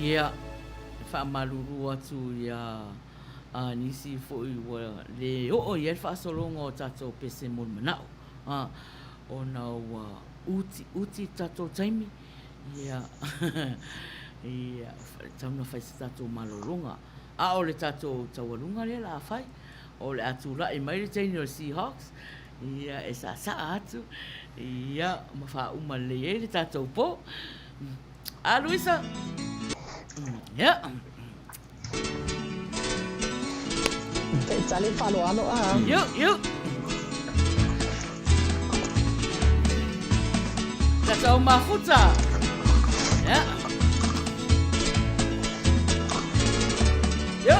Ia, whaamaluru atu ia nisi fo'i ua le o'o i ele whaasolonga o tātou pese mon manao. O na ua uti tātou taimi. Ia, tauna whai sa tātou malolonga. O le tātou taualunga le la whai. O le atu la i mai le taini o le Seahawks. Ia, e sa atu. Ia, mawha uma le e le tātou po. Louisa. Ia. Te tali whalo alo a. Iu. Tātou mafuta. Ia. Iu.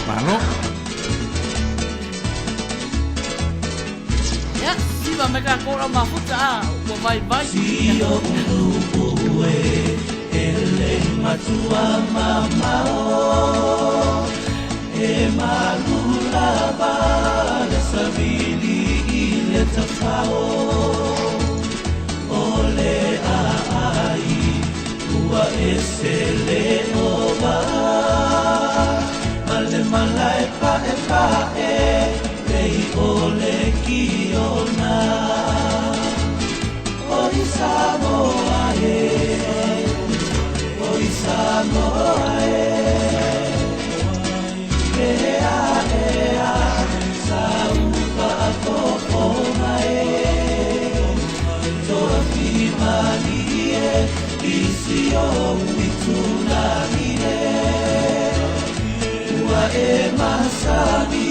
Mano. Ya, siwa meka kora mafuta ua vai. Ele matua mamao e malulava le savili ile tafao ole ai ua esele ova male malai pa e rei ole kiona oi Samoa saupa ako mae toa fimanie isio witunanie ua e masani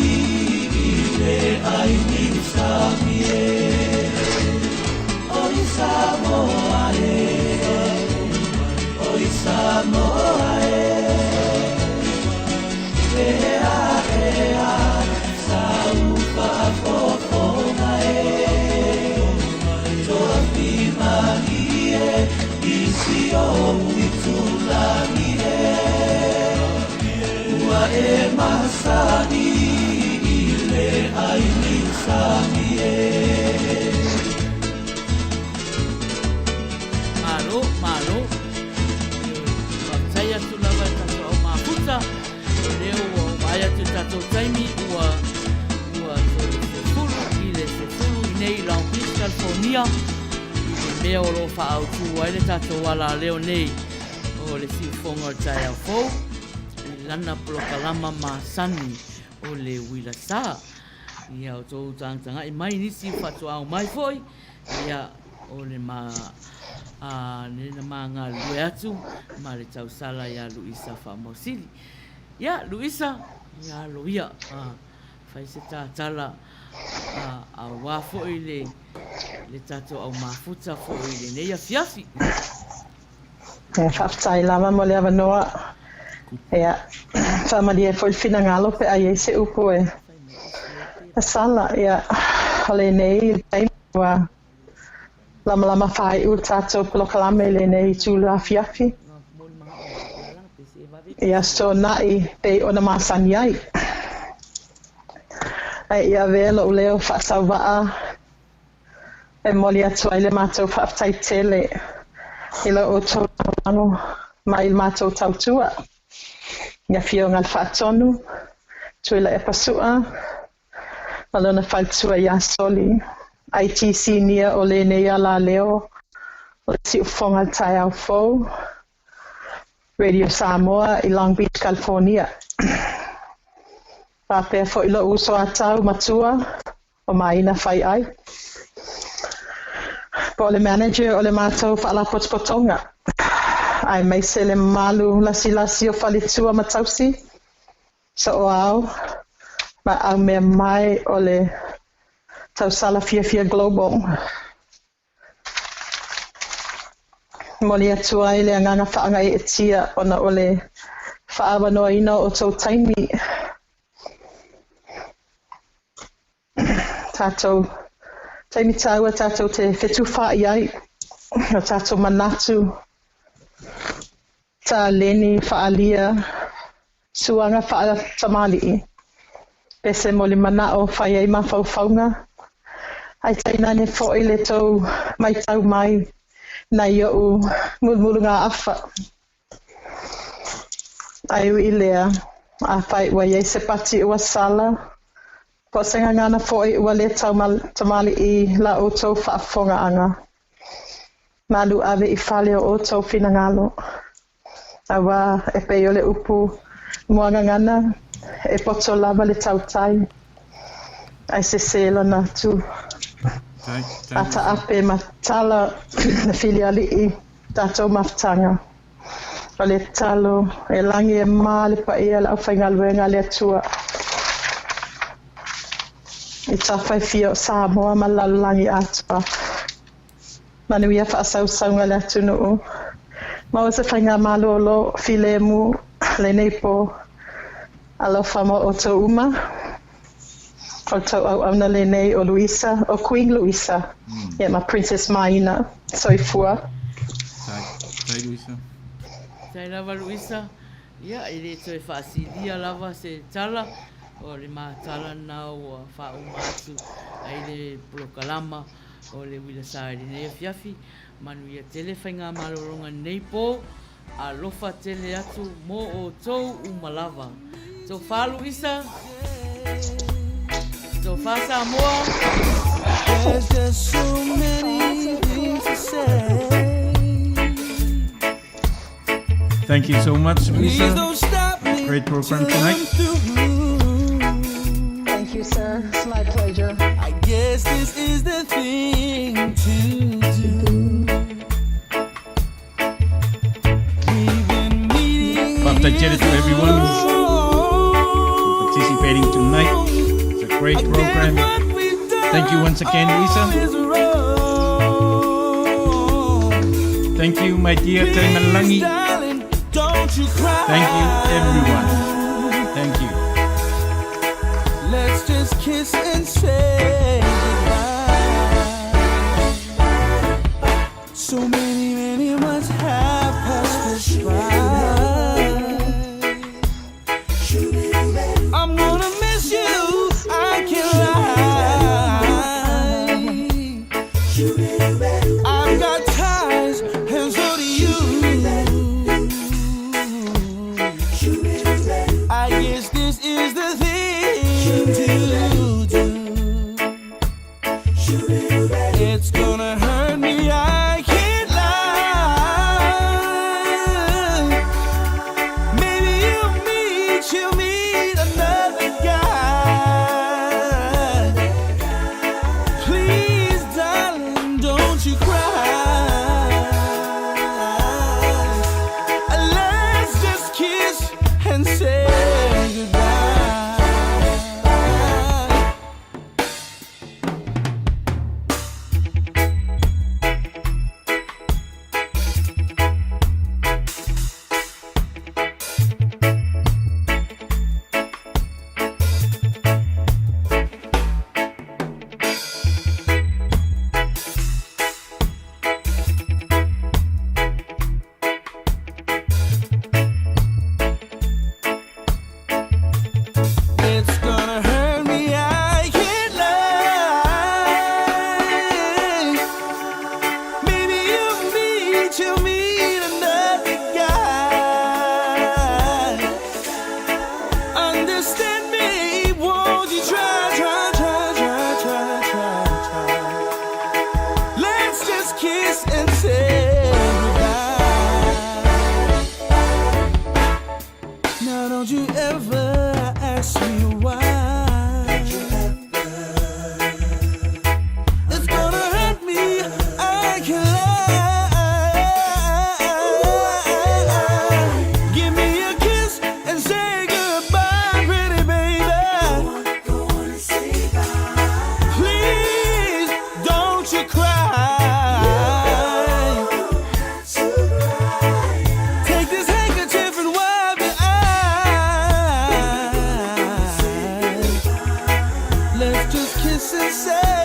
ile aini samie oi Samoa saupa ako mae toa fimanie isio witunanie ua e masani ile aini samie Malo. Saya tu lava tātou au mafuta. Leo vai atu tātou taimi ua se fulu i nei Long Beach, California. I le mea o lo whaau tū ai le tātou wala leo nei o le siufonga o tai au fou. Lana polo kalama ma sani o le Uila Sa. Ia o tōu tāngtanga i mai nisi whatu au mai foi. Ia o le nena manga lue atu ma le tausala ia Louisa Faamausili. Ia Louisa, ia loia. Fai se tātala a wafo i le tato au mafuta fo i le neia fiafi. Whaftai lava mo le avanoa. Ia, whamari e fo i whina ngalo pe ai e se upo e. Sala, ia, hale nei i taimua. Lama whai ur tātou polokalame le nei tūla fiafi. Ia so nai te ona masani ai. Ai ia velo o leo whaasau waa. E moli atu ai le mātou whaaftai tele. I lo o tō anu mai il mātou tautua. Ia fio ngal whaatonu, tuila e pasua, malona whaltua ia soli, ITC nia o le nei ala leo, o le si ufonga tai au fou, Radio Samoa i Long Beach, California. Pāpea fo ilo uso atau matua o Maina Faiai. Po le manager o le mātou whaala potopotonga. Ai mai se le malu lasi o whalitua matausi. So o au, ma au mea mai o le tausala fia global. Moli atua i le anganga whaanga i etia ona o le whaawa noa ina o tau taimi. Tātou taimi taua tātou te whetu whaaiai o tātou manatu tā leni whaalia suanga whaa tamali pese moli mana o Faiai ma whauwhaunga ai taina ne fōi le tau mai tau mai na iau mulmulunga awha ai ui lea a whai wa iei se pati ua sala po senga ngana fōi ua le tau tamali i la o tau whaafonga anga malu ave i whale o tau finangalo awa e peo le upu moanga ngana e poto lava le tau tai ai se selo na tu ata ape matala na filiali i tatou maftanga o le talo e langi e ma le paia la whaingaluenga le atua i tawhai fio Samoa ma lalangi atua Manuia whaasaunga le atu nuu ma o se whainga malolo filemu le neipo alofa mo o tau uma o tau au na le nei o Louisa, o Queen Louisa ma Princess Maina soifua Tai Louisa. Tai lava Louisa. Ia, i le toi whaasilia lava se tala o le mātala na o whaumatu ai le polokalama o le Uila Sa i nei fiafi Manuia tele whainga maloronga nei po a lofa tele atu mo o tau umalava. So wha Louisa, so wha Samoa. There's just so many things to say. Thank you so much, Please Louisa. don't stop me Great program till I'm tonight. through. Thank you, sir. It's my pleasure. I guess this is the thing to do. We've been meeting Birthday to everyone participating tonight. It's a great program. Thank you once again, Louisa. Thank you, my dear Taimalangi. Thank you, everyone. Thank you. Let's just kiss and say goodbye. So many months have passed us by. I'm gonna miss you, I can't lie. I've got ties, and so do you. I guess this is the thing to do. sincere.